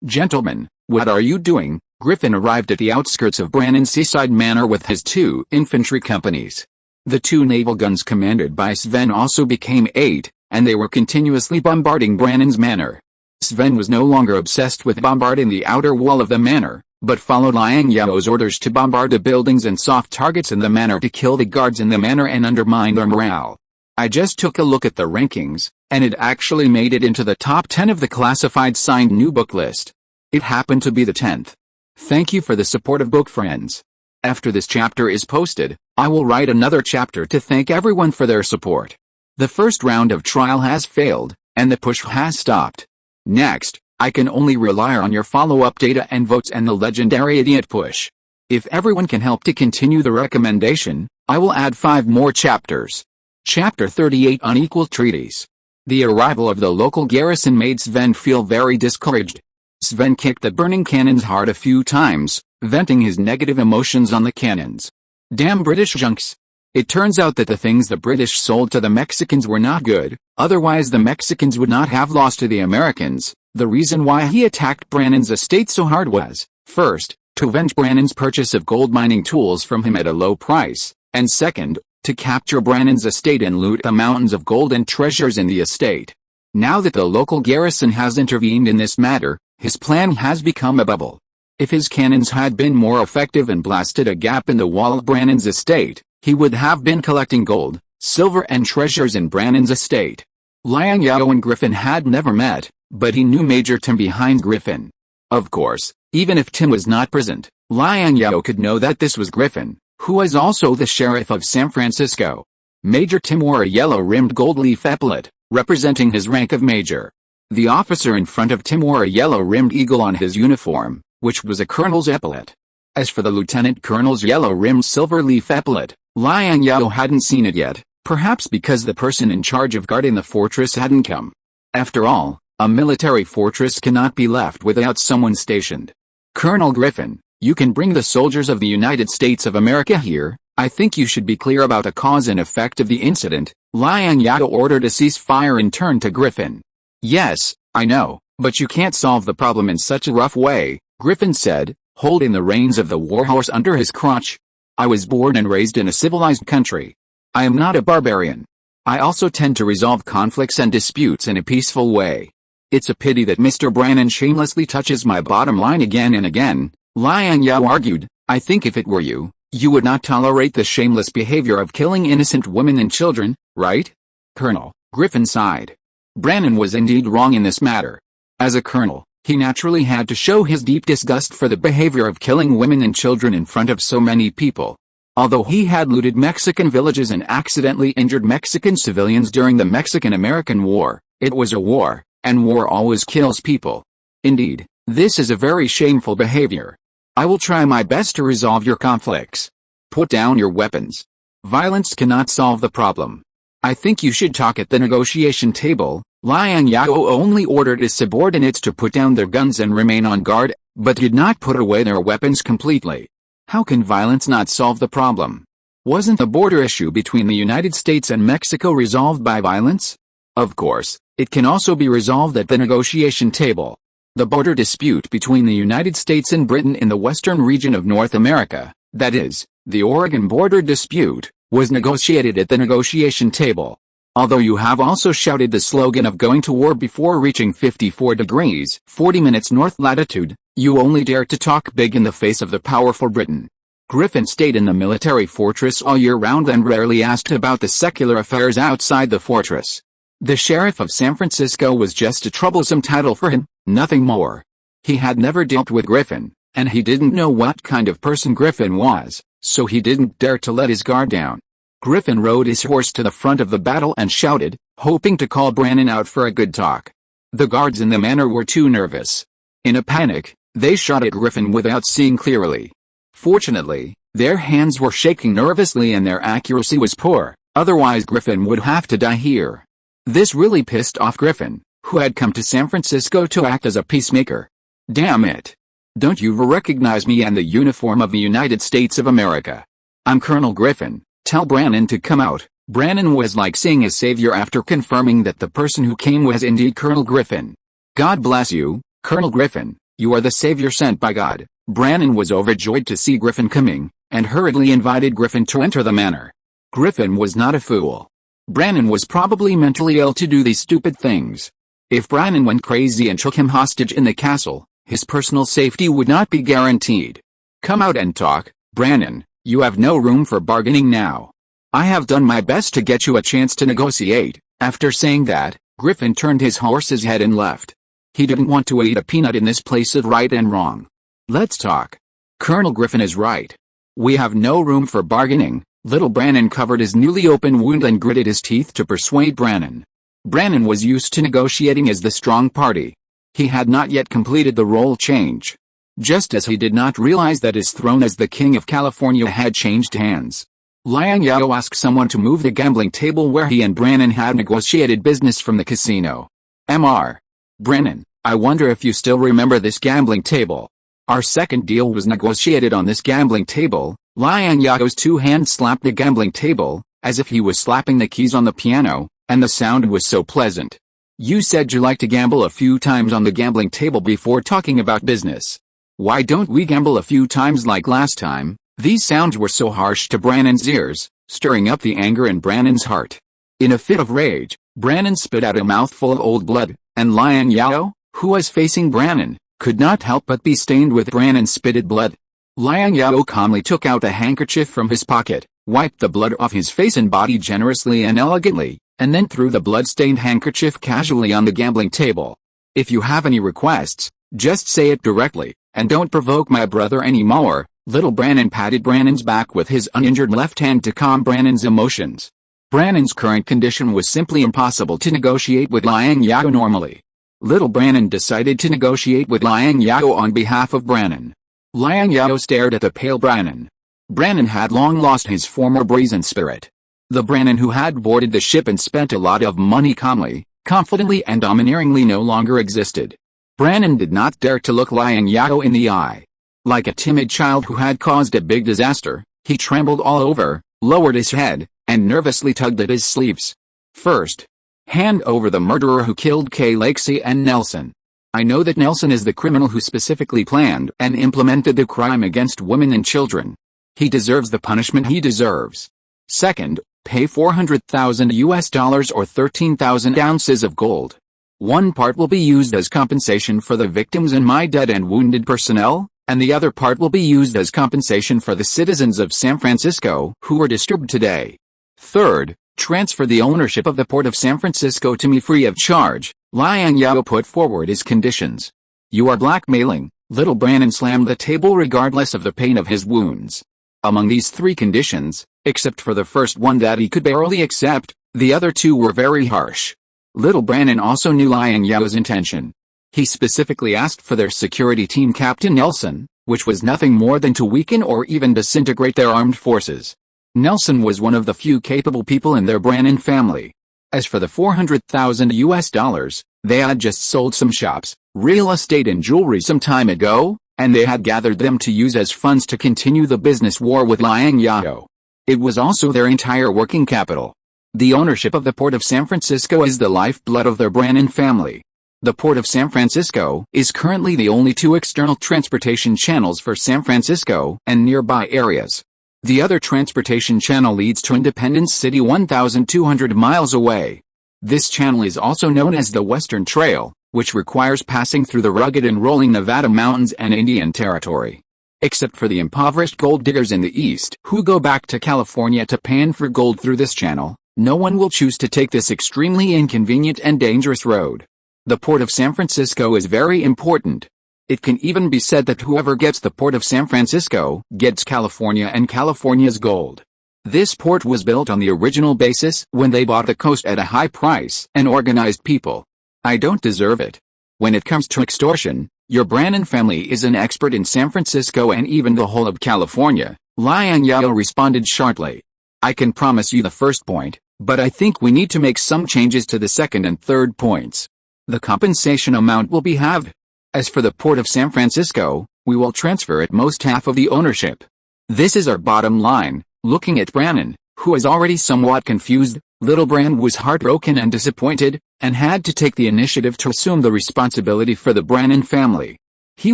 S1: gentlemen, what are you doing? Griffin arrived at the outskirts of Brannon's seaside manor with his 2 infantry companies. The 2 naval guns commanded by Sven also became 8, and they were continuously bombarding Brannon's manor. Sven was no longer obsessed with bombarding the outer wall of the manor, but followed Liang Zhao's orders to bombard the buildings and soft targets in the manor to kill the guards in the manor and undermine their morale. I just took a look at the rankings, and it actually made it into the top 10 of the classified signed new book list. It happened to be the 10th. Thank you for the support of book friends. After this chapter is posted, I will write another chapter to thank everyone for their support. The first round of trial has failed, and the push has stopped. Next, I can only rely on your follow-up data and votes and the legendary idiot push. If everyone can help to continue the recommendation, I will add 5 more chapters. Chapter 38 Unequal Treaties. The arrival of the local garrison made Sven feel very discouraged. Sven kicked the burning cannons hard a few times, venting his negative emotions on the cannons. Damn British junks. It turns out that the things the British sold to the Mexicans were not good, otherwise the Mexicans would not have lost to the Americans. The reason why he attacked Brannan's estate so hard was, first, to avenge Brannan's purchase of gold mining tools from him at a low price, and second, to capture Brannan's estate and loot the mountains of gold and treasures in the estate. Now that the local garrison has intervened in this matter, his plan has become a bubble. If his cannons had been more effective and blasted a gap in the wall of Brannan's estate, he would have been collecting gold, silver and treasures in Brannan's estate. Liang Zhao and Griffin had never met, but he knew Major Tim behind Griffin. Of course, even if Tim was not present, Liang Zhao could know that this was Griffin, who was also the sheriff of San Francisco. Major Tim wore a yellow-rimmed gold leaf epaulet, representing his rank of major. The officer in front of Tim wore a yellow-rimmed eagle on his uniform, which was a colonel's epaulet. As for the lieutenant colonel's yellow-rimmed silver leaf epaulet, Liang Zhao hadn't seen it yet, perhaps because the person in charge of guarding the fortress hadn't come. After all, a military fortress cannot be left without someone stationed. Colonel Griffin, you can bring the soldiers of the United States of America here. I think you should be clear about the cause and effect of the incident. Liang Zhao ordered a ceasefire and turned to Griffin. Yes, I know, but you can't solve the problem in such a rough way, Griffin said, holding the reins of the warhorse under his crotch. I was born and raised in a civilized country. I am not a barbarian. I also tend to resolve conflicts and disputes in a peaceful way. It's a pity that Mr. Brannan shamelessly touches my bottom line again and again, Liang Zhao argued. I think if it were you, you would not tolerate the shameless behavior of killing innocent women and children, right? Colonel, Griffin sighed. Brannan was indeed wrong in this matter. As a colonel, he naturally had to show his deep disgust for the behavior of killing women and children in front of so many people. Although he had looted Mexican villages and accidentally injured Mexican civilians during the Mexican-American War, it was a war, and war always kills people. Indeed, this is a very shameful behavior. I will try my best to resolve your conflicts. Put down your weapons. Violence cannot solve the problem. I think you should talk at the negotiation table. Liang Zhao only ordered his subordinates to put down their guns and remain on guard, but did not put away their weapons completely. How can violence not solve the problem? Wasn't the border issue between the United States and Mexico resolved by violence? Of course, it can also be resolved at the negotiation table. The border dispute between the United States and Britain in the western region of North America, that is, the Oregon border dispute, was negotiated at the negotiation table. Although you have also shouted the slogan of going to war before reaching 54 degrees 40 minutes north latitude, you only dare to talk big in the face of the powerful Britain. Griffin stayed in the military fortress all year round and rarely asked about the secular affairs outside the fortress. The sheriff of San Francisco was just a troublesome title for him, nothing more. He had never dealt with Griffin, and he didn't know what kind of person Griffin was, so he didn't dare to let his guard down. Griffin rode his horse to the front of the battle and shouted, hoping to call Brannan out for a good talk. The guards in the manor were too nervous. In a panic, they shot at Griffin without seeing clearly. Fortunately, their hands were shaking nervously and their accuracy was poor, otherwise Griffin would have to die here. This really pissed off Griffin, who had come to San Francisco to act as a peacemaker. Damn it. Don't you recognize me and the uniform of the United States of America? I'm Colonel Griffin. Tell Brannan to come out. Brannan was like seeing his savior after confirming that the person who came was indeed Colonel Griffin. God bless you, Colonel Griffin, you are the savior sent by God. Brannan was overjoyed to see Griffin coming, and hurriedly invited Griffin to enter the manor. Griffin was not a fool. Brannan was probably mentally ill to do these stupid things. If Brannan went crazy and took him hostage in the castle, his personal safety would not be guaranteed. Come out and talk, Brannan. You have no room for bargaining now. I have done my best to get you a chance to negotiate. After saying that, Griffin turned his horse's head and left. He didn't want to eat a peanut in this place of right and wrong. Let's talk. Colonel Griffin is right. We have no room for bargaining. Little Brannan covered his newly open wound and gritted his teeth to persuade Brannan. Brannan was used to negotiating as the strong party. He had not yet completed the role change. Just as he did not realize that his throne as the King of California had changed hands. Liang Zhao asked someone to move the gambling table where he and Brannon had negotiated business from the casino. Mr. Brannon, I wonder if you still remember this gambling table. Our second deal was negotiated on this gambling table. Liang Zhao's two hands slapped the gambling table, as if he was slapping the keys on the piano, and the sound was so pleasant. You said you like to gamble a few times on the gambling table before talking about business. Why don't we gamble a few times like last time? These sounds were so harsh to Brannon's ears, stirring up the anger in Brannon's heart. In a fit of rage, Brannon spit out a mouthful of old blood, and Liang Zhao, who was facing Brannon, could not help but be stained with Brannon's spitted blood. Liang Zhao calmly took out a handkerchief from his pocket, wiped the blood off his face and body generously and elegantly, and then threw the blood-stained handkerchief casually on the gambling table. If you have any requests, just say it directly, and don't provoke my brother anymore. Little Brannon patted Brannon's back with his uninjured left hand to calm Brannon's emotions. Brannon's current condition was simply impossible to negotiate with Liang Zhao normally. Little Brannon decided to negotiate with Liang Zhao on behalf of Brannon. Liang Zhao stared at the pale Brannon. Brannon had long lost his former brazen spirit. The Brannon who had boarded the ship and spent a lot of money calmly, confidently and domineeringly no longer existed. Brannon did not dare to look Liang Zhao in the eye. Like a timid child who had caused a big disaster, he trembled all over, lowered his head, and nervously tugged at his sleeves. First, hand over the murderer who killed Kay Lakesy and Nelson. I know that Nelson is the criminal who specifically planned and implemented the crime against women and children. He deserves the punishment he deserves. Second, pay $400,000 or 13,000 ounces of gold. One part will be used as compensation for the victims and my dead and wounded personnel, and the other part will be used as compensation for the citizens of San Francisco who were disturbed today. Third, transfer the ownership of the Port of San Francisco to me free of charge. Liang Zhao put forward his conditions. You are blackmailing. Little Brannon slammed the table regardless of the pain of his wounds. Among these three conditions, except for the first one that he could barely accept, the other two were very harsh. Little Brannon also knew Liang Zhao's intention. He specifically asked for their security team Captain Nelson, which was nothing more than to weaken or even disintegrate their armed forces. Nelson was one of the few capable people in their Brannon family. As for the $400,000, they had just sold some shops, real estate and jewelry some time ago, and they had gathered them to use as funds to continue the business war with Liang Zhao. It was also their entire working capital. The ownership of the Port of San Francisco is the lifeblood of their Brannon family. The Port of San Francisco is currently the only two external transportation channels for San Francisco and nearby areas. The other transportation channel leads to Independence City 1,200 miles away. This channel is also known as the Western Trail, which requires passing through the rugged and rolling Nevada mountains and Indian Territory. Except for the impoverished gold diggers in the east who go back to California to pan for gold through this channel, no one will choose to take this extremely inconvenient and dangerous road. The Port of San Francisco is very important. It can even be said that whoever gets the Port of San Francisco gets California and California's gold. This port was built on the original basis when they bought the coast at a high price and organized people. I don't deserve it. When it comes to extortion, your Brannon family is an expert in San Francisco and even the whole of California, Liang Zhao responded sharply. I can promise you the first point, but I think we need to make some changes to the second and third points. The compensation amount will be halved. As for the Port of San Francisco, we will transfer at most half of the ownership. This is our bottom line. Looking at Brannon, who is already somewhat confused, little Brannon was heartbroken and disappointed, and had to take the initiative to assume the responsibility for the Brannon family. He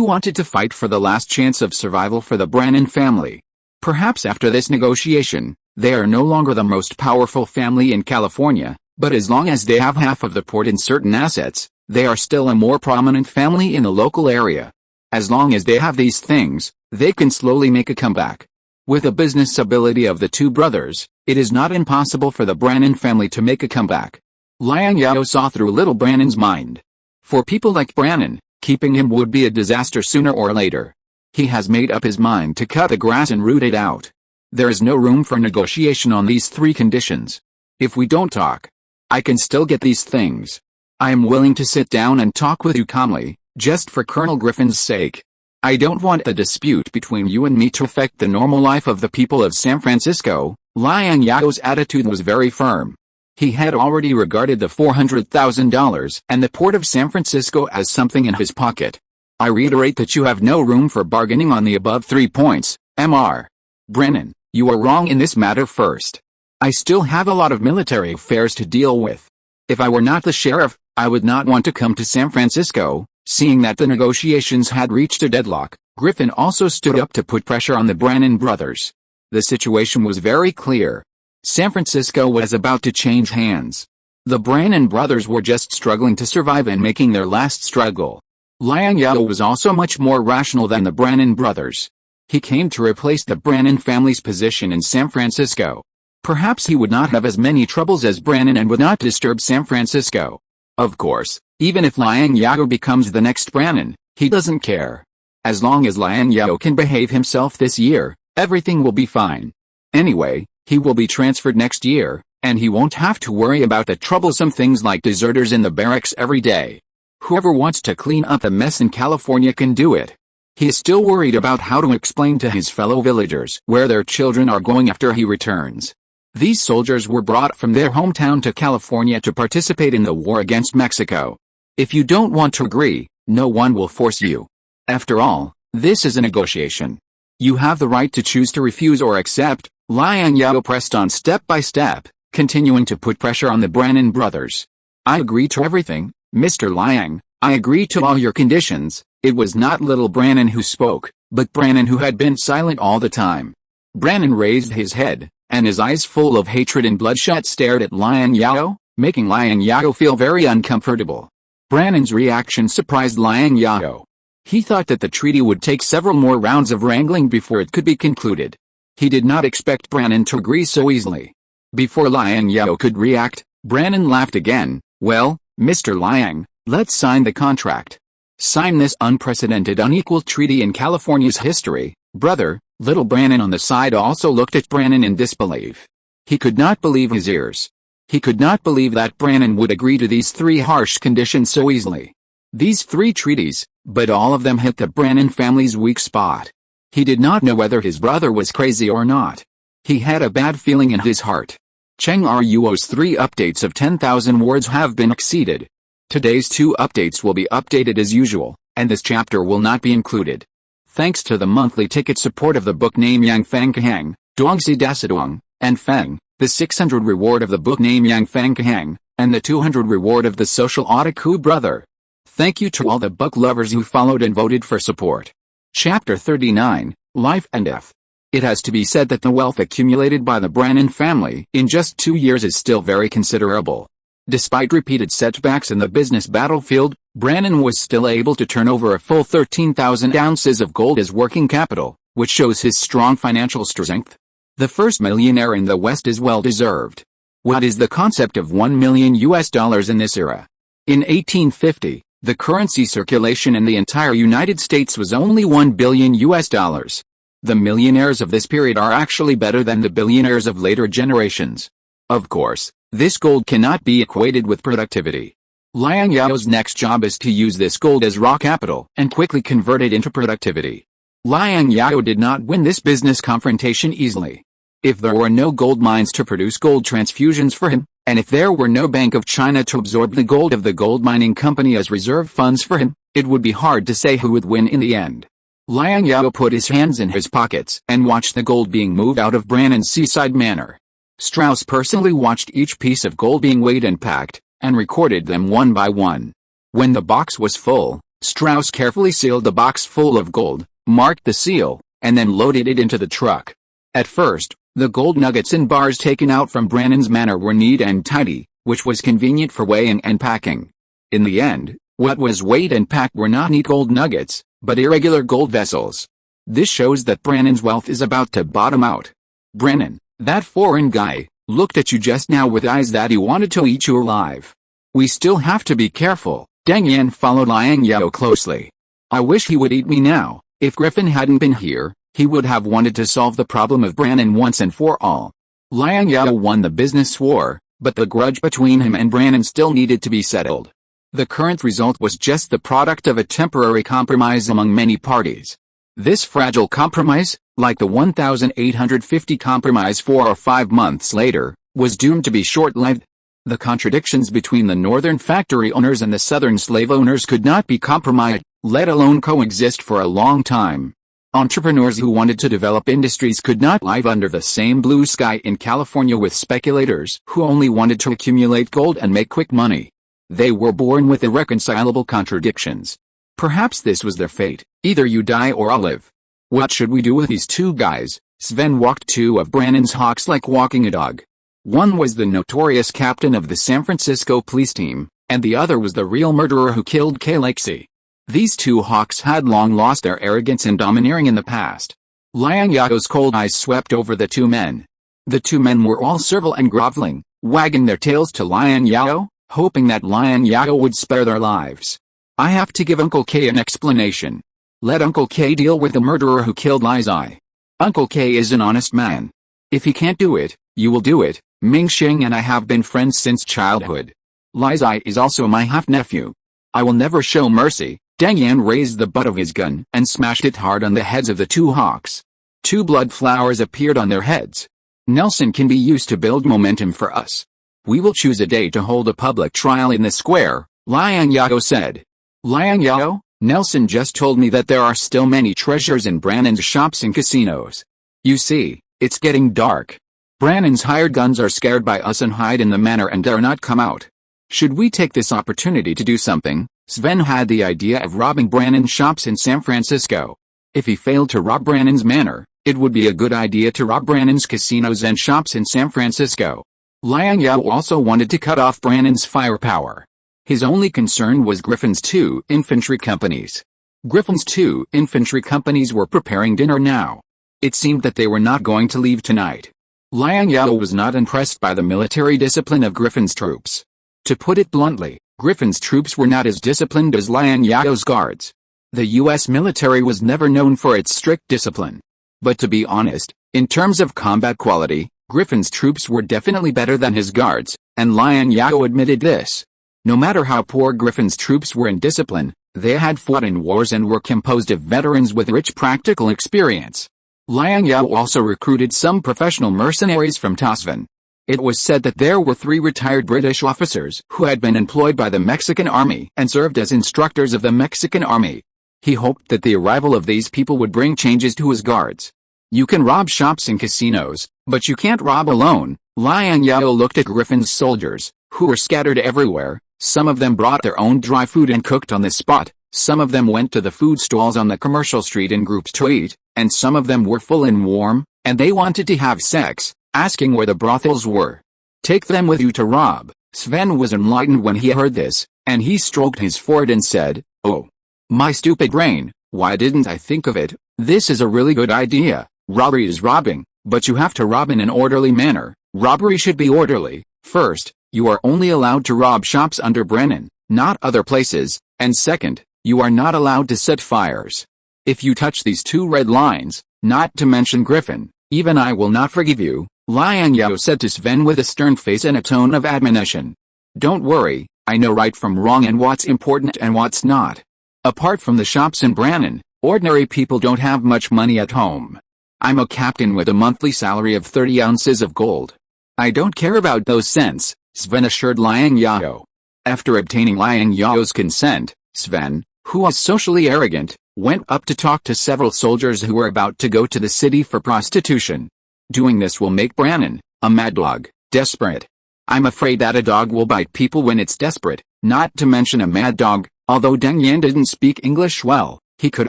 S1: wanted to fight for the last chance of survival for the Brannon family. Perhaps after this negotiation, they are no longer the most powerful family in California, but as long as they have half of the port and certain assets, they are still a more prominent family in the local area. As long as they have these things, they can slowly make a comeback. With the business ability of the two brothers, it is not impossible for the Brannon family to make a comeback. Liang Zhao saw through little Brannon's mind. For people like Brannon, keeping him would be a disaster sooner or later. He has made up his mind to cut the grass and root it out. There is no room for negotiation on these three conditions. If we don't talk, I can still get these things. I am willing to sit down and talk with you calmly, just for Colonel Griffin's sake. I don't want the dispute between you and me to affect the normal life of the people of San Francisco." Liang Zhao's attitude was very firm. He had already regarded the $400,000 and the port of San Francisco as something in his pocket. "I reiterate that you have no room for bargaining on the above 3 points, Mr. Brennan. You are wrong in this matter first. I still have a lot of military affairs to deal with. If I were not the sheriff, I would not want to come to San Francisco." Seeing that the negotiations had reached a deadlock, Griffin also stood up to put pressure on the Brennan brothers. The situation was very clear. San Francisco was about to change hands. The Brennan brothers were just struggling to survive and making their last struggle. Liang Zhao was also much more rational than the Brennan brothers. He came to replace the Brennan family's position in San Francisco. Perhaps he would not have as many troubles as Brennan and would not disturb San Francisco. Of course, even if Liang Zhao becomes the next Brennan, he doesn't care. As long as Liang Zhao can behave himself this year, everything will be fine. Anyway, he will be transferred next year, and he won't have to worry about the troublesome things like deserters in the barracks every day. Whoever wants to clean up the mess in California can do it. He is still worried about how to explain to his fellow villagers where their children are going after he returns. These soldiers were brought from their hometown to California to participate in the war against Mexico. If you don't want to agree, no one will force you. After all, this is a negotiation. You have the right to choose to refuse or accept. Liang Zhao pressed on step by step, continuing to put pressure on the Brennan brothers. "I agree to everything, Mr. Liang. I agree to all your conditions." It was not little Brennan who spoke, but Brennan who had been silent all the time. Brennan raised his head, and his eyes full of hatred and bloodshot stared at Liang Zhao, making Liang Zhao feel very uncomfortable. Brennan's reaction surprised Liang Zhao. He thought that the treaty would take several more rounds of wrangling before it could be concluded. He did not expect Brennan to agree so easily. Before Liang Zhao could react, Brennan laughed again. "Well, Mr. Liang, let's sign the contract. Sign this unprecedented unequal treaty in California's history, brother." Little Brennan on the side also looked at Brennan in disbelief. He could not believe his ears. He could not believe that Brennan would agree to these 3 harsh conditions so easily. These 3 treaties, but all of them hit the Brennan family's weak spot. He did not know whether his brother was crazy or not. He had a bad feeling in his heart. Cheng Ruo's 3 updates of 10,000 words have been exceeded. Today's 2 updates will be updated as usual, and this chapter will not be included. Thanks to the monthly ticket support of the book name Yang Fang Kahang, Duangzi Dasaduang, and Feng, the 600 reward of the book name Yang Fang Kahang, and the 200 reward of the social Otaku brother. Thank you to all the book lovers who followed and voted for support. Chapter 39, Life and Death. It has to be said that the wealth accumulated by the Brennan family in just 2 years is still very considerable. Despite repeated setbacks in the business battlefield, Brennan was still able to turn over a full 13,000 ounces of gold as working capital, which shows his strong financial strength. The first millionaire in the West is well deserved. What is the concept of $1 million in this era? In 1850, the currency circulation in the entire United States was only $1 billion. The millionaires of this period are actually better than the billionaires of later generations. Of course, this gold cannot be equated with productivity. Liang Zhao's next job is to use this gold as raw capital and quickly convert it into productivity. Liang Zhao did not win this business confrontation easily. If there were no gold mines to produce gold transfusions for him, and if there were no Bank of China to absorb the gold of the gold mining company as reserve funds for him, it would be hard to say who would win in the end. Liang Zhao put his hands in his pockets and watched the gold being moved out of Brennan's seaside manor. Strauss personally watched each piece of gold being weighed and packed, and recorded them one by one. When the box was full, Strauss carefully sealed the box full of gold, marked the seal, and then loaded it into the truck. At first, the gold nuggets and bars taken out from Brennan's manor were neat and tidy, which was convenient for weighing and packing. In the end, what was weighed and packed were not neat gold nuggets, but irregular gold vessels. This shows that Brennan's wealth is about to bottom out. Brennan, that foreign guy, looked at you just now with eyes that he wanted to eat you alive. We still have to be careful. Deng Yan followed Liang Zhao closely. I wish he would eat me now. If Griffin hadn't been here, he would have wanted to solve the problem of Brennan once and for all. Liang Zhao won the business war, but the grudge between him and Brennan still needed to be settled. The current result was just the product of a temporary compromise among many parties. This fragile compromise, like the 1850 compromise 4 or 5 months later, was doomed to be short-lived. The contradictions between the northern factory owners and the southern slave owners could not be compromised, let alone coexist for a long time. Entrepreneurs who wanted to develop industries could not live under the same blue sky in California with speculators who only wanted to accumulate gold and make quick money. They were born with irreconcilable contradictions. Perhaps this was their fate: either you die or I'll live. What should we do with these two guys? Sven walked two of Brannan's hawks like walking a dog. One was the notorious captain of the San Francisco police team, and the other was the real murderer who killed Kalaxi. These two hawks had long lost their arrogance and domineering in the past. Liang Zhao's cold eyes swept over the two men. The two men were all servile and groveling, wagging their tails to Liang Zhao, hoping that Liang Zhao would spare their lives. I have to give Uncle K an explanation. Let Uncle K deal with the murderer who killed Li Zai. Uncle K is an honest man. If he can't do it, you will do it. Ming Xing and I have been friends since childhood. Li Zai is also my half-nephew. I will never show mercy. Deng Yan raised the butt of his gun and smashed it hard on the heads of the two hawks. Two blood flowers appeared on their heads. Nelson can be used to build momentum for us. We will choose a day to hold a public trial in the square, Liang Zhao said. Liang Zhao, Nelson just told me that there are still many treasures in Brannan's shops and casinos. You see, it's getting dark. Brannan's hired guns are scared by us and hide in the manor and dare not come out. Should we take this opportunity to do something? Sven had the idea of robbing Brannan's shops in San Francisco. If he failed to rob Brannan's manor, it would be a good idea to rob Brannan's casinos and shops in San Francisco. Liang Zhao also wanted to cut off Brannan's firepower. His only concern was Griffin's two infantry companies. Griffin's two infantry companies were preparing dinner now. It seemed that they were not going to leave tonight. Liang Zhao was not impressed by the military discipline of Griffin's troops. To put it bluntly, Griffin's troops were not as disciplined as Liang Zhao's guards. The U.S. military was never known for its strict discipline. But to be honest, in terms of combat quality, Griffin's troops were definitely better than his guards, and Liang Zhao admitted this. No matter how poor Griffin's troops were in discipline, they had fought in wars and were composed of veterans with rich practical experience. Liang Zhao also recruited some professional mercenaries from Tasvan. It was said that there were 3 retired British officers who had been employed by the Mexican army and served as instructors of the Mexican army. He hoped that the arrival of these people would bring changes to his guards. You can rob shops and casinos, but you can't rob alone. Liang Zhao looked at Griffin's soldiers, who were scattered everywhere. Some of them brought their own dry food and cooked on the spot. Some of them went to the food stalls on the commercial street in groups to eat, and some of them were full and warm, and they wanted to have sex, asking where the brothels were. Take them with you to rob. Sven was enlightened when he heard this, and he stroked his forehead and said, "Oh, my stupid brain, why didn't I think of it? This is a really good idea. Robbery is robbing, but you have to rob in an orderly manner. Robbery should be orderly. First, you are only allowed to rob shops under Brannan, not other places, and second, you are not allowed to set fires. If you touch these 2 red lines, not to mention Griffin, even I will not forgive you," Liang Zhao said to Sven with a stern face and a tone of admonition. "Don't worry, I know right from wrong and what's important and what's not. Apart from the shops in Brannan, ordinary people don't have much money at home. I'm a captain with a monthly salary of 30 ounces of gold. I don't care about those cents," Sven assured Liang Zhao. After obtaining Liang Zhao's consent, Sven, who was socially arrogant, went up to talk to several soldiers who were about to go to the city for prostitution. Doing this will make Brannan, a mad dog, desperate. I'm afraid that a dog will bite people when it's desperate, not to mention a mad dog. Although Deng Yan didn't speak English well, he could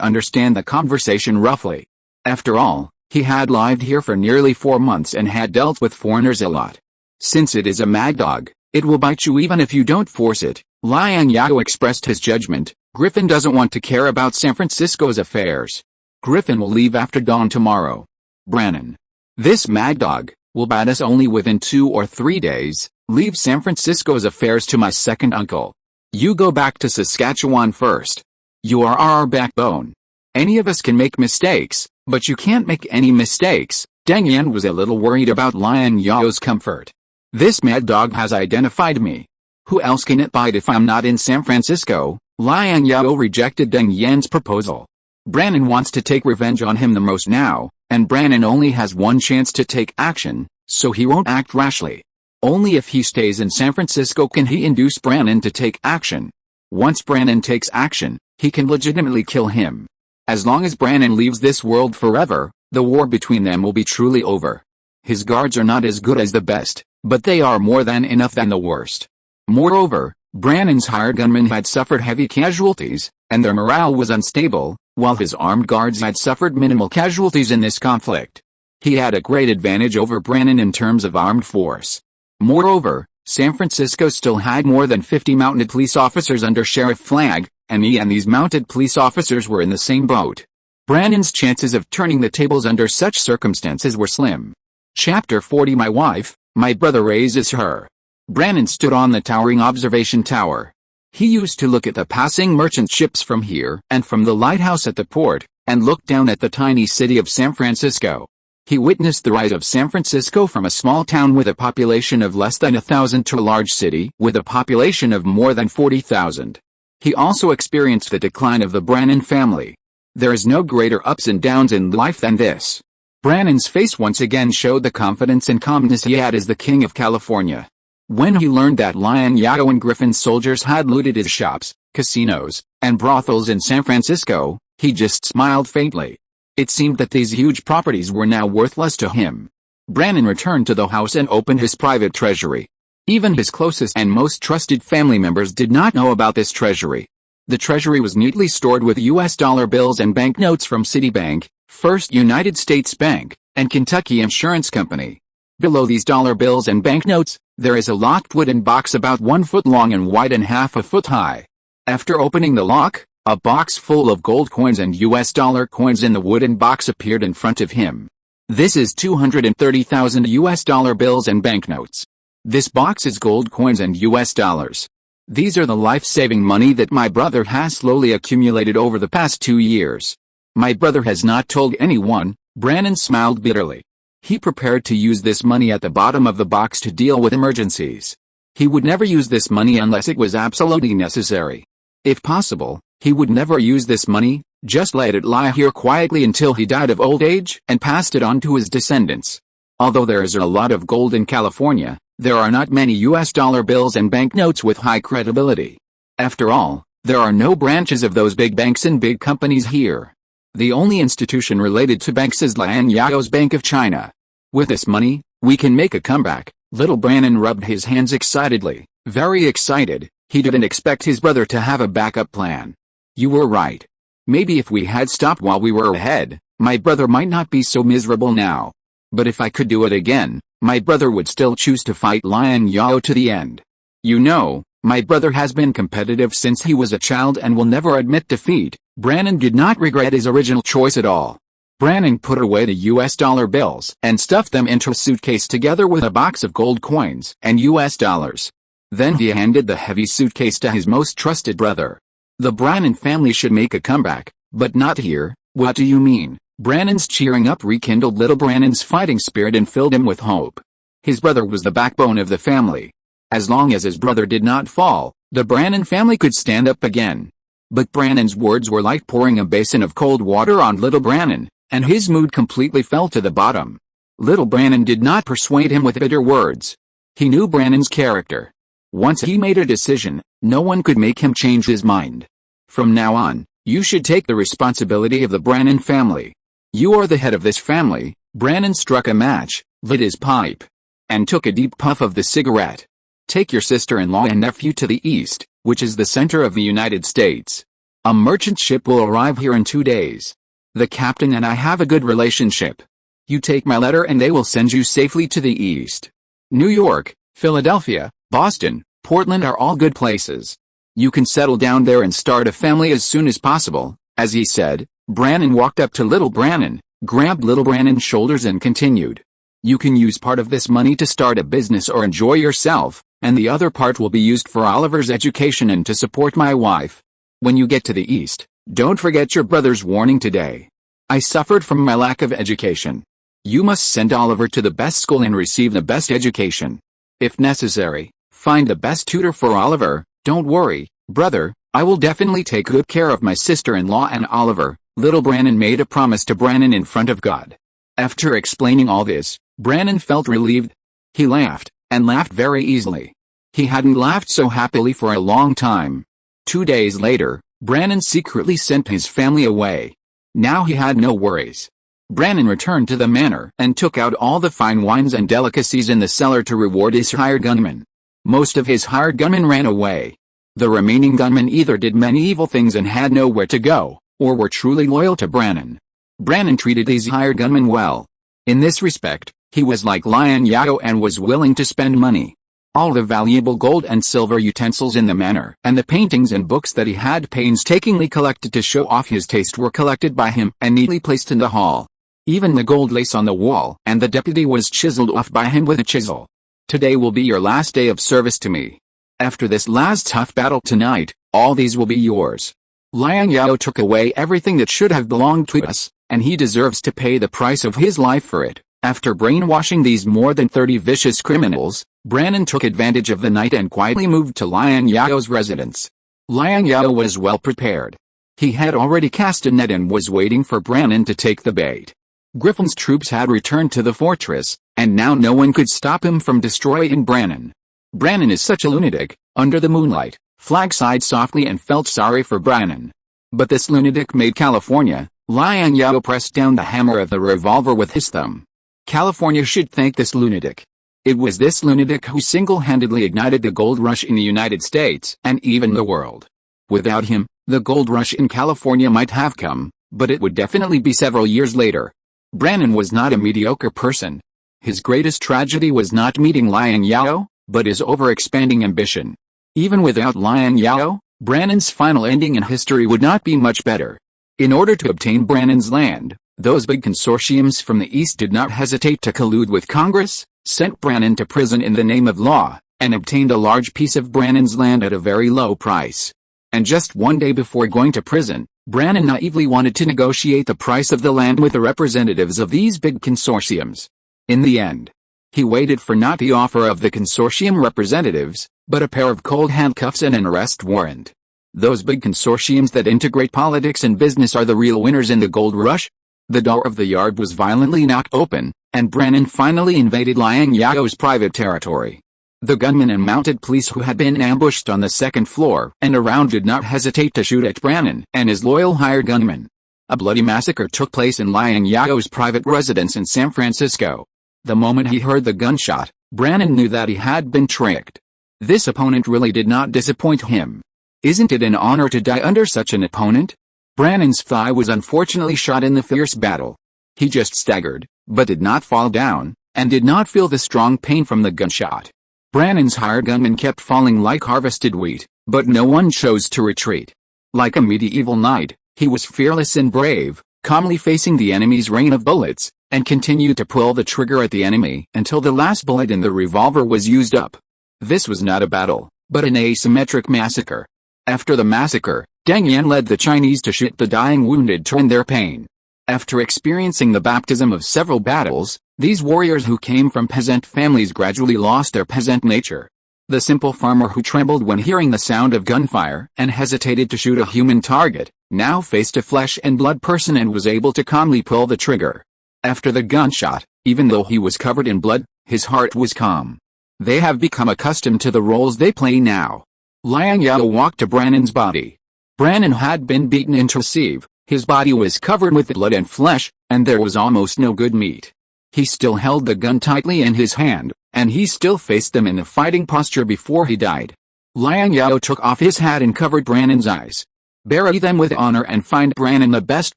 S1: understand the conversation roughly. After all, he had lived here for nearly 4 months and had dealt with foreigners a lot. Since it is a mad dog, it will bite you even if you don't force it. Liang Zhao expressed his judgment. Griffin doesn't want to care about San Francisco's affairs. Griffin will leave after dawn tomorrow. Brannan, this mad dog, will bite us only within 2 or 3 days. Leave San Francisco's affairs to my second uncle. You go back to Saskatchewan first. You are our backbone. Any of us can make mistakes, but you can't make any mistakes. Deng Yan was a little worried about Liang Zhao's comfort. This mad dog has identified me. Who else can it bite if I'm not in San Francisco? Liang Zhao rejected Deng Yan's proposal. Brannon wants to take revenge on him the most now, and Brannon only has one chance to take action, so he won't act rashly. Only if he stays in San Francisco can he induce Brannon to take action. Once Brannon takes action, he can legitimately kill him. As long as Brannon leaves this world forever, the war between them will be truly over. His guards are not as good as the best, but they are more than enough than the worst. Moreover, Brannon's hired gunmen had suffered heavy casualties, and their morale was unstable, while his armed guards had suffered minimal casualties in this conflict. He had a great advantage over Brannon in terms of armed force. Moreover, San Francisco still had more than 50 mounted police officers under Sheriff Flagg, and he and these mounted police officers were in the same boat. Brannon's chances of turning the tables under such circumstances were slim. Chapter 40 My wife, my brother raises her. Brannon stood on the towering observation tower. He used to look at the passing merchant ships from here and from the lighthouse at the port, and looked down at the tiny city of San Francisco. He witnessed the rise of San Francisco from a small town with a population of less than 1,000 to a large city with a population of more than 40,000. He also experienced the decline of the Brannon family. There is no greater ups and downs in life than this. Brannon's face once again showed the confidence and calmness he had as the King of California. When he learned that Liang Zhao and Griffin's soldiers had looted his shops, casinos, and brothels in San Francisco, he just smiled faintly. It seemed that these huge properties were now worthless to him. Brannon returned to the house and opened his private treasury. Even his closest and most trusted family members did not know about this treasury. The treasury was neatly stored with US dollar bills and banknotes from Citibank, First United States Bank, and Kentucky Insurance Company. Below these dollar bills and banknotes, there is a locked wooden box about 1 foot long and wide and half a foot high. After opening the lock, a box full of gold coins and US dollar coins in the wooden box appeared in front of him. This is 230,000 US dollar bills and banknotes. This box is gold coins and US dollars. These are the life-saving money that my brother has slowly accumulated over the past 2 years. My brother has not told anyone. Brannon smiled bitterly. He prepared to use this money at the bottom of the box to deal with emergencies. He would never use this money unless it was absolutely necessary. If possible, he would never use this money, just let it lie here quietly until he died of old age and passed it on to his descendants. Although there is a lot of gold in California, there are not many US dollar bills and banknotes with high credibility. After all, there are no branches of those big banks and big companies here. The only institution related to banks is Liang Zhao's Bank of China. With this money, we can make a comeback. Little Brannon rubbed his hands excitedly, very excited. He didn't expect his brother to have a backup plan. You were right. Maybe if we had stopped while we were ahead, my brother might not be so miserable now. But if I could do it again, my brother would still choose to fight Liang Zhao to the end. You know, my brother has been competitive since he was a child and will never admit defeat. Brannon did not regret his original choice at all. Brannon put away the US dollar bills and stuffed them into a suitcase together with a box of gold coins and US dollars. Then he handed the heavy suitcase to his most trusted brother. The Brannon family should make a comeback, but not here. What do you mean? Brannon's cheering up rekindled little Brannon's fighting spirit and filled him with hope. His brother was the backbone of the family. As long as his brother did not fall, the Brannon family could stand up again. But Brannon's words were like pouring a basin of cold water on little Brannon, and his mood completely fell to the bottom. Little Brannon did not persuade him with bitter words. He knew Brannon's character. Once he made a decision, no one could make him change his mind. From now on, you should take the responsibility of the Brannon family. You are the head of this family. Brannon struck a match, lit his pipe, and took a deep puff of the cigarette. Take your sister-in-law and nephew to the east, which is the center of the United States. A merchant ship will arrive here in 2 days. The captain and I have a good relationship. You take my letter and they will send you safely to the east. New York, Philadelphia, Boston, Portland are all good places. You can settle down there and start a family as soon as possible. As he said, Brannon walked up to little Brannon, grabbed little Brannon's shoulders and continued. You can use part of this money to start a business or enjoy yourself, and the other part will be used for Oliver's education and to support my wife. When you get to the east, don't forget your brother's warning today. I suffered from my lack of education. You must send Oliver to the best school and receive the best education. If necessary, Find the best tutor for Oliver. Don't worry, brother, I will definitely take good care of my sister-in-law and Oliver. Little Brannon made a promise to Brannon in front of God. After explaining all this, Brannon felt relieved. He laughed, and laughed very easily. He hadn't laughed so happily for a long time. 2 days later, Brannon secretly sent his family away. Now he had no worries. Brannon returned to the manor and took out all the fine wines and delicacies in the cellar to reward his hired gunmen. Most of his hired gunmen ran away. The remaining gunmen either did many evil things and had nowhere to go, or were truly loyal to Brannon. Brannon treated these hired gunmen well. In this respect, he was like Liang Zhao and was willing to spend money. All the valuable gold and silver utensils in the manor and the paintings and books that he had painstakingly collected to show off his taste were collected by him and neatly placed in the hall. Even the gold lace on the wall and the deputy was chiseled off by him with a chisel. Today will be your last day of service to me. After this last tough battle tonight, all these will be yours. Liang Zhao took away everything that should have belonged to us, and he deserves to pay the price of his life for it. After brainwashing these more than 30 vicious criminals, Brannon took advantage of the night and quietly moved to Liang Zhao's residence. Liang Zhao was well prepared. He had already cast a net and was waiting for Brannon to take the bait. Griffin's troops had returned to the fortress, and now no one could stop him from destroying Brannon. Brannon is such a lunatic. Under the moonlight, Flag sighed softly and felt sorry for Brannon. But this lunatic made California. Liang Zhao pressed down the hammer of the revolver with his thumb. California should thank this lunatic. It was this lunatic who single-handedly ignited the gold rush in the United States and even the world. Without him, the gold rush in California might have come, but it would definitely be several years later. Brannon was not a mediocre person. His greatest tragedy was not meeting Liang Zhao, but his overexpanding ambition. Even without Liang Zhao, Brannon's final ending in history would not be much better. In order to obtain Brannon's land, those big consortiums from the east did not hesitate to collude with Congress, sent Brannon to prison in the name of law, and obtained a large piece of Brannon's land at a very low price. And just one day before going to prison, Brannon naively wanted to negotiate the price of the land with the representatives of these big consortiums. In the end, he waited for not the offer of the consortium representatives, but a pair of cold handcuffs and an arrest warrant. Those big consortiums that integrate politics and business are the real winners in the gold rush. The door of the yard was violently knocked open, and Brannon finally invaded Liang Zhao's private territory. The gunmen and mounted police who had been ambushed on the second floor and around did not hesitate to shoot at Brannon and his loyal hired gunmen. A bloody massacre took place in Liang Zhao's private residence in San Francisco. The moment he heard the gunshot, Brannon knew that he had been tricked. This opponent really did not disappoint him. Isn't it an honor to die under such an opponent? Brannon's thigh was unfortunately shot in the fierce battle. He just staggered, but did not fall down, and did not feel the strong pain from the gunshot. Brannon's hired gunmen kept falling like harvested wheat, but no one chose to retreat. Like a medieval knight, he was fearless and brave, calmly facing the enemy's rain of bullets, and continued to pull the trigger at the enemy until the last bullet in the revolver was used up. This was not a battle, but an asymmetric massacre. After the massacre, Deng Yan led the Chinese to shoot the dying wounded to end their pain. After experiencing the baptism of several battles, these warriors who came from peasant families gradually lost their peasant nature. The simple farmer who trembled when hearing the sound of gunfire and hesitated to shoot a human target, now faced a flesh and blood person and was able to calmly pull the trigger. After the gunshot, even though he was covered in blood, his heart was calm. They have become accustomed to the roles they play now. Liang Zhao walked to Brannon's body. Brannon had been beaten into a sieve, his body was covered with blood and flesh, and there was almost no good meat. He still held the gun tightly in his hand, and he still faced them in a fighting posture before he died. Liang Zhao took off his hat and covered Brannon's eyes. Bury them with honor and find Brannon the best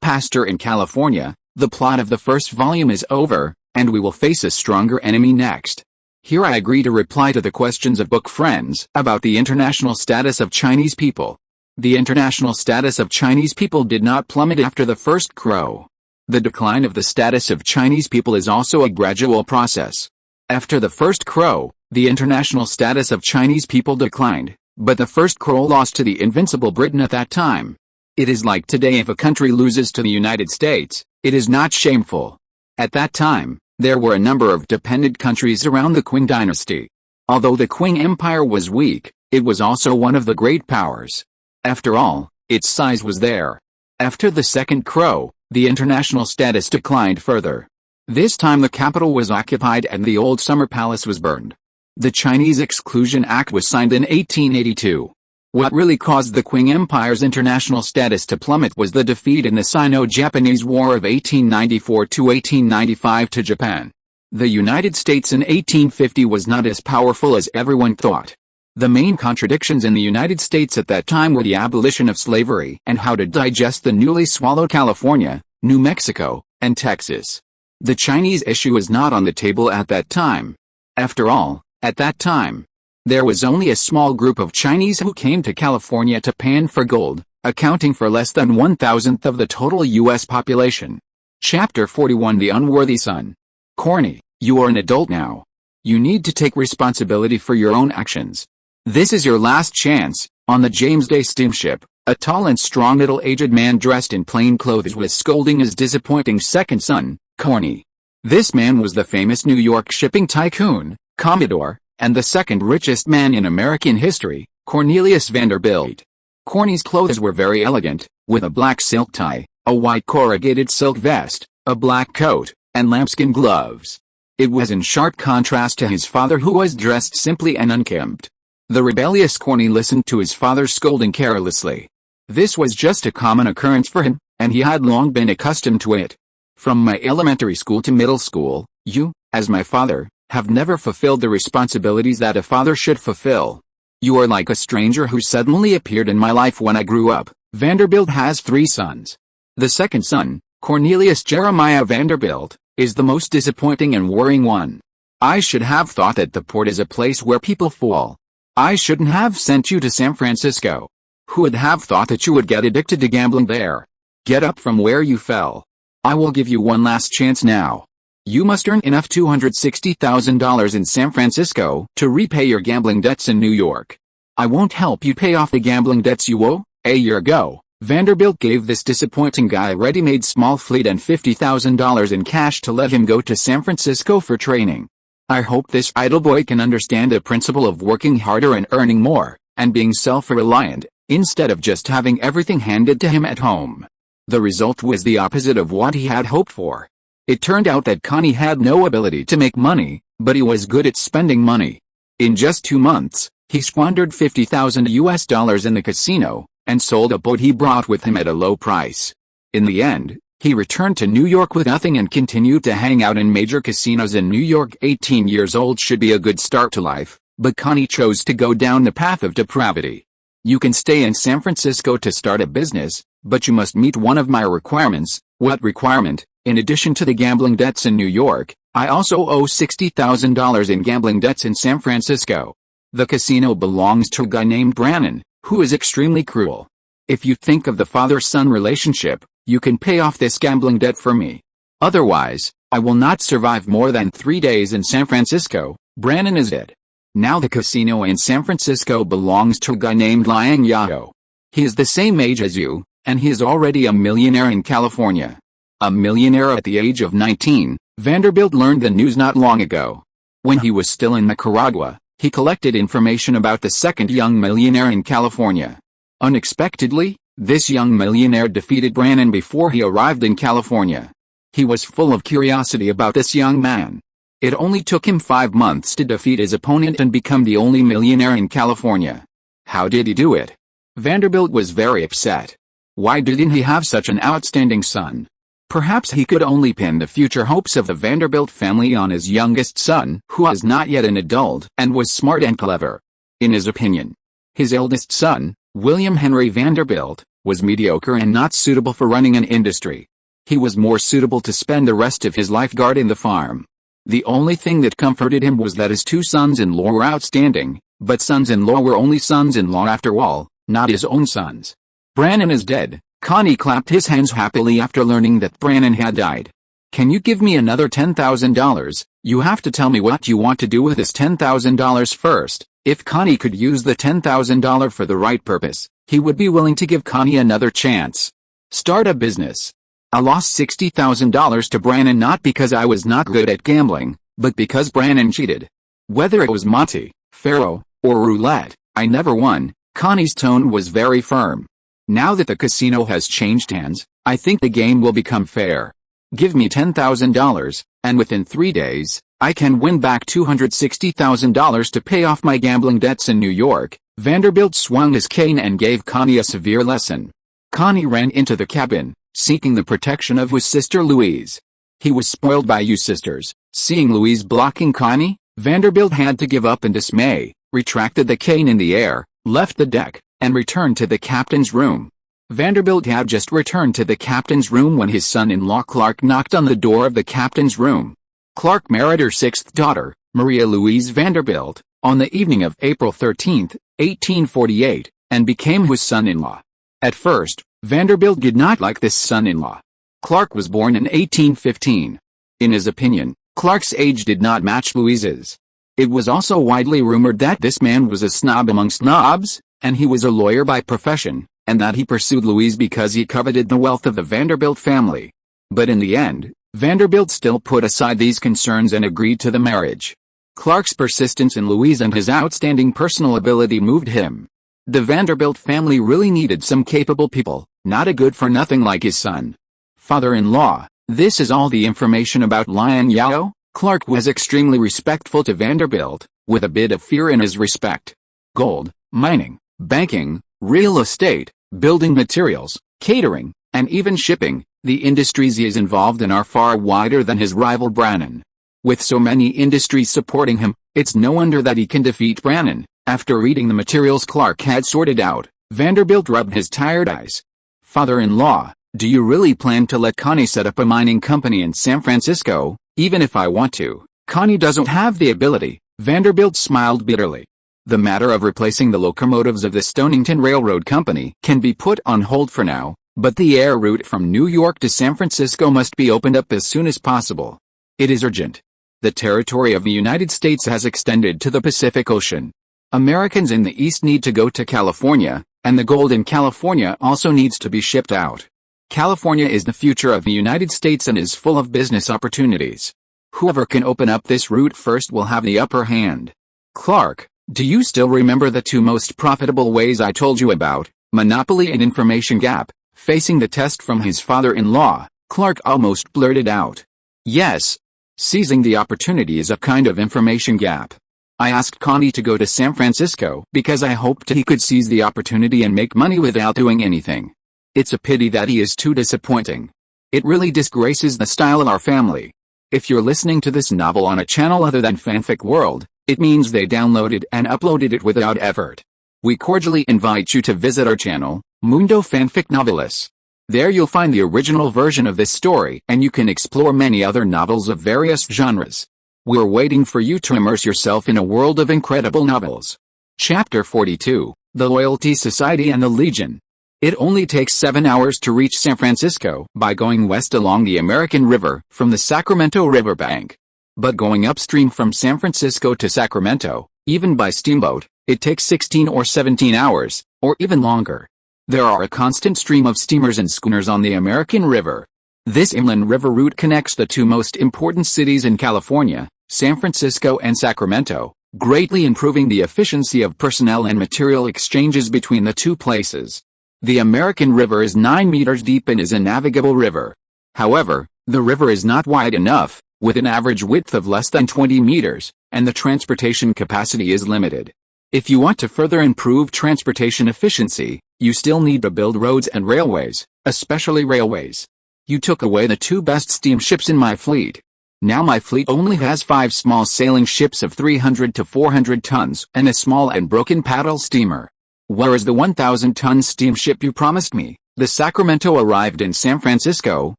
S1: pastor in California. The plot of the first volume is over, and we will face a stronger enemy next. Here I agree to reply to the questions of book friends about the international status of Chinese people. The international status of Chinese people did not plummet after the first crow. The decline of the status of Chinese people is also a gradual process. After the first crow, the international status of Chinese people declined, but the first crow lost to the invincible Britain at that time. It is like today if a country loses to the United States, it is not shameful. At that time, there were a number of dependent countries around the Qing dynasty. Although the Qing Empire was weak, it was also one of the great powers. After all, its size was there. After the Second Crow, the international status declined further. This time the capital was occupied and the old summer palace was burned. The Chinese Exclusion Act was signed in 1882. What really caused the Qing Empire's international status to plummet was the defeat in the Sino-Japanese War of 1894–1895 to Japan. The United States in 1850 was not as powerful as everyone thought. The main contradictions in the United States at that time were the abolition of slavery and how to digest the newly swallowed California, New Mexico, and Texas. The Chinese issue was not on the table at that time. After all, at that time, there was only a small group of Chinese who came to California to pan for gold, accounting for less than 1/1000th of the total U.S. population. Chapter 41 The Unworthy Son. Corny, you are an adult now. You need to take responsibility for your own actions. This is your last chance. On the James Day steamship, a tall and strong middle-aged man dressed in plain clothes was scolding his disappointing second son, Corny. This man was the famous New York shipping tycoon, Commodore, and the second richest man in American history, Cornelius Vanderbilt. Corny's clothes were very elegant, with a black silk tie, a white corrugated silk vest, a black coat, and lambskin gloves. It was in sharp contrast to his father, who was dressed simply and unkempt. The rebellious Corny listened to his father's scolding carelessly. This was just a common occurrence for him, and he had long been accustomed to it. From my elementary school to middle school, you, as my father, have never fulfilled the responsibilities that a father should fulfill. You are like a stranger who suddenly appeared in my life when I grew up. Vanderbilt has 3 sons. The second son, Cornelius Jeremiah Vanderbilt, is the most disappointing and worrying one. I should have thought that the port is a place where people fall. I shouldn't have sent you to San Francisco. Who would have thought that you would get addicted to gambling there? Get up from where you fell. I will give you one last chance now. You must earn enough $260,000 in San Francisco to repay your gambling debts in New York. I won't help you pay off the gambling debts you owe. A year ago, Vanderbilt gave this disappointing guy a ready-made small fleet and $50,000 in cash to let him go to San Francisco for training. I hope this idle boy can understand the principle of working harder and earning more, and being self-reliant, instead of just having everything handed to him at home. The result was the opposite of what he had hoped for. It turned out that Connie had no ability to make money, but he was good at spending money. In just 2 months, he squandered $50,000 in the casino, and sold a boat he brought with him at a low price. In the end, he returned to New York with nothing and continued to hang out in major casinos in New York. 18 years old should be a good start to life, but Connie chose to go down the path of depravity. You can stay in San Francisco to start a business, but you must meet one of my requirements. What requirement? In addition to the gambling debts in New York, I also owe $60,000 in gambling debts in San Francisco. The casino belongs to a guy named Brannon, who is extremely cruel. If you think of the father-son relationship, you can pay off this gambling debt for me. Otherwise, I will not survive more than 3 days in San Francisco. Brannon is dead. Now the casino in San Francisco belongs to a guy named Liang Zhao. He is the same age as you, and he is already a millionaire in California. A millionaire at the age of 19, Vanderbilt learned the news not long ago. When he was still in Nicaragua, he collected information about the second young millionaire in California. Unexpectedly, this young millionaire defeated Brannon before he arrived in California. He was full of curiosity about this young man. It only took him 5 months to defeat his opponent and become the only millionaire in California. How did he do it? Vanderbilt was very upset. Why didn't he have such an outstanding son? Perhaps he could only pin the future hopes of the Vanderbilt family on his youngest son, who was not yet an adult and was smart and clever. In his opinion, his eldest son, William Henry Vanderbilt, was mediocre and not suitable for running an industry. He was more suitable to spend the rest of his life guarding the farm. The only thing that comforted him was that his 2 sons-in-law were outstanding, but sons-in-law were only sons-in-law after all, not his own sons. Brannon is dead. Connie clapped his hands happily after learning that Brannon had died. Can you give me another $10,000? You have to tell me what you want to do with this $10,000 first. If Connie could use the $10,000 for the right purpose, he would be willing to give Connie another chance. Start a business. I lost $60,000 to Brannon not because I was not good at gambling, but because Brannon cheated. Whether it was Monty, Faro, or roulette, I never won. Connie's tone was very firm. Now that the casino has changed hands, I think the game will become fair. Give me $10,000, and within 3 days, I can win back $260,000 to pay off my gambling debts in New York. Vanderbilt swung his cane and gave Connie a severe lesson. Connie ran into the cabin, seeking the protection of his sister Louise. He was spoiled by you sisters. Seeing Louise blocking Connie, Vanderbilt had to give up in dismay, retracted the cane in the air, left the deck, and returned to the captain's room. Vanderbilt had just returned to the captain's room when his son-in-law Clark knocked on the door of the captain's room. Clark married her sixth daughter, Maria Louise Vanderbilt, on the evening of April 13, 1848, and became his son-in-law. At first, Vanderbilt did not like this son-in-law. Clark was born in 1815. In his opinion, Clark's age did not match Louise's. It was also widely rumored that this man was a snob among snobs, and he was a lawyer by profession, and that he pursued Louise because he coveted the wealth of the Vanderbilt family. But in the end, Vanderbilt still put aside these concerns and agreed to the marriage. Clark's persistence in Louise and his outstanding personal ability moved him. The Vanderbilt family really needed some capable people, not a good-for-nothing like his son. Father-in-law. This is all the information about Liang Zhao. Clark was extremely respectful to Vanderbilt, with a bit of fear in his respect. Gold, mining, banking, real estate, building materials, catering, and even shipping, the industries he is involved in are far wider than his rival Brannan. With so many industries supporting him, it's no wonder that he can defeat Brannan. After reading the materials Clark had sorted out, Vanderbilt rubbed his tired eyes. Father-in-law, do you really plan to let Connie set up a mining company in San Francisco? Even if I want to, Connie doesn't have the ability. Vanderbilt smiled bitterly. The matter of replacing the locomotives of the Stonington Railroad Company can be put on hold for now, but the air route from New York to San Francisco must be opened up as soon as possible. It is urgent. The territory of the United States has extended to the Pacific Ocean. Americans in the East need to go to California, and the gold in California also needs to be shipped out. California is the future of the United States and is full of business opportunities. Whoever can open up this route first will have the upper hand. Clark, do you still remember the two most profitable ways I told you about, monopoly and information gap? Facing the test from his father-in-law, Clark almost blurted out. Yes. Seizing the opportunity is a kind of information gap. I asked Connie to go to San Francisco because I hoped he could seize the opportunity and make money without doing anything. It's a pity that he is too disappointing. It really disgraces the style of our family. If you're listening to this novel on a channel other than Fanfic World, it means they downloaded and uploaded it without effort. We cordially invite you to visit our channel, Mundo Fanfic Novelis. There you'll find the original version of this story and you can explore many other novels of various genres. We're waiting for you to immerse yourself in a world of incredible novels. Chapter 42, The Loyalty Society and the Legion. It only takes 7 hours to reach San Francisco by going west along the American River from the Sacramento riverbank. But going upstream from San Francisco to Sacramento, even by steamboat, it takes 16 or 17 hours, or even longer. There are a constant stream of steamers and schooners on the American River. This inland river route connects the two most important cities in California, San Francisco and Sacramento, greatly improving the efficiency of personnel and material exchanges between the two places. The American River is 9 meters deep and is a navigable river. However, the river is not wide enough, with an average width of less than 20 meters, and the transportation capacity is limited. If you want to further improve transportation efficiency, you still need to build roads and railways, especially railways. You took away the two best steamships in my fleet. Now my fleet only has 5 small sailing ships of 300 to 400 tons and a small and broken paddle steamer. Where is the 1,000-ton steamship you promised me? The Sacramento arrived in San Francisco,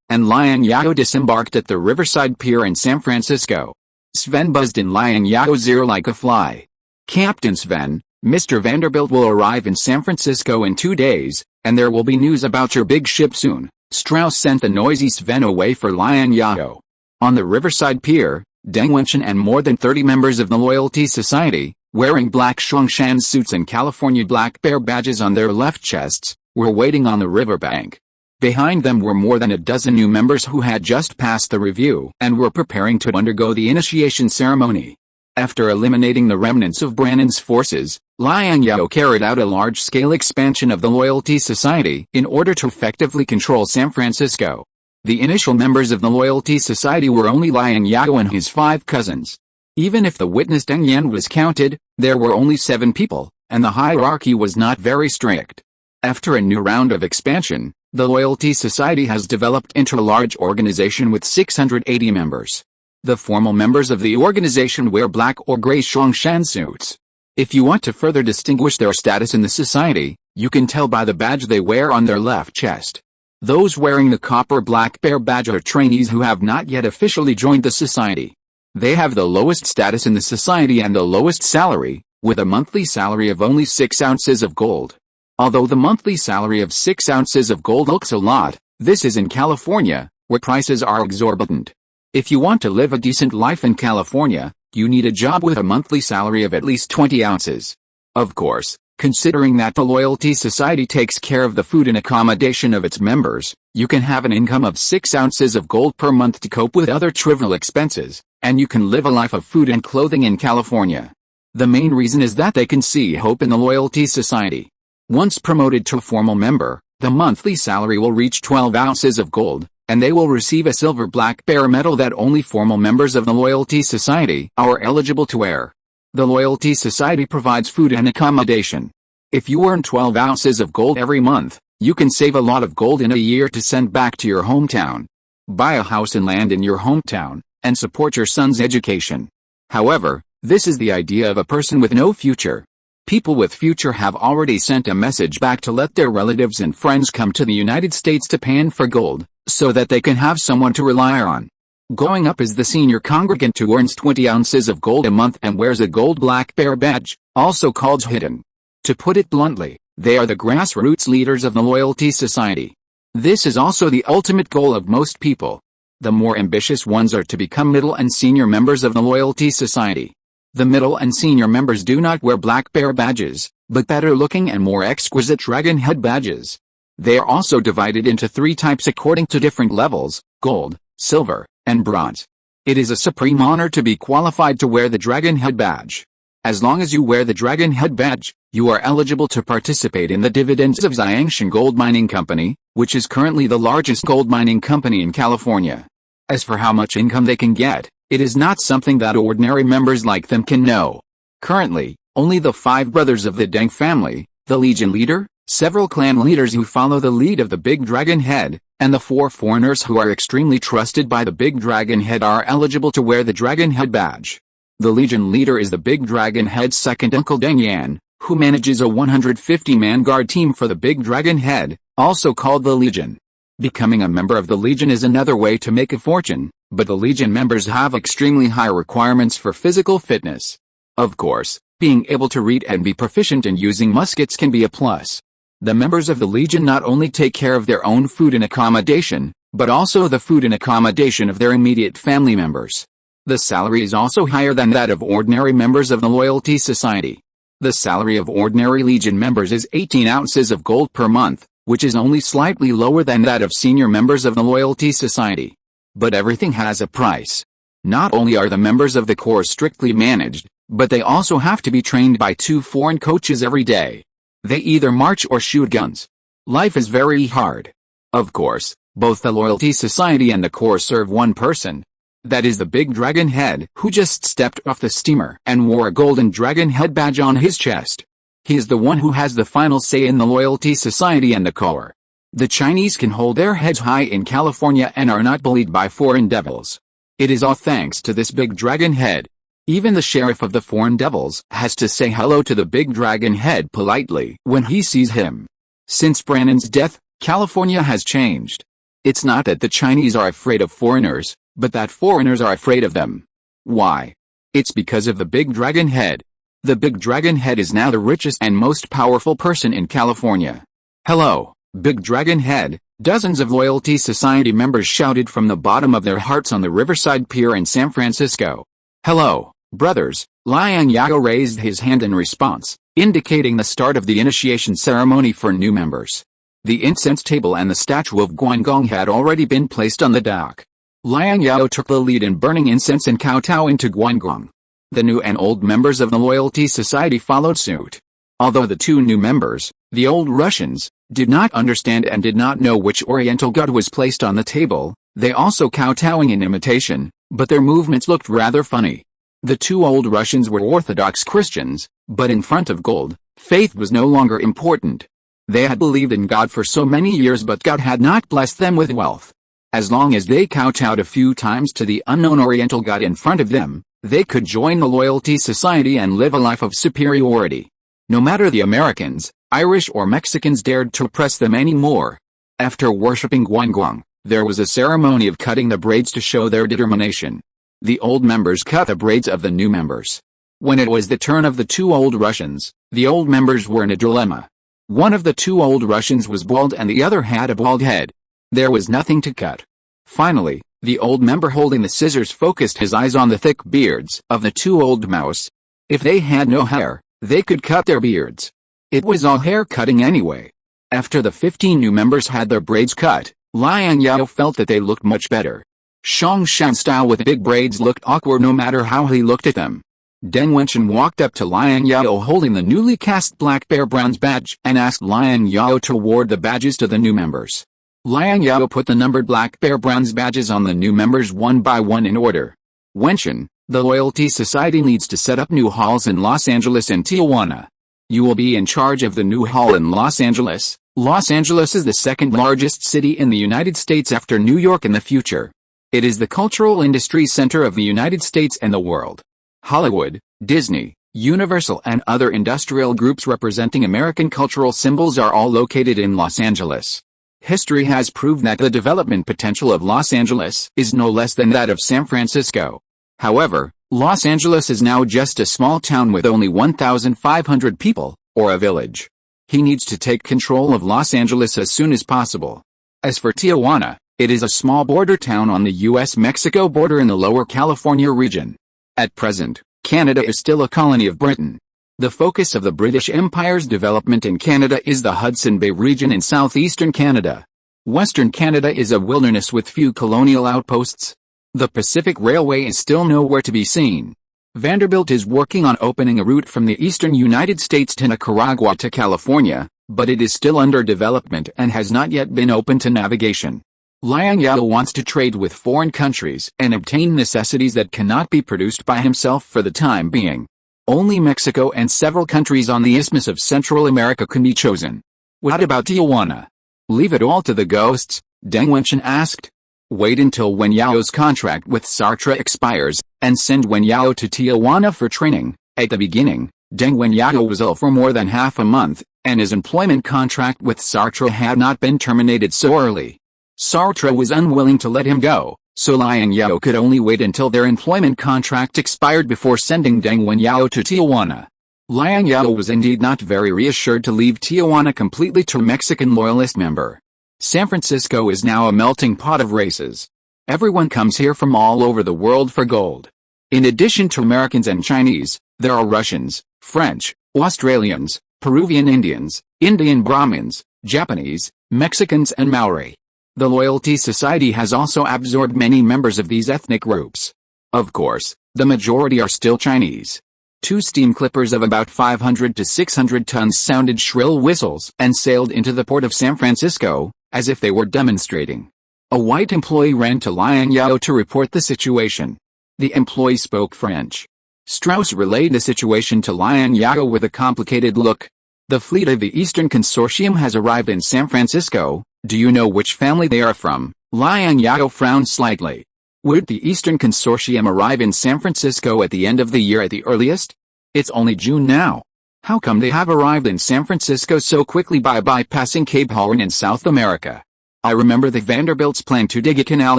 S1: and Liang Zhao disembarked at the Riverside Pier in San Francisco. Sven buzzed in Liang Zhao's ear like a fly. Captain Sven, Mr. Vanderbilt will arrive in San Francisco in 2 days, and there will be news about your big ship soon. Strauss sent the noisy Sven away for Liang Zhao. On the Riverside Pier, Deng Wenchen and more than 30 members of the Loyalty Society, wearing black Shongshan suits and California Black Bear badges on their left chests, were waiting on the riverbank. Behind them were more than a dozen new members who had just passed the review and were preparing to undergo the initiation ceremony. After eliminating the remnants of Brannan's forces, Liang Zhao carried out a large-scale expansion of the Loyalty Society in order to effectively control San Francisco. The initial members of the Loyalty Society were only Liang Zhao and his 5 cousins. Even if the witness Deng Yan was counted, there were only 7 people, and the hierarchy was not very strict. After a new round of expansion, the Loyalty Society has developed into a large organization with 680 members. The formal members of the organization wear black or gray Shongshan suits. If you want to further distinguish their status in the society, you can tell by the badge they wear on their left chest. Those wearing the copper black bear badge are trainees who have not yet officially joined the society. They have the lowest status in the society and the lowest salary, with a monthly salary of only 6 ounces of gold. Although the monthly salary of 6 ounces of gold looks a lot, this is in California, where prices are exorbitant. If you want to live a decent life in California, you need a job with a monthly salary of at least 20 ounces. Of course, considering that the Loyalty Society takes care of the food and accommodation of its members, you can have an income of 6 ounces of gold per month to cope with other trivial expenses, and you can live a life of food and clothing in California. The main reason is that they can see hope in the Loyalty Society. Once promoted to a formal member, the monthly salary will reach 12 ounces of gold, and they will receive a silver black bear medal that only formal members of the Loyalty Society are eligible to wear. The Loyalty Society provides food and accommodation. If you earn 12 ounces of gold every month, you can save a lot of gold in a year to send back to your hometown. Buy a house and land in your hometown, and support your son's education. However, this is the idea of a person with no future. People with future have already sent a message back to let their relatives and friends come to the United States to pan for gold, so that they can have someone to rely on. Going up is the senior congregant who earns 20 ounces of gold a month and wears a gold black bear badge, also called hidden. To put it bluntly, they are the grassroots leaders of the Loyalty Society. This is also the ultimate goal of most people. The more ambitious ones are to become middle and senior members of the Loyalty Society. The middle and senior members do not wear black bear badges, but better-looking and more exquisite dragon head badges. They are also divided into 3 types according to different levels: gold, silver, and bronze. It is a supreme honor to be qualified to wear the dragon head badge. As long as you wear the dragon head badge, you are eligible to participate in the dividends of Xiangshan Gold Mining Company, which is currently the largest gold mining company in California. As for how much income they can get, it is not something that ordinary members like them can know. Currently, only the 5 brothers of the Deng family, the Legion leader, several clan leaders who follow the lead of the Big Dragon Head, and the 4 foreigners who are extremely trusted by the Big Dragon Head are eligible to wear the Dragon Head badge. The Legion leader is the Big Dragon Head's second uncle Deng Yan, who manages a 150-man guard team for the Big Dragon Head, also called the Legion. Becoming a member of the Legion is another way to make a fortune, but the Legion members have extremely high requirements for physical fitness. Of course, being able to read and be proficient in using muskets can be a plus. The members of the Legion not only take care of their own food and accommodation, but also the food and accommodation of their immediate family members. The salary is also higher than that of ordinary members of the Loyalty Society. The salary of ordinary Legion members is 18 ounces of gold per month, which is only slightly lower than that of senior members of the Loyalty Society. But everything has a price. Not only are the members of the Corps strictly managed, but they also have to be trained by 2 foreign coaches every day. They either march or shoot guns. Life is very hard. Of course, both the Loyalty Society and the Corps serve one person. That is the Big Dragon Head, who just stepped off the steamer and wore a golden dragon head badge on his chest. He is the one who has the final say in the Loyalty Society and the Corps. The Chinese can hold their heads high in California and are not bullied by foreign devils. It is all thanks to this Big Dragon Head. Even the sheriff of the foreign devils has to say hello to the Big Dragon Head politely when he sees him. Since Brannan's death, California has changed. It's not that the Chinese are afraid of foreigners, but that foreigners are afraid of them. Why? It's because of the Big Dragon Head. The Big Dragon Head is now the richest and most powerful person in California. Hello, Big Dragon Head, dozens of Loyalty Society members shouted from the bottom of their hearts on the Riverside Pier in San Francisco. Hello, brothers. Liang Zhao raised his hand in response, indicating the start of the initiation ceremony for new members. The incense table and the statue of Guangong had already been placed on the dock. Liang Zhao took the lead in burning incense and kowtowing to Guangong. The new and old members of the Loyalty Society followed suit. Although the two new members, the old Russians, did not understand and did not know which Oriental god was placed on the table, they also kowtowing in imitation, but their movements looked rather funny. The two old Russians were Orthodox Christians, but in front of gold, faith was no longer important. They had believed in God for so many years, but God had not blessed them with wealth. As long as they kowtowed a few times to the unknown Oriental god in front of them, they could join the Loyalty Society and live a life of superiority. No matter the Americans, Irish or Mexicans dared to oppress them anymore. After worshipping Guangguang, there was a ceremony of cutting the braids to show their determination. The old members cut the braids of the new members. When it was the turn of the two old Russians, the old members were in a dilemma. One of the two old Russians was bald and the other had a bald head. There was nothing to cut. Finally, the old member holding the scissors focused his eyes on the thick beards of the two old mouse. If they had no hair, they could cut their beards. It was all hair cutting anyway. After the 15 new members had their braids cut, Liang Zhao felt that they looked much better. Shongshan style with big braids looked awkward no matter how he looked at them. Deng Wenchen walked up to Liang Zhao holding the newly cast black bear bronze badge and asked Liang Zhao to award the badges to the new members. Liang Zhao put the numbered black bear bronze badges on the new members one by one in order. Wenchen, the Loyalty Society needs to set up new halls in Los Angeles and Tijuana. You will be in charge of the new hall in Los Angeles. Los Angeles is the second largest city in the United States after New York in the future. It is the cultural industry center of the United States and the world. Hollywood, Disney, Universal and other industrial groups representing American cultural symbols are all located in Los Angeles. History has proved that the development potential of Los Angeles is no less than that of San Francisco. However, Los Angeles is now just a small town with only 1,500 people, or a village. He needs to take control of Los Angeles as soon as possible. As for Tijuana, it is a small border town on the U.S.-Mexico border in the Lower California region. At present, Canada is still a colony of Britain. The focus of the British Empire's development in Canada is the Hudson Bay region in southeastern Canada. Western Canada is a wilderness with few colonial outposts. The Pacific Railway is still nowhere to be seen. Vanderbilt is working on opening a route from the eastern United States to Nicaragua to California, but it is still under development and has not yet been open to navigation. Liang Zhao wants to trade with foreign countries and obtain necessities that cannot be produced by himself for the time being. Only Mexico and several countries on the Isthmus of Central America can be chosen. What about Tijuana? Leave it all to the ghosts, Deng Wenchen asked. Wait until Wen Yao's contract with Sartre expires, and send Wen Yao to Tijuana for training. At the beginning, Deng Wen Yao was ill for more than half a month, and his employment contract with Sartre had not been terminated so early. Sartre was unwilling to let him go, so Liang Zhao could only wait until their employment contract expired before sending Deng Wen Yao to Tijuana. Liang Zhao was indeed not very reassured to leave Tijuana completely to a Mexican loyalist member. San Francisco is now a melting pot of races. Everyone comes here from all over the world for gold. In addition to Americans and Chinese, there are Russians, French, Australians, Peruvian Indians, Indian Brahmins, Japanese, Mexicans and Maori. The Loyalty Society has also absorbed many members of these ethnic groups. Of course, the majority are still Chinese. Two steam clippers of about 500 to 600 tons sounded shrill whistles and sailed into the port of San Francisco, as if they were demonstrating. A white employee ran to Liang Zhao to report the situation. The employee spoke French. Strauss relayed the situation to Liang Zhao with a complicated look. The fleet of the Eastern Consortium has arrived in San Francisco. Do you know which family they are from? Liang Zhao frowned slightly. Would the Eastern Consortium arrive in San Francisco at the end of the year at the earliest? It's only June now. How come they have arrived in San Francisco so quickly by bypassing Cape Horn in South America? I remember the Vanderbilt's plan to dig a canal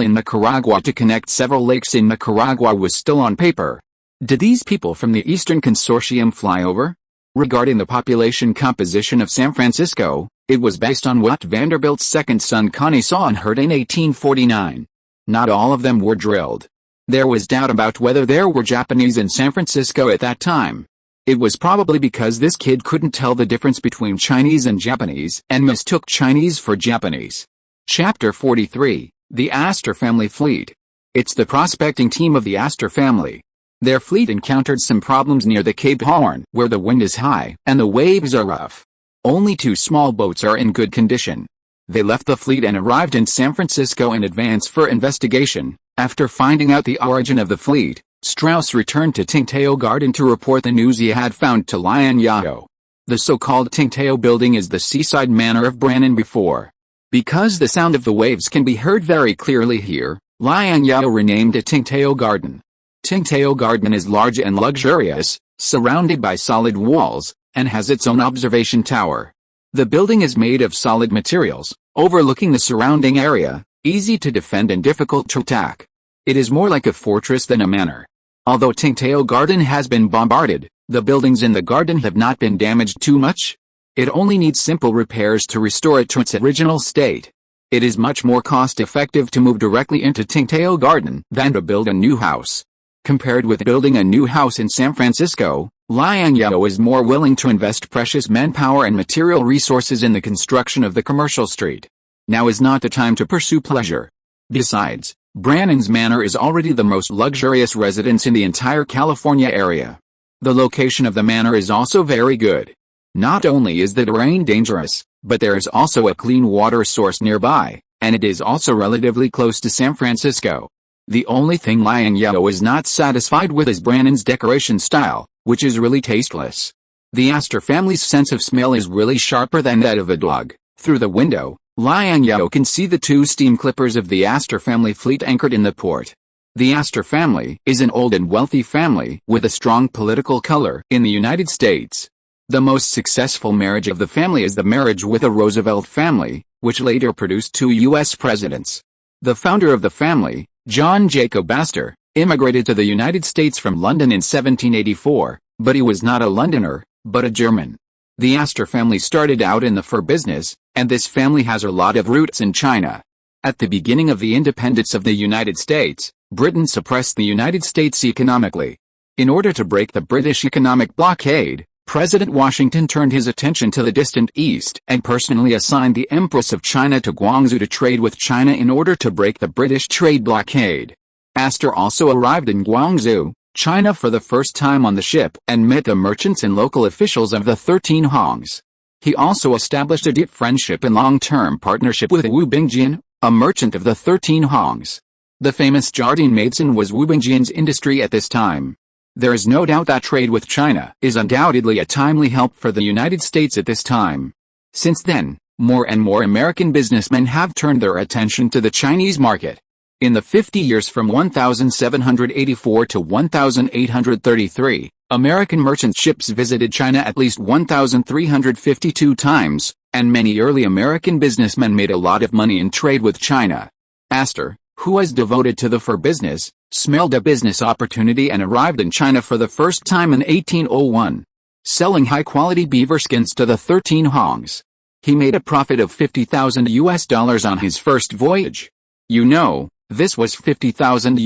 S1: in Nicaragua to connect several lakes in Nicaragua was still on paper. Did these people from the Eastern Consortium fly over? Regarding the population composition of San Francisco, it was based on what Vanderbilt's second son Connie saw and heard in 1849. Not all of them were drilled. There was doubt about whether there were Japanese in San Francisco at that time. It was probably because this kid couldn't tell the difference between Chinese and Japanese and mistook Chinese for Japanese. Chapter 43, The Astor Family Fleet. It's the prospecting team of the Astor family. Their fleet encountered some problems near the Cape Horn, where the wind is high and the waves are rough. Only 2 small boats are in good condition. They left the fleet and arrived in San Francisco in advance for investigation. After finding out the origin of the fleet, Strauss returned to Tsingtao Garden to report the news he had found to Liang Zhao. The so-called Tsingtao building is the seaside manor of Brannan before. Because the sound of the waves can be heard very clearly here, Liang Zhao renamed it Tsingtao Garden. Tsingtao Garden is large and luxurious, surrounded by solid walls, and has its own observation tower. The building is made of solid materials, overlooking the surrounding area, easy to defend and difficult to attack. It is more like a fortress than a manor. Although Tsingtao Garden has been bombarded, the buildings in the garden have not been damaged too much. It only needs simple repairs to restore it to its original state. It is much more cost-effective to move directly into Tsingtao Garden than to build a new house. Compared with building a new house in San Francisco, Liang Zhao is more willing to invest precious manpower and material resources in the construction of the commercial street. Now is not the time to pursue pleasure. Besides, Brannan's Manor is already the most luxurious residence in the entire California area. The location of the manor is also very good. Not only is the terrain dangerous, but there is also a clean water source nearby, and it is also relatively close to San Francisco. The only thing Liang Zhao is not satisfied with is Brannan's decoration style, which is really tasteless. The Astor family's sense of smell is really sharper than that of a dog. Through the window, Liang Zhao can see the 2 steam clippers of the Astor family fleet anchored in the port. The Astor family is an old and wealthy family with a strong political color in the United States. The most successful marriage of the family is the marriage with the Roosevelt family, which later produced 2 U.S. presidents. The founder of the family, John Jacob Astor, immigrated to the United States from London in 1784, but he was not a Londoner, but a German. The Astor family started out in the fur business, and this family has a lot of roots in China. At the beginning of the independence of the United States, Britain suppressed the United States economically. In order to break the British economic blockade, President Washington turned his attention to the distant East and personally assigned the Empress of China to Guangzhou to trade with China in order to break the British trade blockade. Astor also arrived in Guangzhou, China for the first time on the ship and met the merchants and local officials of the 13 Hongs. He also established a deep friendship and long-term partnership with Wu Bingjian, a merchant of the 13 Hongs. The famous Jardine Mason was Wu Bingjian's industry at this time. There is no doubt that trade with China is undoubtedly a timely help for the United States at this time. Since then, more and more American businessmen have turned their attention to the Chinese market. In the 50 years from 1784 to 1833, American merchant ships visited China at least 1,352 times, and many early American businessmen made a lot of money in trade with China. Astor, who was devoted to the fur business, smelled a business opportunity and arrived in China for the first time in 1801, selling high-quality beaver skins to the 13 Hongs. He made a profit of $50,000 on his first voyage. You know, this was $50,000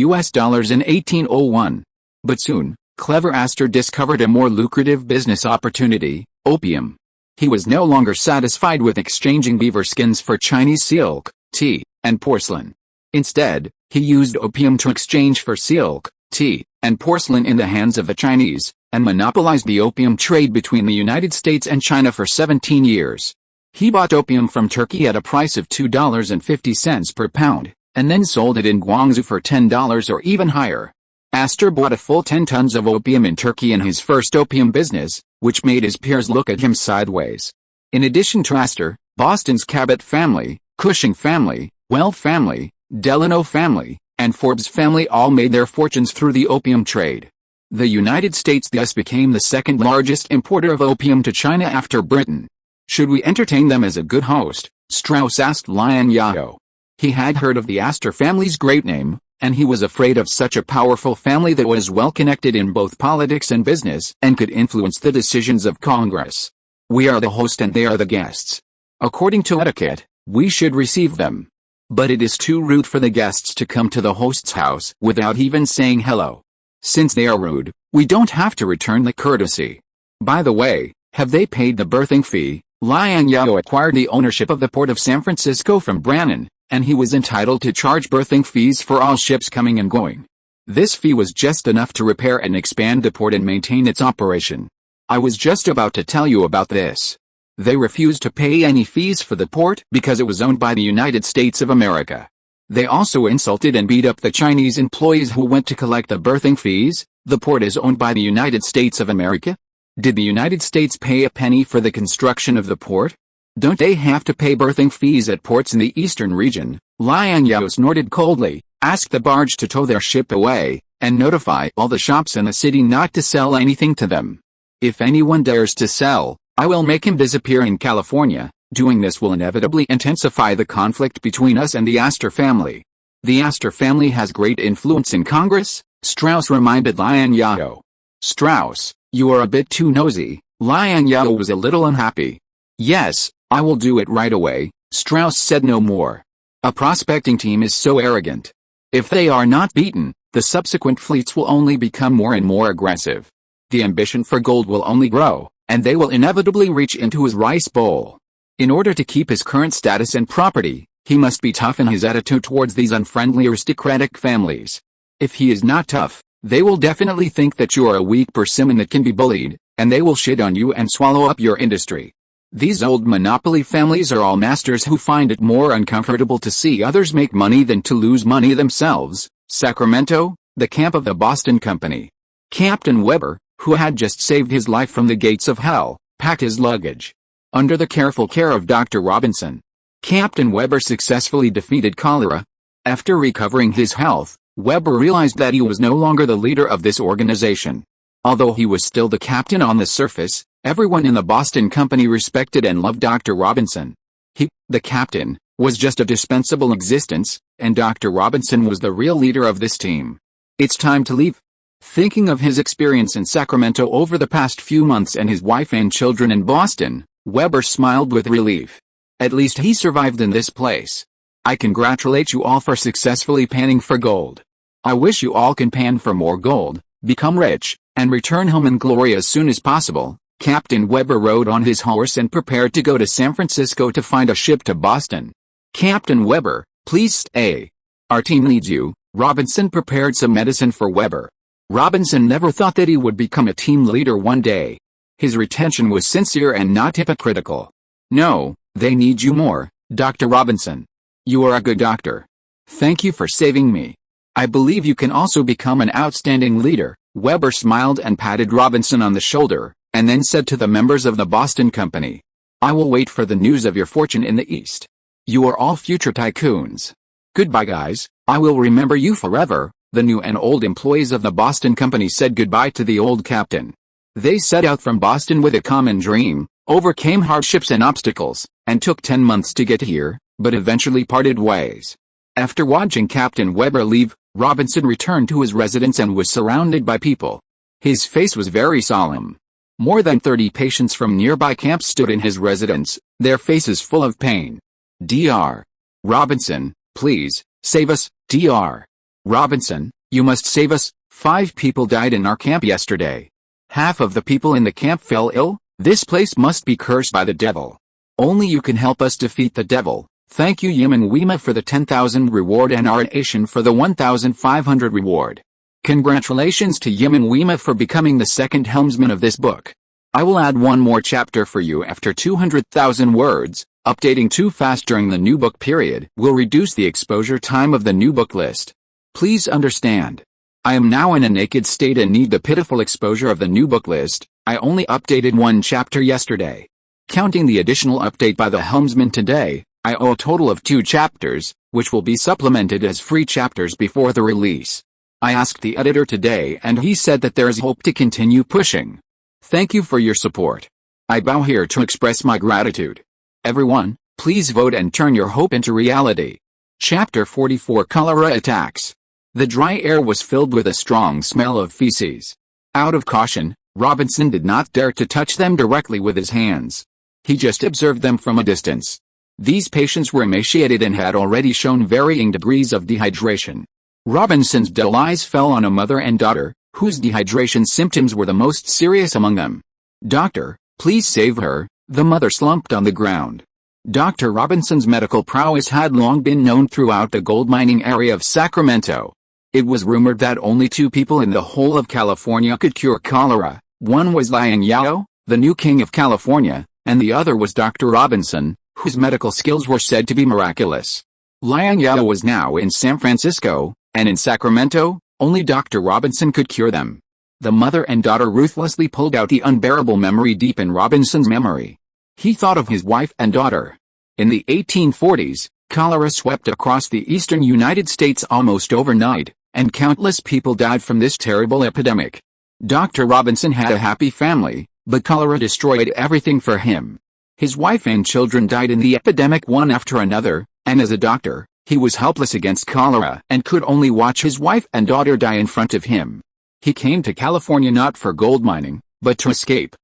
S1: in 1801. But soon, clever Astor discovered a more lucrative business opportunity: opium. He was no longer satisfied with exchanging beaver skins for Chinese silk, tea, and porcelain. Instead, he used opium to exchange for silk, tea, and porcelain in the hands of the Chinese, and monopolized the opium trade between the United States and China for 17 years. He bought opium from Turkey at a price of $2.50 per pound, and then sold it in Guangzhou for $10 or even higher. Astor bought a full 10 tons of opium in Turkey in his first opium business, which made his peers look at him sideways. In addition to Astor, Boston's Cabot family, Cushing family, Weld family, Delano family, and Forbes family all made their fortunes through the opium trade. The United States thus became the second largest importer of opium to China after Britain. Should we entertain them as a good host? Strauss asked Liang Zhao. He had heard of the Astor family's great name, and he was afraid of such a powerful family that was well connected in both politics and business and could influence the decisions of Congress. We are the host and they are the guests. According to etiquette, we should receive them. But it is too rude for the guests to come to the host's house without even saying hello. Since they are rude, we don't have to return the courtesy. By the way, have they paid the berthing fee? Liang Zhao acquired the ownership of the port of San Francisco from Brannan, and he was entitled to charge berthing fees for all ships coming and going. This fee was just enough to repair and expand the port and maintain its operation. I was just about to tell you about this. They refused to pay any fees for the port because it was owned by the United States of America. They also insulted and beat up the Chinese employees who went to collect the berthing fees. The port is owned by the United States of America? Did the United States pay a penny for the construction of the port? Don't they have to pay berthing fees at ports in the eastern region? Liang Zhao snorted coldly, asked the barge to tow their ship away, and notify all the shops in the city not to sell anything to them. If anyone dares to sell, I will make him disappear in California. Doing this will inevitably intensify the conflict between us and the Astor family. The Astor family has great influence in Congress, Strauss reminded Liang Zhao. Strauss, you are a bit too nosy. Liang Zhao was a little unhappy. Yes, I will do it right away, Strauss said no more. A prospecting team is so arrogant. If they are not beaten, the subsequent fleets will only become more and more aggressive. The ambition for gold will only grow, and they will inevitably reach into his rice bowl. In order to keep his current status and property, he must be tough in his attitude towards these unfriendly aristocratic families. If he is not tough, they will definitely think that you are a weak persimmon that can be bullied, and they will shit on you and swallow up your industry. These old monopoly families are all masters who find it more uncomfortable to see others make money than to lose money themselves. Sacramento, the camp of the Boston Company. Captain Weber, who had just saved his life from the gates of hell, packed his luggage. Under the careful care of Dr. Robinson, Captain Weber successfully defeated cholera. After recovering his health, Weber realized that he was no longer the leader of this organization. Although he was still the captain on the surface, everyone in the Boston Company respected and loved Dr. Robinson. He, the captain, was just a dispensable existence, and Dr. Robinson was the real leader of this team. It's time to leave. Thinking of his experience in Sacramento over the past few months and his wife and children in Boston, Weber smiled with relief. At least he survived in this place. I congratulate you all for successfully panning for gold. I wish you all can pan for more gold, become rich, and return home in glory as soon as possible. Captain Weber rode on his horse and prepared to go to San Francisco to find a ship to Boston. Captain Weber, please stay. Our team needs you. Robinson prepared some medicine for Weber. Robinson never thought that he would become a team leader one day. His retention was sincere and not hypocritical. No, they need you more, Dr. Robinson. You are a good doctor. Thank you for saving me. I believe you can also become an outstanding leader. Weber smiled and patted Robinson on the shoulder, and then said to the members of the Boston Company, I will wait for the news of your fortune in the East. You are all future tycoons. Goodbye guys, I will remember you forever. The new and old employees of the Boston Company said goodbye to the old captain. They set out from Boston with a common dream, overcame hardships and obstacles, and took 10 months to get here, but eventually parted ways. After watching Captain Weber leave, Robinson returned to his residence and was surrounded by people. His face was very solemn. More than 30 patients from nearby camps stood in his residence, their faces full of pain. Dr. Robinson, please, save us, Dr. Robinson, you must save us. 5 people died in our camp yesterday. Half of the people in the camp fell ill. This place must be cursed by the devil. Only you can help us defeat the devil. Thank you Yemen Wema for the 10,000 reward and our nation for the 1,500 reward. Congratulations to Yemen Wema for becoming the second helmsman of this book. I will add one more chapter for you after 200,000 words. Updating too fast during the new book period will reduce the exposure time of the new book list. Please understand. I am now in a naked state and need the pitiful exposure of the new book list. I only updated one chapter yesterday. Counting the additional update by the helmsman today, I owe a total of 2 chapters, which will be supplemented as free chapters before the release. I asked the editor today and he said that there is hope to continue pushing. Thank you for your support. I bow here to express my gratitude. Everyone, please vote and turn your hope into reality. Chapter 44 Cholera Attacks. The dry air was filled with a strong smell of feces. Out of caution, Robinson did not dare to touch them directly with his hands. He just observed them from a distance. These patients were emaciated and had already shown varying degrees of dehydration. Robinson's dull eyes fell on a mother and daughter, whose dehydration symptoms were the most serious among them. Doctor, please save her. The mother slumped on the ground. Dr. Robinson's medical prowess had long been known throughout the gold mining area of Sacramento. It was rumored that only 2 people in the whole of California could cure cholera. One was Liang Zhao, the new king of California, and the other was Dr. Robinson, whose medical skills were said to be miraculous. Liang Zhao was now in San Francisco, and in Sacramento, only Dr. Robinson could cure them. The mother and daughter ruthlessly pulled out the unbearable memory deep in Robinson's memory. He thought of his wife and daughter. In the 1840s, cholera swept across the eastern United States almost overnight, and countless people died from this terrible epidemic. Dr. Robinson had a happy family, but cholera destroyed everything for him. His wife and children died in the epidemic one after another, and as a doctor, he was helpless against cholera and could only watch his wife and daughter die in front of him. He came to California not for gold mining, but to escape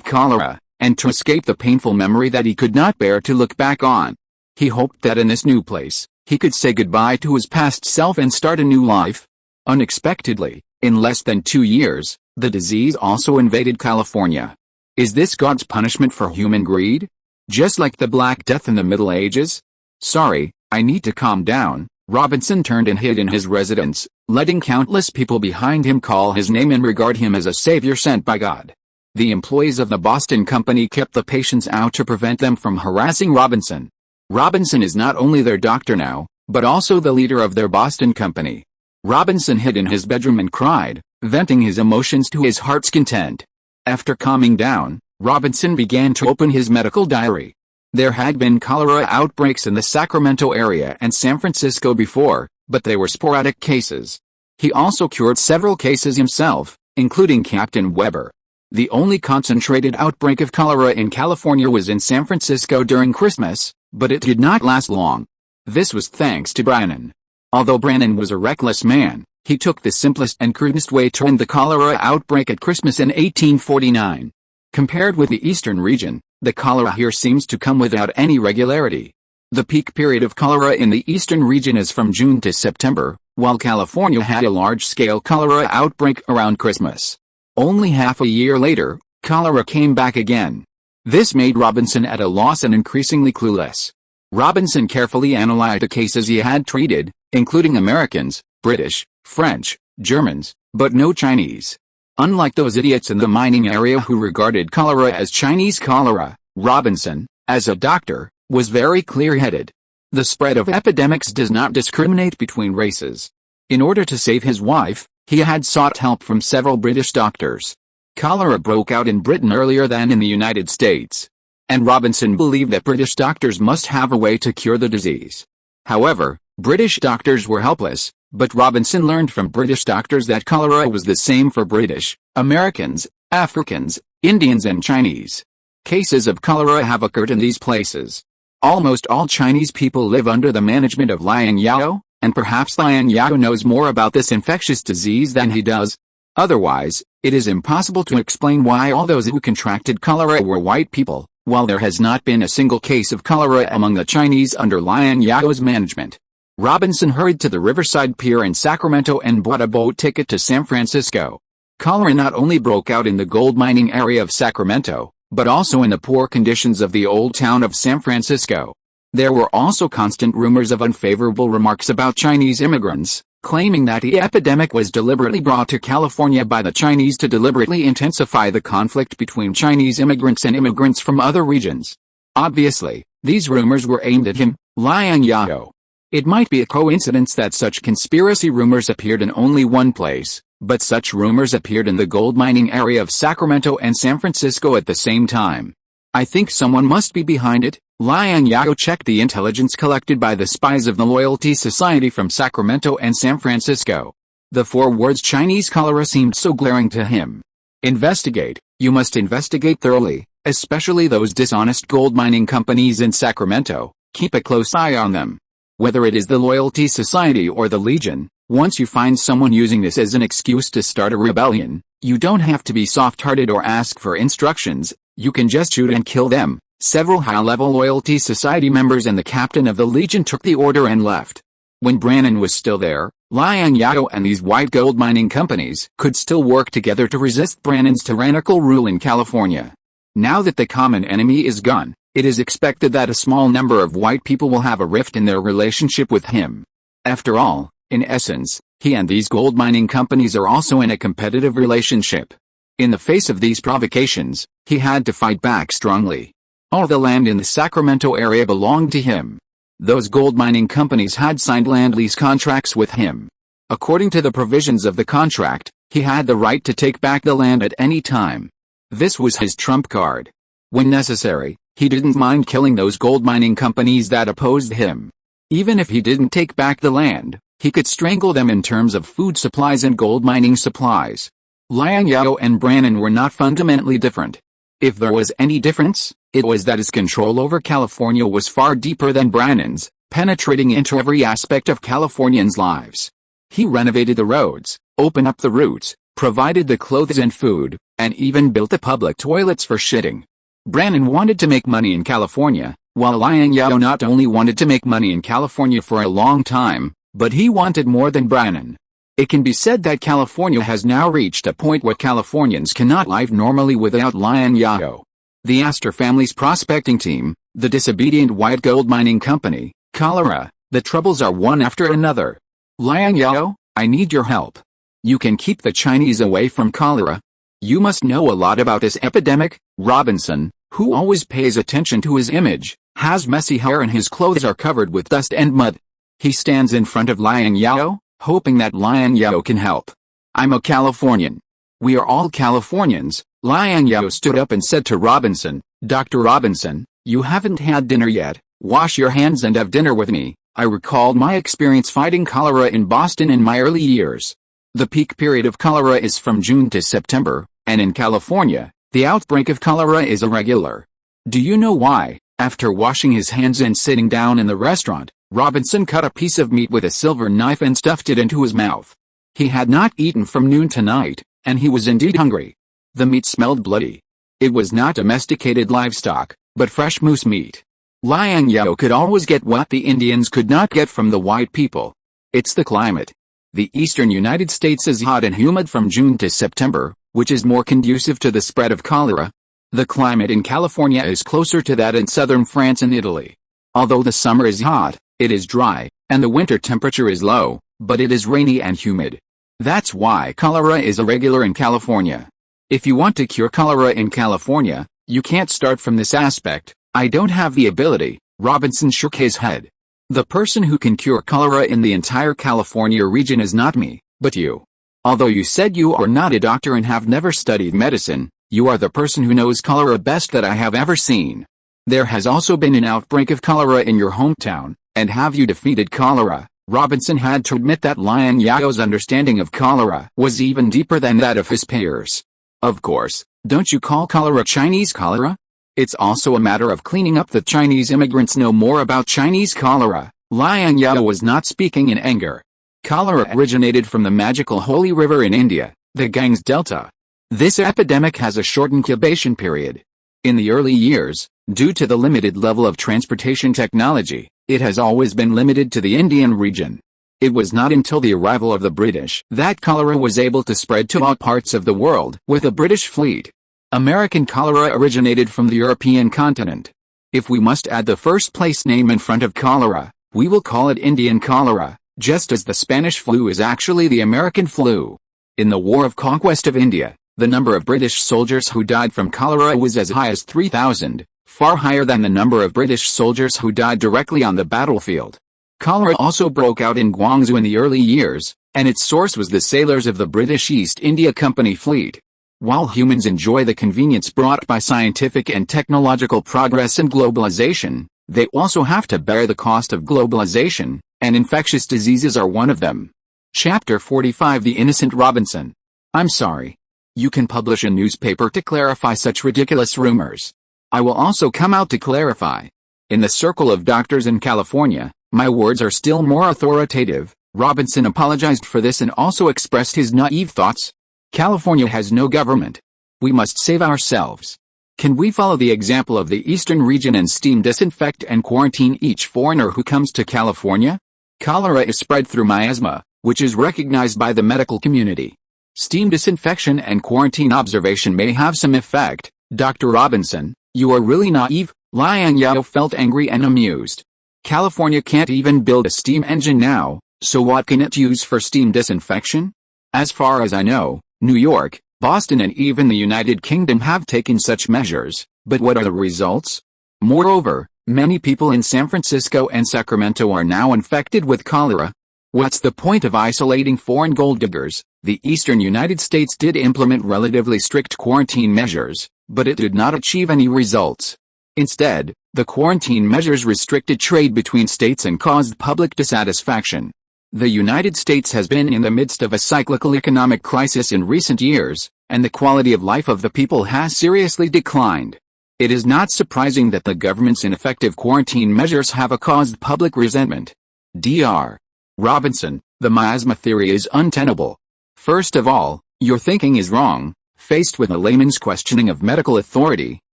S1: cholera, and to escape the painful memory that he could not bear to look back on. He hoped that in this new place, he could say goodbye to his past self and start a new life. Unexpectedly, in less than 2 years, the disease also invaded California. Is this God's punishment for human greed? Just like the Black Death in the Middle Ages? Sorry, I need to calm down. Robinson turned and hid in his residence, letting countless people behind him call his name and regard him as a savior sent by God. The employees of the Boston company kept the patients out to prevent them from harassing Robinson. Robinson is not only their doctor now, but also the leader of their Boston company. Robinson hid in his bedroom and cried, venting his emotions to his heart's content. After calming down, Robinson began to open his medical diary. There had been cholera outbreaks in the Sacramento area and San Francisco before, but they were sporadic cases. He also cured several cases himself, including Captain Weber. The only concentrated outbreak of cholera in California was in San Francisco during Christmas, but it did not last long. This was thanks to Brannan. Although Brannan was a reckless man, he took the simplest and crudest way to end the cholera outbreak at Christmas in 1849. Compared with the eastern region, the cholera here seems to come without any regularity. The peak period of cholera in the eastern region is from June to September, while California had a large-scale cholera outbreak around Christmas. Only half a year later, cholera came back again. This made Robinson at a loss and increasingly clueless. Robinson carefully analyzed the cases he had treated, including Americans, British, French, Germans, but no Chinese. Unlike those idiots in the mining area who regarded cholera as Chinese cholera, Robinson, as a doctor, was very clear-headed. The spread of epidemics does not discriminate between races. In order to save his wife, he had sought help from several British doctors. Cholera broke out in Britain earlier than in the United States, and Robinson believed that British doctors must have a way to cure the disease. However, British doctors were helpless, but Robinson learned from British doctors that cholera was the same for British, Americans, Africans, Indians and Chinese. Cases of cholera have occurred in these places. Almost all Chinese people live under the management of Liang Zhao, and perhaps Liang Zhao knows more about this infectious disease than he does. Otherwise, it is impossible to explain why all those who contracted cholera were white people, while there has not been a single case of cholera among the Chinese under Liang Zhao's management. Robinson hurried to the Riverside Pier in Sacramento and bought a boat ticket to San Francisco. Cholera not only broke out in the gold mining area of Sacramento, but also in the poor conditions of the old town of San Francisco. There were also constant rumors of unfavorable remarks about Chinese immigrants, claiming that the epidemic was deliberately brought to California by the Chinese to deliberately intensify the conflict between Chinese immigrants and immigrants from other regions. Obviously, these rumors were aimed at him, Liang Zhao. It might be a coincidence that such conspiracy rumors appeared in only one place, but such rumors appeared in the gold mining area of Sacramento and San Francisco at the same time. I think someone must be behind it. Liang Zhao checked the intelligence collected by the spies of the Loyalty Society from Sacramento and San Francisco. The 4 words Chinese cholera seemed so glaring to him. Investigate. You must investigate thoroughly, especially those dishonest gold mining companies in Sacramento. Keep a close eye on them. Whether it is the Loyalty Society or the Legion, once you find someone using this as an excuse to start a rebellion, you don't have to be soft-hearted or ask for instructions, you can just shoot and kill them. Several high-level Loyalty Society members and the captain of the Legion took the order and left. When Brannan was still there, Liang Zhao and these white gold mining companies could still work together to resist Brannan's tyrannical rule in California. Now that the common enemy is gone, it is expected that a small number of white people will have a rift in their relationship with him. After all, in essence, He and these gold mining companies are also in a competitive relationship. In the face of these provocations, he had to fight back strongly. All the land in the Sacramento area belonged to him. Those gold mining companies had signed land lease contracts with him. According to the provisions of the contract, he had the right to take back the land at any time. This was his trump card. When necessary, he didn't mind killing those gold mining companies that opposed him. Even if he didn't take back the land, he could strangle them in terms of food supplies and gold mining supplies. Liang Zhao and Brannon were not fundamentally different. If there was any difference, it was that his control over California was far deeper than Brannon's, penetrating into every aspect of Californians' lives. He renovated the roads, opened up the routes, provided the clothes and food, and even built the public toilets for shitting. Brannon wanted to make money in California, while Liang Zhao not only wanted to make money in California for a long time, but he wanted more than Brannon. It can be said that California has now reached a point where Californians cannot live normally without Liang Zhao. The Astor family's prospecting team, the disobedient white gold mining company, cholera, the troubles are one after another. Liang Zhao, I need your help. You can keep the Chinese away from cholera. You must know a lot about this epidemic. Robinson, who always pays attention to his image, has messy hair and his clothes are covered with dust and mud. He stands in front of Liang Zhao, hoping that Liang Zhao can help. I'm a Californian. We are all Californians. Liang Zhao stood up and said to Robinson, Dr. Robinson, you haven't had dinner yet. Wash your hands and have dinner with me. I recalled my experience fighting cholera in Boston in my early years. The peak period of cholera is from June to September, and in California, the outbreak of cholera is irregular. Do you know why? After washing his hands and sitting down in the restaurant, Robinson cut a piece of meat with a silver knife and stuffed it into his mouth. He had not eaten from noon to night, and he was indeed hungry. The meat smelled bloody. It was not domesticated livestock, but fresh moose meat. Liang Zhao could always get what the Indians could not get from the white people. It's the climate. The eastern United States is hot and humid from June to September, which is more conducive to the spread of cholera. The climate in California is closer to that in southern France and Italy. Although the summer is hot, it is dry, and the winter temperature is low, but it is rainy and humid. That's why cholera is irregular in California. If you want to cure cholera in California, you can't start from this aspect. I don't have the ability. Robinson shook his head. The person who can cure cholera in the entire California region is not me, but you. Although you said you are not a doctor and have never studied medicine, you are the person who knows cholera best that I have ever seen. There has also been an outbreak of cholera in your hometown, and have you defeated cholera? Robinson had to admit that Liang Zhao's understanding of cholera was even deeper than that of his peers. Of course, don't you call cholera Chinese cholera? It's also a matter of cleaning up. The Chinese immigrants know more about Chinese cholera. Liang Zhao was not speaking in anger. Cholera originated from the magical Holy River in India, the Ganges Delta. This epidemic has a short incubation period. In the early years, due to the limited level of transportation technology, it has always been limited to the Indian region. It was not until the arrival of the British that cholera was able to spread to all parts of the world with the British fleet. American cholera originated from the European continent. If we must add the first place name in front of cholera, we will call it Indian cholera, just as the Spanish flu is actually the American flu. In the War of Conquest of India, the number of British soldiers who died from cholera was as high as 3,000, far higher than the number of British soldiers who died directly on the battlefield. Cholera also broke out in Guangzhou in the early years, and its source was the sailors of the British East India Company fleet. While humans enjoy the convenience brought by scientific and technological progress and globalization, they also have to bear the cost of globalization, and infectious diseases are one of them. Chapter 45 The Innocent Robinson. I'm sorry. You can publish a newspaper to clarify such ridiculous rumors. I will also come out to clarify. In the circle of doctors in California, my words are still more authoritative. Robinson apologized for this and also expressed his naive thoughts. California has no government. We must save ourselves. Can we follow the example of the eastern region and steam disinfect and quarantine each foreigner who comes to California? Cholera is spread through miasma, which is recognized by the medical community. Steam disinfection and quarantine observation may have some effect. Dr. Robinson, you are really naive. Liang Zhao felt angry and amused. California can't even build a steam engine now, So what can it use for steam disinfection? As far as I know, New York, Boston and even the United Kingdom have taken such measures, but what are the results? Moreover, many people in San Francisco and Sacramento are now infected with cholera. What's the point of isolating foreign gold diggers? The eastern United States did implement relatively strict quarantine measures, but it did not achieve any results. Instead, the quarantine measures restricted trade between states and caused public dissatisfaction. The United States has been in the midst of a cyclical economic crisis in recent years, and the quality of life of the people has seriously declined. It is not surprising that the government's ineffective quarantine measures have caused public resentment. Dr. Robinson, the miasma theory is untenable. First of all, your thinking is wrong. Faced with a layman's questioning of medical authority,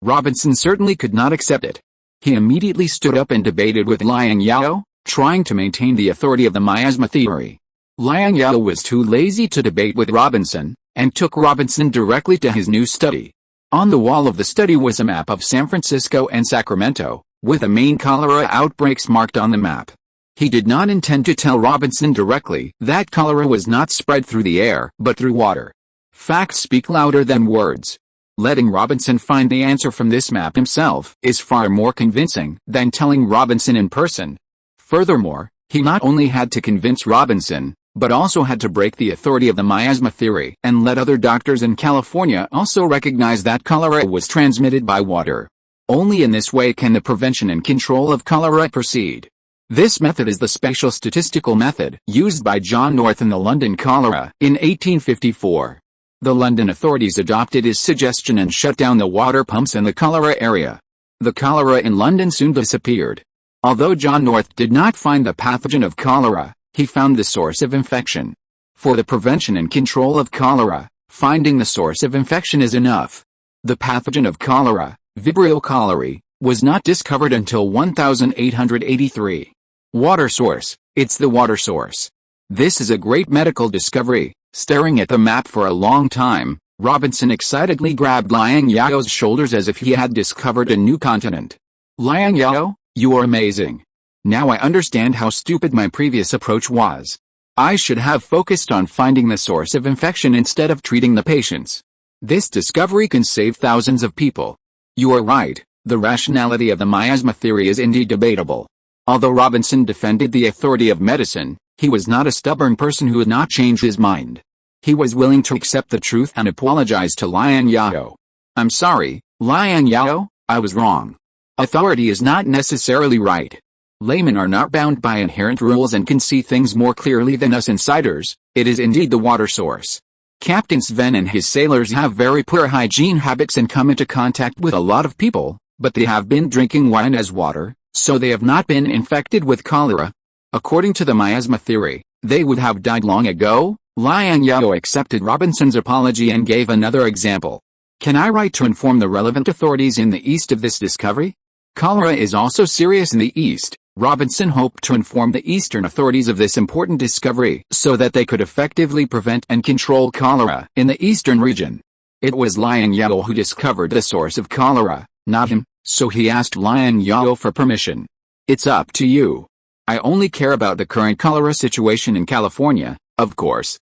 S1: Robinson certainly could not accept it. He immediately stood up and debated with Liang Zhao, trying to maintain the authority of the miasma theory. Liang Zhao was too lazy to debate with Robinson, and took Robinson directly to his new study. On the wall of the study was a map of San Francisco and Sacramento, with the main cholera outbreaks marked on the map. He did not intend to tell Robinson directly that cholera was not spread through the air, but through water. Facts speak louder than words. Letting Robinson find the answer from this map himself is far more convincing than telling Robinson in person. Furthermore, he not only had to convince Robinson, but also had to break the authority of the miasma theory and let other doctors in California also recognize that cholera was transmitted by water. Only in this way can the prevention and control of cholera proceed. This method is the spatial statistical method used by John North in the London cholera in 1854. The London authorities adopted his suggestion and shut down the water pumps in the cholera area. The cholera in London soon disappeared. Although John North did not find the pathogen of cholera, he found the source of infection. For the prevention and control of cholera, finding the source of infection is enough. The pathogen of cholera, Vibrio cholerae, was not discovered until 1883. Water source, it's the water source. This is a great medical discovery. Staring at the map for a long time, Robinson excitedly grabbed Liang Zhao's shoulders as if he had discovered a new continent. Liang Zhao, you are amazing. Now I understand how stupid my previous approach was. I should have focused on finding the source of infection instead of treating the patients. This discovery can save thousands of people. You are right, the rationality of the miasma theory is indeed debatable. Although Robinson defended the authority of medicine, he was not a stubborn person who had not changed his mind. He was willing to accept the truth and apologize to Liang Zhao. I'm sorry, Liang Zhao, I was wrong. Authority is not necessarily right. Laymen are not bound by inherent rules and can see things more clearly than us insiders. It is indeed the water source. Captain Sven and his sailors have very poor hygiene habits and come into contact with a lot of people, but they have been drinking wine as water, so they have not been infected with cholera. According to the miasma theory, they would have died long ago. Liang Zhao accepted Robinson's apology and gave another example. Can I write to inform the relevant authorities in the East of this discovery? Cholera is also serious in the East. Robinson hoped to inform the Eastern authorities of this important discovery so that they could effectively prevent and control cholera in the Eastern region. It was Liang Zhao who discovered the source of cholera, not him, so he asked Liang Zhao for permission. It's up to you. I only care about the current cholera situation in California. Of course,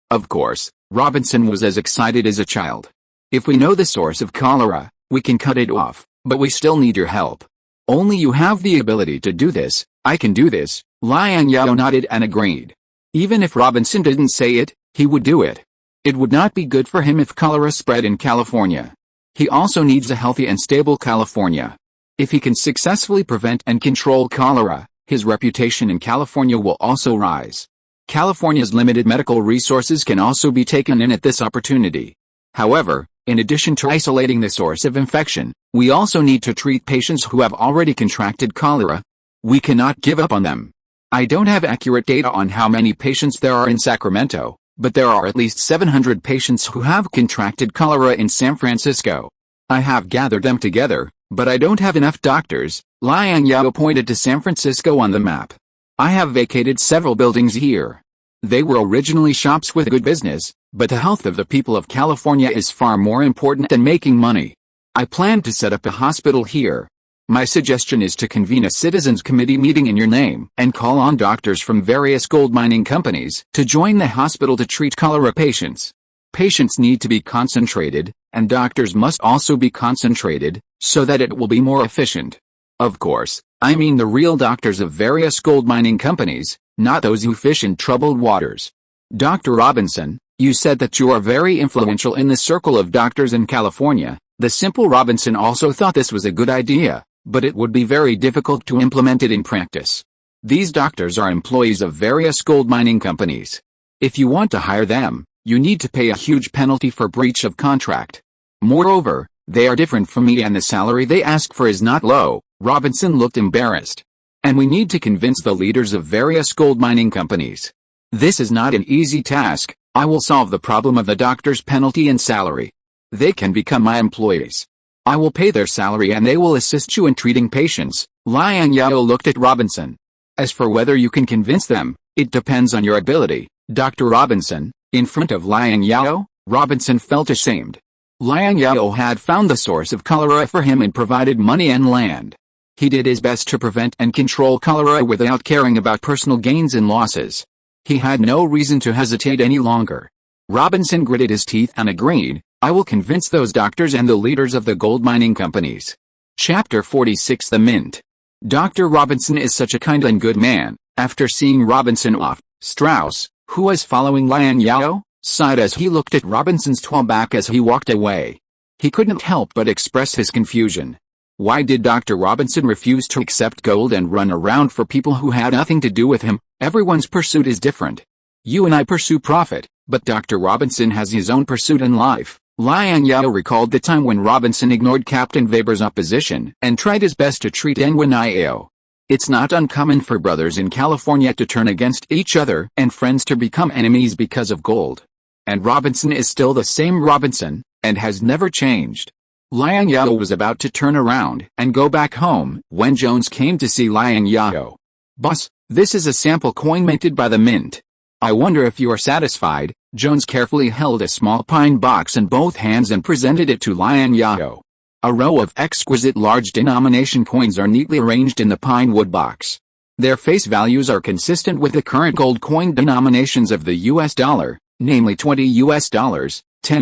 S1: Robinson was as excited as a child. If we know the source of cholera, we can cut it off, but we still need your help. Only you have the ability to do this. I can do this. Liang Zhao nodded and agreed. Even if Robinson didn't say it, he would do it. It would not be good for him if cholera spread in California. He also needs a healthy and stable California. If he can successfully prevent and control cholera, his reputation in California will also rise. California's limited medical resources can also be taken in at this opportunity. However, in addition to isolating the source of infection, we also need to treat patients who have already contracted cholera. We cannot give up on them. I don't have accurate data on how many patients there are in Sacramento, but there are at least 700 patients who have contracted cholera in San Francisco. I have gathered them together, but I don't have enough doctors. Liang Zhao pointed to San Francisco on the map. I have vacated several buildings here. They were originally shops with good business, but the health of the people of California is far more important than making money. I plan to set up a hospital here. My suggestion is to convene a citizens committee meeting in your name and call on doctors from various gold mining companies to join the hospital to treat cholera patients. Patients need to be concentrated, and doctors must also be concentrated, so that it will be more efficient. Of course, I mean the real doctors of various gold mining companies, not those who fish in troubled waters. Dr. Robinson, you said that you are very influential in the circle of doctors in California. The simple Robinson also thought this was a good idea, but it would be very difficult to implement it in practice. These doctors are employees of various gold mining companies. If you want to hire them, you need to pay a huge penalty for breach of contract. Moreover, they are different from me and the salary they ask for is not low. Robinson looked embarrassed. And we need to convince the leaders of various gold mining companies. This is not an easy task. I will solve the problem of the doctor's penalty and salary. They can become my employees. I will pay their salary and they will assist you in treating patients. Liang Zhao looked at Robinson. As for whether you can convince them, it depends on your ability. Dr. Robinson, in front of Liang Zhao, Robinson felt ashamed. Liang Zhao had found the source of cholera for him and provided money and land. He did his best to prevent and control cholera without caring about personal gains and losses. He had no reason to hesitate any longer. Robinson gritted his teeth and agreed, I will convince those doctors and the leaders of the gold mining companies. Chapter 46 The Mint. Dr. Robinson is such a kind and good man. After seeing Robinson off, Strauss, who was following Liang Zhao, sighed as he looked at Robinson's tall back as he walked away. He couldn't help but express his confusion. Why did Dr. Robinson refuse to accept gold and run around for people who had nothing to do with him? Everyone's pursuit is different. You and I pursue profit, but Dr. Robinson has his own pursuit in life. Liang Zhao recalled the time when Robinson ignored Captain Weber's opposition and tried his best to treat Nguyen. It's not uncommon for brothers in California to turn against each other and friends to become enemies because of gold. And Robinson is still the same Robinson, and has never changed. Liang Zhao was about to turn around and go back home when Jones came to see Liang Zhao. Boss, this is a sample coin minted by the mint. I wonder if you are satisfied. Jones carefully held a small pine box in both hands and presented it to Liang Zhao. A row of exquisite large denomination coins are neatly arranged in the pine wood box. Their face values are consistent with the current gold coin denominations of the US dollar, namely $20 US, $10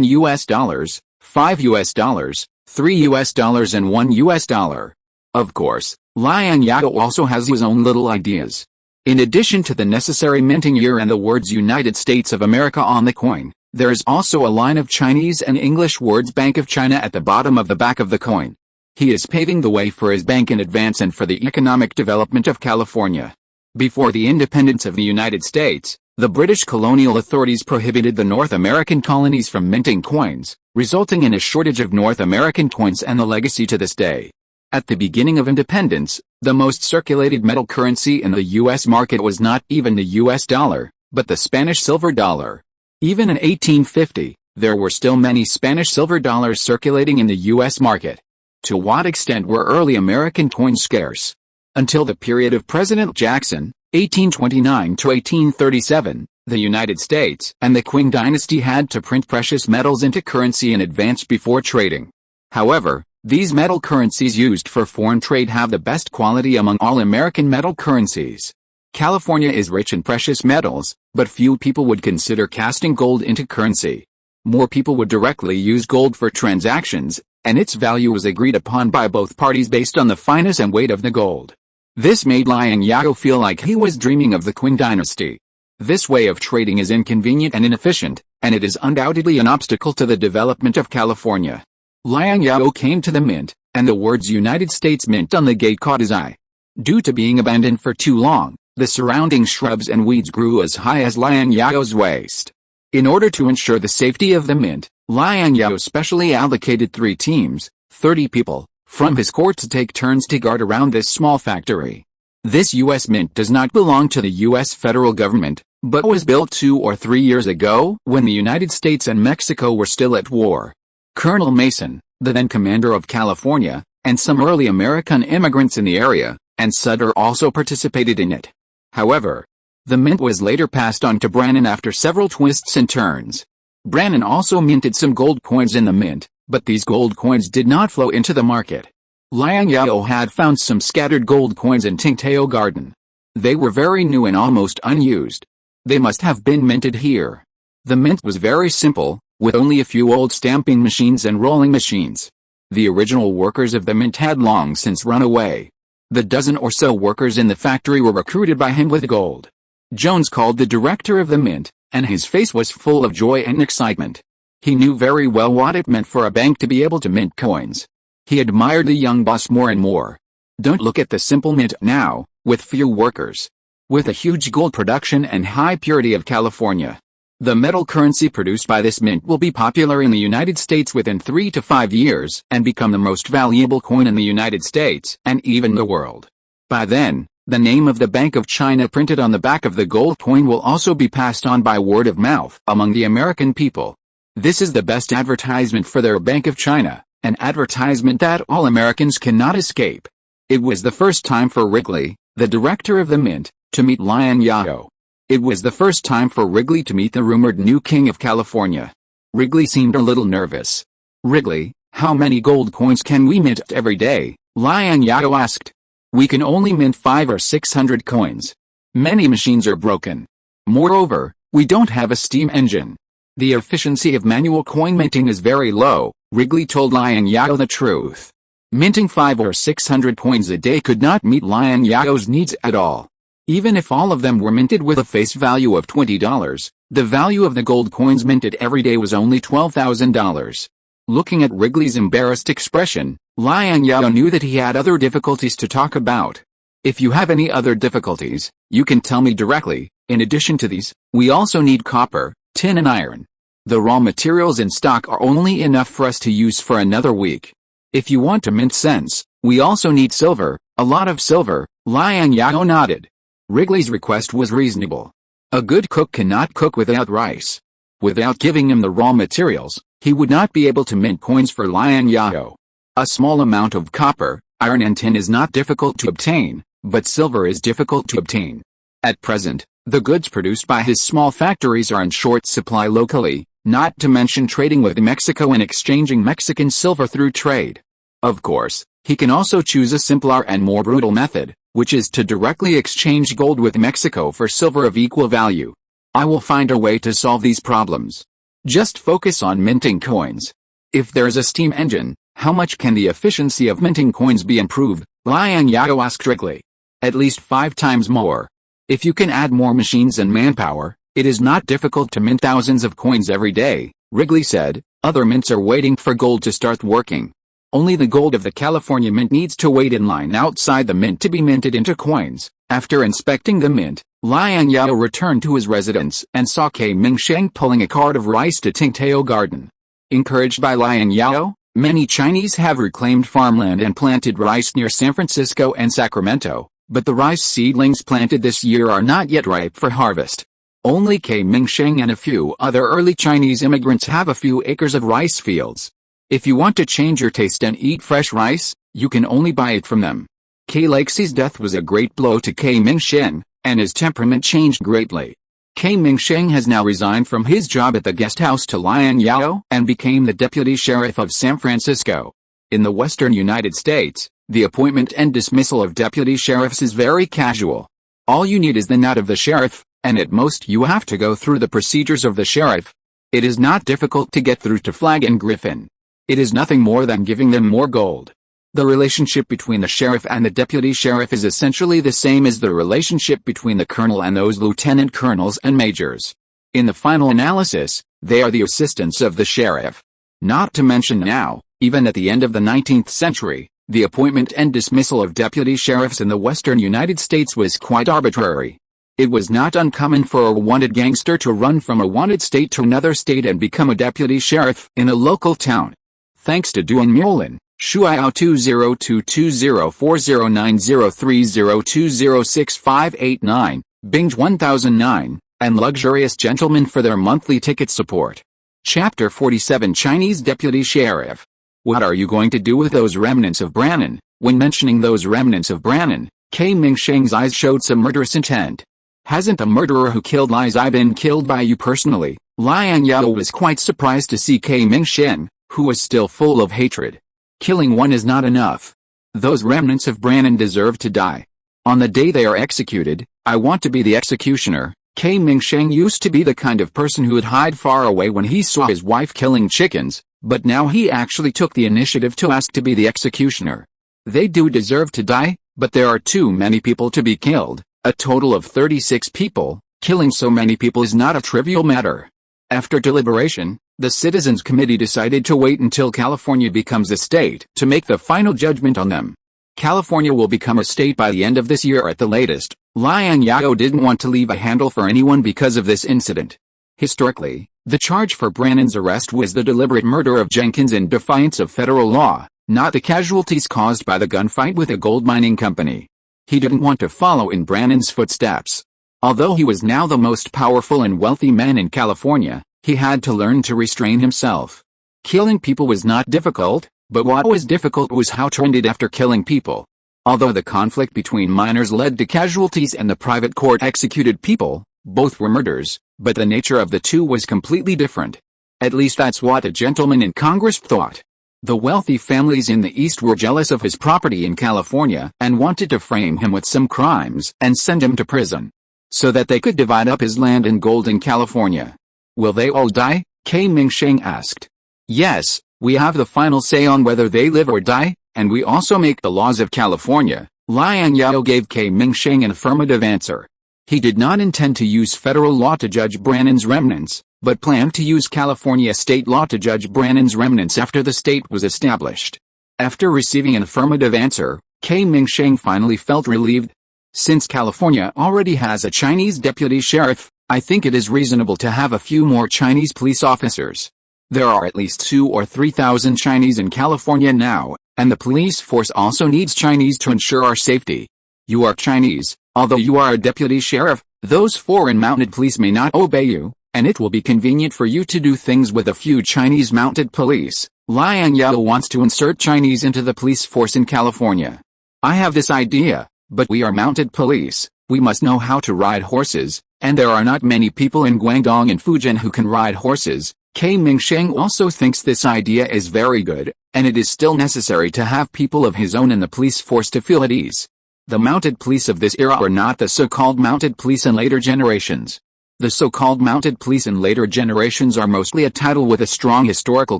S1: US, $5 US, $3 US and $1 US. Of course, Liang Zhao also has his own little ideas. In addition to the necessary minting year and the words United States of America on the coin, there is also a line of Chinese and English words Bank of China at the bottom of the back of the coin. He is paving the way for his bank in advance and for the economic development of California. Before the independence of the United States, the British colonial authorities prohibited the North American colonies from minting coins, resulting in a shortage of North American coins and the legacy to this day. At the beginning of independence, the most circulated metal currency in the U.S. market was not even the U.S. dollar, but the Spanish silver dollar. Even in 1850, there were still many Spanish silver dollars circulating in the U.S. market. To what extent were early American coins scarce? Until the period of President Jackson, 1829 to 1837, the United States and the Qing dynasty had to print precious metals into currency in advance before trading. However, these metal currencies used for foreign trade have the best quality among all American metal currencies. California is rich in precious metals, but few people would consider casting gold into currency. More people would directly use gold for transactions, and its value was agreed upon by both parties based on the fineness and weight of the gold. This made Liang Zhao feel like he was dreaming of the Qing dynasty. This way of trading is inconvenient and inefficient, and it is undoubtedly an obstacle to the development of California. Liang Zhao came to the mint, and the words United States Mint on the gate caught his eye. Due to being abandoned for too long, the surrounding shrubs and weeds grew as high as Liang Zhao's waist. In order to ensure the safety of the mint, Liang Zhao specially allocated 3 teams, 30 people, from his court to take turns to guard around this small factory. This U.S. mint does not belong to the U.S. federal government, but was built 2 or 3 years ago when the United States and Mexico were still at war. Colonel Mason, the then commander of California, and some early American immigrants in the area, and Sutter also participated in it. However, the mint was later passed on to Brannan after several twists and turns. Brannan also minted some gold coins in the mint, but these gold coins did not flow into the market. Liang Zhao had found some scattered gold coins in Tingtao Garden. They were very new and almost unused. They must have been minted here. The mint was very simple, with only a few old stamping machines and rolling machines. The original workers of the mint had long since run away. The dozen or so workers in the factory were recruited by him with gold. Jones called the director of the mint, and his face was full of joy and excitement. He knew very well what it meant for a bank to be able to mint coins. He admired the young boss more and more. Don't look at the simple mint now, with few workers. With a huge gold production and high purity of California, the metal currency produced by this mint will be popular in the United States within 3 to 5 years and become the most valuable coin in the United States and even the world. By then, the name of the Bank of China printed on the back of the gold coin will also be passed on by word of mouth among the American people. This is the best advertisement for their Bank of China, an advertisement that all Americans cannot escape. It was the first time for Wrigley, the director of the mint, to meet Liang Zhao. It was the first time for Wrigley to meet the rumored new king of California. Wrigley seemed a little nervous. "Wrigley, how many gold coins can we mint every day?" Liang Zhao asked. "We can only mint 500 or 600 coins. Many machines are broken. Moreover, we don't have a steam engine. The efficiency of manual coin minting is very low." Wrigley told Liang Zhao the truth. Minting 500 or 600 coins a day could not meet Liang Zhao's needs at all. Even if all of them were minted with a face value of $20, the value of the gold coins minted every day was only $12,000. Looking at Wrigley's embarrassed expression, Liang Zhao knew that he had other difficulties to talk about. "If you have any other difficulties, you can tell me directly. In addition to these, we also need copper, tin and iron. The raw materials in stock are only enough for us to use for another week. If you want to mint cents, we also need silver, a lot of silver." Liang Zhao nodded. Wrigley's request was reasonable. A good cook cannot cook without rice. Without giving him the raw materials, he would not be able to mint coins for Liang Zhao. A small amount of copper, iron and tin is not difficult to obtain, but silver is difficult to obtain. At present, the goods produced by his small factories are in short supply locally, not to mention trading with Mexico and exchanging Mexican silver through trade. Of course, he can also choose a simpler and more brutal method, which is to directly exchange gold with Mexico for silver of equal value. I will find a way to solve these problems. Just focus on minting coins. If there is a steam engine, how much can the efficiency of minting coins be improved? Liang Zhao asked Wrigley. At least 5 times more. If you can add more machines and manpower, it is not difficult to mint thousands of coins every day, Wrigley said. Other mints are waiting for gold to start working. Only the gold of the California mint needs to wait in line outside the mint to be minted into coins. After inspecting the mint, Liang Zhao returned to his residence and saw K. Mingsheng pulling a cart of rice to Tingtao Garden. Encouraged by Liang Zhao, many Chinese have reclaimed farmland and planted rice near San Francisco and Sacramento, but the rice seedlings planted this year are not yet ripe for harvest. Only K. Mingsheng and a few other early Chinese immigrants have a few acres of rice fields. If you want to change your taste and eat fresh rice, you can only buy it from them. K. Laxey's death was a great blow to K. Mingsheng, and his temperament changed greatly. K. Mingsheng has now resigned from his job at the guest house to Liang Zhao and became the deputy sheriff of San Francisco. In the western United States, the appointment and dismissal of deputy sheriffs is very casual. All you need is the nod of the sheriff, and at most you have to go through the procedures of the sheriff. It is not difficult to get through to Flag and Griffin. It is nothing more than giving them more gold. The relationship between the sheriff and the deputy sheriff is essentially the same as the relationship between the colonel and those lieutenant colonels and majors. In the final analysis, they are the assistants of the sheriff. Not to mention now, even at the end of the 19th century, the appointment and dismissal of deputy sheriffs in the western United States was quite arbitrary. It was not uncommon for a wanted gangster to run from a wanted state to another state and become a deputy sheriff in a local town. Thanks to Duan Mulin, Shuiao 20204090302065889, Binge 1009, and Luxurious Gentlemen for their monthly ticket support. Chapter 47 Chinese Deputy Sheriff. What are you going to do with those remnants of Brannan? When mentioning those remnants of Brannan, K. Mingsheng's eyes showed some murderous intent. Hasn't the murderer who killed Li Zai been killed by you personally? Liang Zhao was quite surprised to see K. Mingsheng, who was still full of hatred. Killing one is not enough. Those remnants of Brannon deserve to die. On the day they are executed, I want to be the executioner. K. Mingsheng used to be the kind of person who would hide far away when he saw his wife killing chickens, but now he actually took the initiative to ask to be the executioner. They do deserve to die, but there are too many people to be killed, a total of 36 people. Killing so many people is not a trivial matter. After deliberation, the Citizens Committee decided to wait until California becomes a state to make the final judgment on them. California will become a state by the end of this year at the latest. Liang Zhao didn't want to leave a handle for anyone because of this incident. Historically, the charge for Brannon's arrest was the deliberate murder of Jenkins in defiance of federal law, not the casualties caused by the gunfight with a gold mining company. He didn't want to follow in Brannon's footsteps. Although he was now the most powerful and wealthy man in California, he had to learn to restrain himself. Killing people was not difficult, but what was difficult was how it ended after killing people. Although the conflict between miners led to casualties and the private court executed people, both were murders, but the nature of the two was completely different. At least that's what a gentleman in Congress thought. The wealthy families in the East were jealous of his property in California and wanted to frame him with some crimes and send him to prison, so that they could divide up his land and gold in California. Will they all die? K. Mingsheng asked. Yes, we have the final say on whether they live or die, and we also make the laws of California. Liang Zhao gave K. Mingsheng an affirmative answer. He did not intend to use federal law to judge Brannon's remnants, but planned to use California state law to judge Brannon's remnants after the state was established. After receiving an affirmative answer, K. Mingsheng finally felt relieved. Since California already has a Chinese deputy sheriff, I think it is reasonable to have a few more Chinese police officers. There are at least 2,000 or 3,000 Chinese in California now, and the police force also needs Chinese to ensure our safety. You are Chinese, although you are a deputy sheriff, those foreign mounted police may not obey you, and it will be convenient for you to do things with a few Chinese mounted police. Liang Zhao wants to insert Chinese into the police force in California. I have this idea, but we are mounted police, we must know how to ride horses, and there are not many people in Guangdong and Fujian who can ride horses. K. Mingsheng also thinks this idea is very good, and it is still necessary to have people of his own in the police force to feel at ease. The mounted police of this era are not the so-called mounted police in later generations. The so-called mounted police in later generations are mostly a title with a strong historical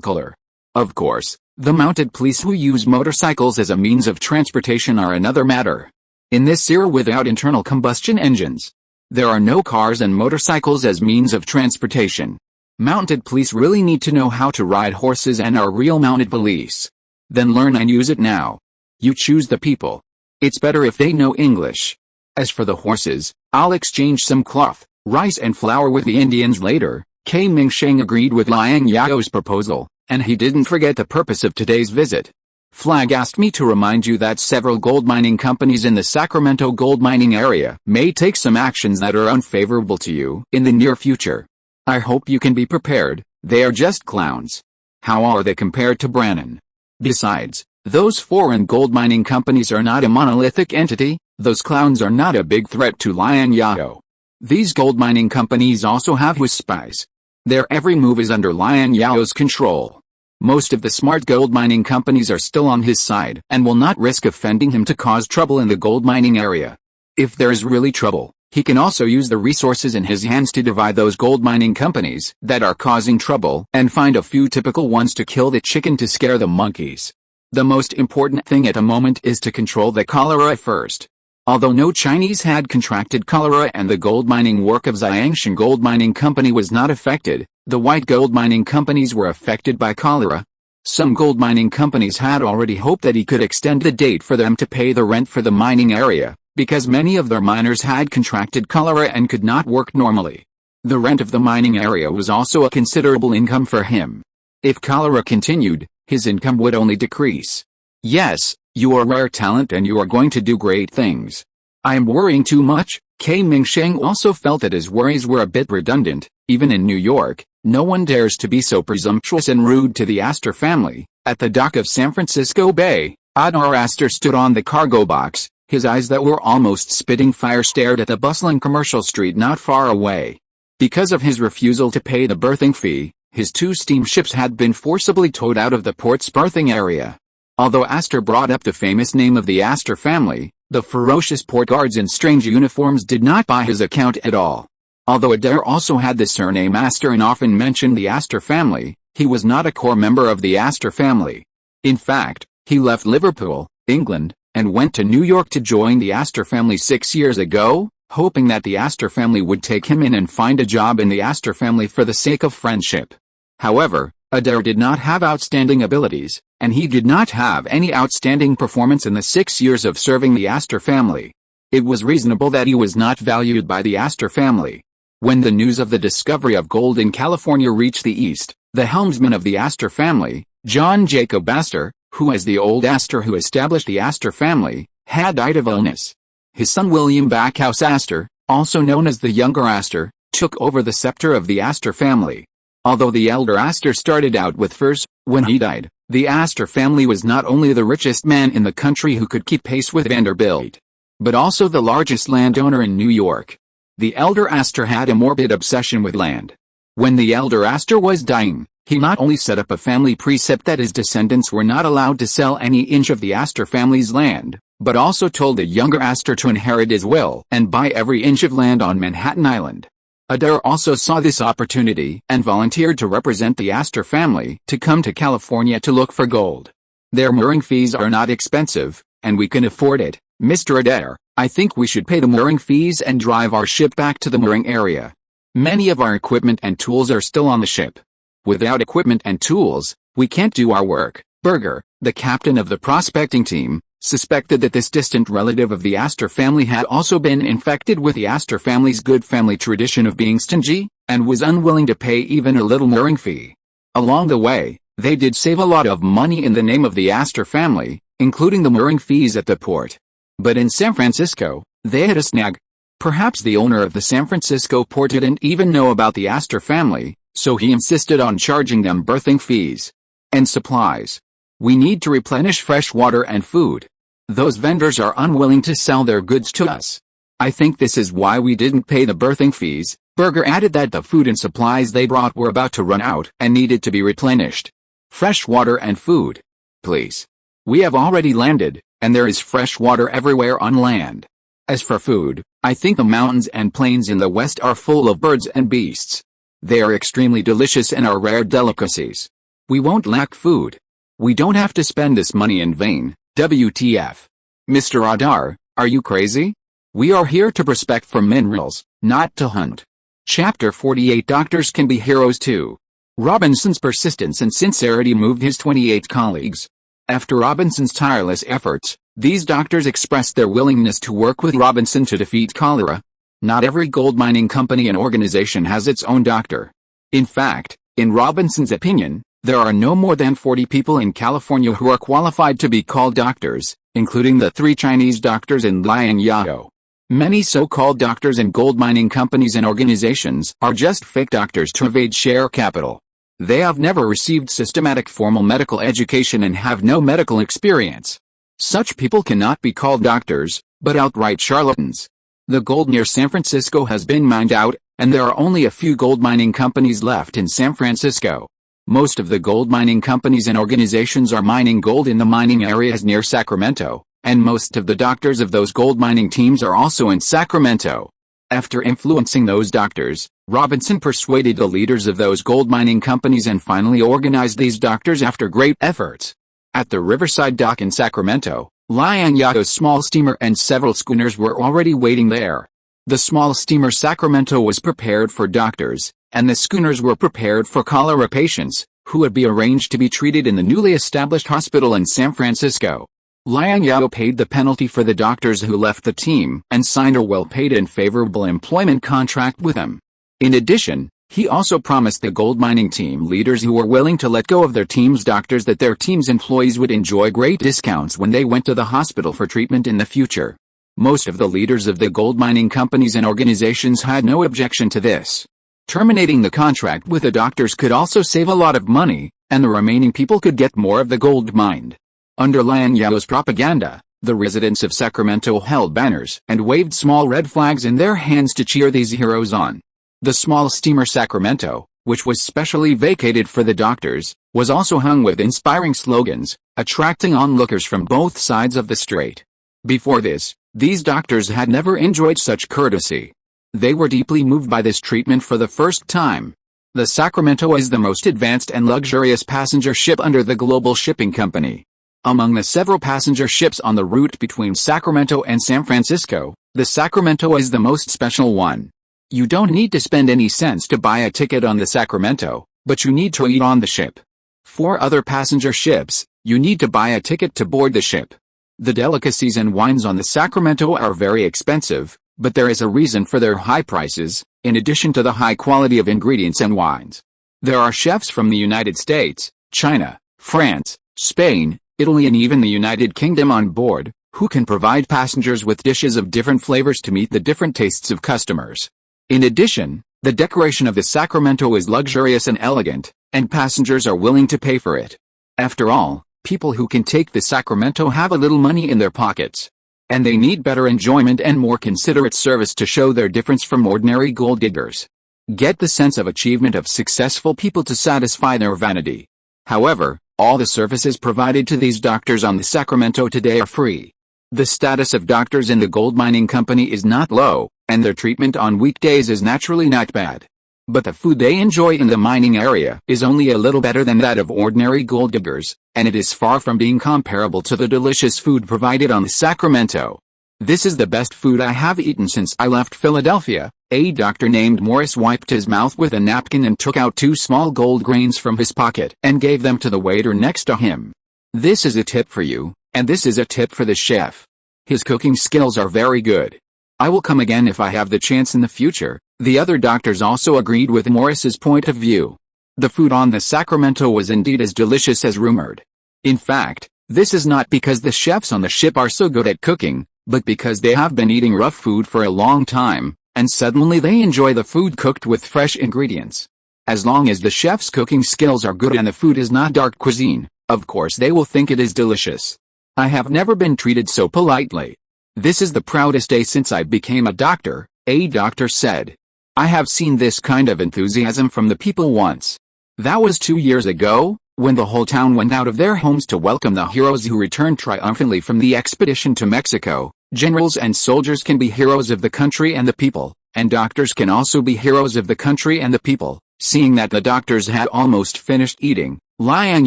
S1: color. Of course, the mounted police who use motorcycles as a means of transportation are another matter. In this era without internal combustion engines, there are no cars and motorcycles as means of transportation. Mounted police really need to know how to ride horses and are real mounted police. Then learn and use it now. You choose the people. It's better if they know English. As for the horses, I'll exchange some cloth, rice and flour with the Indians later. K. Mingsheng agreed with Liang Zhao's proposal, and he didn't forget the purpose of today's visit. Flag asked me to remind you that several gold mining companies in the Sacramento gold mining area may take some actions that are unfavorable to you in the near future. I hope you can be prepared. They are just clowns. How are they compared to Brannon? Besides, those foreign gold mining companies are not a monolithic entity. Those clowns are not a big threat to Liang Zhao. These gold mining companies also have his spies. Their every move is under Liang Zhao's control. Most of the smart gold mining companies are still on his side and will not risk offending him to cause trouble in the gold mining area. If there is really trouble, he can also use the resources in his hands to divide those gold mining companies that are causing trouble and find a few typical ones to kill the chicken to scare the monkeys. The most important thing at the moment is to control the cholera first. Although no Chinese had contracted cholera and the gold mining work of Xiangshan Gold Mining Company was not affected, the white gold mining companies were affected by cholera. Some gold mining companies had already hoped that he could extend the date for them to pay the rent for the mining area, because many of their miners had contracted cholera and could not work normally. The rent of the mining area was also a considerable income for him. If cholera continued, his income would only decrease. Yes, you are rare talent and you are going to do great things. I am worrying too much. K. Mingsheng also felt that his worries were a bit redundant. Even in New York, no one dares to be so presumptuous and rude to the Astor family. At the dock of San Francisco Bay, Adar Astor stood on the cargo box. His eyes that were almost spitting fire stared at the bustling commercial street not far away. Because of his refusal to pay the berthing fee, his two steamships had been forcibly towed out of the port's berthing area. Although Astor brought up the famous name of the Astor family, the ferocious port guards in strange uniforms did not buy his account at all. Although Adair also had the surname Astor and often mentioned the Astor family, he was not a core member of the Astor family. In fact, he left Liverpool, England, and went to New York to join the Astor family 6 years ago, hoping that the Astor family would take him in and find a job in the Astor family for the sake of friendship. However, Adair did not have outstanding abilities, and he did not have any outstanding performance in the 6 years of serving the Astor family. It was reasonable that he was not valued by the Astor family. When the news of the discovery of gold in California reached the East, the helmsman of the Astor family, John Jacob Astor, who as the old Astor who established the Astor family, had died of illness. His son William Backhouse Astor, also known as the younger Astor, took over the scepter of the Astor family. Although the elder Astor started out with furs, when he died, the Astor family was not only the richest man in the country who could keep pace with Vanderbilt, but also the largest landowner in New York. The elder Astor had a morbid obsession with land. When the elder Astor was dying, he not only set up a family precept that his descendants were not allowed to sell any inch of the Astor family's land, but also told the younger Astor to inherit his will and buy every inch of land on Manhattan Island. Adair also saw this opportunity and volunteered to represent the Astor family to come to California to look for gold. Their mooring fees are not expensive, and we can afford it, Mr. Adair. I think we should pay the mooring fees and drive our ship back to the mooring area. Many of our equipment and tools are still on the ship. Without equipment and tools, we can't do our work. Berger, the captain of the prospecting team, suspected that this distant relative of the Astor family had also been infected with the Astor family's good family tradition of being stingy, and was unwilling to pay even a little mooring fee. Along the way, they did save a lot of money in the name of the Astor family, including the mooring fees at the port. But in San Francisco, they had a snag. Perhaps the owner of the San Francisco port didn't even know about the Astor family, so he insisted on charging them berthing fees and supplies. We need to replenish fresh water and food. Those vendors are unwilling to sell their goods to us. I think this is why we didn't pay the berthing fees. Berger added that the food and supplies they brought were about to run out and needed to be replenished. Fresh water and food. Please. We have already landed, and there is fresh water everywhere on land. As for food, I think the mountains and plains in the west are full of birds and beasts. They are extremely delicious and are rare delicacies. We won't lack food. We don't have to spend this money in vain. WTF. Mr. Adair, are you crazy? We are here to prospect for minerals, not to hunt. Chapter 48. Doctors can be heroes too. Robinson's persistence and sincerity moved his 28 colleagues. After Robinson's tireless efforts, these doctors expressed their willingness to work with Robinson to defeat cholera. Not every gold mining company and organization has its own doctor. In fact, in Robinson's opinion, there are no more than 40 people in California who are qualified to be called doctors, including the 3 Chinese doctors and Liang Zhao. Many so-called doctors and gold mining companies and organizations are just fake doctors to evade share capital. They have never received systematic formal medical education and have no medical experience. Such people cannot be called doctors, but outright charlatans. The gold near San Francisco has been mined out, and there are only a few gold mining companies left in San Francisco. Most of the gold mining companies and organizations are mining gold in the mining areas near Sacramento, and most of the doctors of those gold mining teams are also in Sacramento. After influencing those doctors, Robinson persuaded the leaders of those gold mining companies and finally organized these doctors after great efforts. At the Riverside Dock in Sacramento, Liang Zhao's small steamer and several schooners were already waiting there. The small steamer Sacramento was prepared for doctors, and the schooners were prepared for cholera patients, who would be arranged to be treated in the newly established hospital in San Francisco. Liang Zhao paid the penalty for the doctors who left the team and signed a well-paid and favorable employment contract with them. In addition, he also promised the gold mining team leaders who were willing to let go of their team's doctors that their team's employees would enjoy great discounts when they went to the hospital for treatment in the future. Most of the leaders of the gold mining companies and organizations had no objection to this. Terminating the contract with the doctors could also save a lot of money, and the remaining people could get more of the gold mined. Under Liang Zhao's propaganda, the residents of Sacramento held banners and waved small red flags in their hands to cheer these heroes on. The small steamer Sacramento, which was specially vacated for the doctors, was also hung with inspiring slogans, attracting onlookers from both sides of the strait. Before this, these doctors had never enjoyed such courtesy. They were deeply moved by this treatment for the first time. The Sacramento is the most advanced and luxurious passenger ship under the global shipping company. Among the several passenger ships on the route between Sacramento and San Francisco, the Sacramento is the most special one. You don't need to spend any cents to buy a ticket on the Sacramento, but you need to eat on the ship. For other passenger ships, you need to buy a ticket to board the ship. The delicacies and wines on the Sacramento are very expensive, but there is a reason for their high prices, in addition to the high quality of ingredients and wines. There are chefs from the United States, China, France, Spain, Italy and even the United Kingdom on board, who can provide passengers with dishes of different flavors to meet the different tastes of customers. In addition, the decoration of the Sacramento is luxurious and elegant, and passengers are willing to pay for it. After all, people who can take the Sacramento have a little money in their pockets. And they need better enjoyment and more considerate service to show their difference from ordinary gold diggers. Get the sense of achievement of successful people to satisfy their vanity. However, all the services provided to these doctors on the Sacramento today are free. The status of doctors in the gold mining company is not low, and their treatment on weekdays is naturally not bad. But the food they enjoy in the mining area is only a little better than that of ordinary gold diggers, and it is far from being comparable to the delicious food provided on the Sacramento. This is the best food I have eaten since I left Philadelphia. A doctor named Morris wiped his mouth with a napkin and took out 2 small gold grains from his pocket and gave them to the waiter next to him. This is a tip for you, and this is a tip for the chef. His cooking skills are very good. I will come again if I have the chance in the future. The other doctors also agreed with Morris's point of view. The food on the Sacramento was indeed as delicious as rumored. In fact, this is not because the chefs on the ship are so good at cooking, but because they have been eating rough food for a long time, and suddenly they enjoy the food cooked with fresh ingredients. As long as the chef's cooking skills are good and the food is not dark cuisine, of course they will think it is delicious. I have never been treated so politely. This is the proudest day since I became a doctor, a doctor said. I have seen this kind of enthusiasm from the people once. That was 2 years ago, when the whole town went out of their homes to welcome the heroes who returned triumphantly from the expedition to Mexico. Generals and soldiers can be heroes of the country and the people, and doctors can also be heroes of the country and the people. Seeing that the doctors had almost finished eating, Liang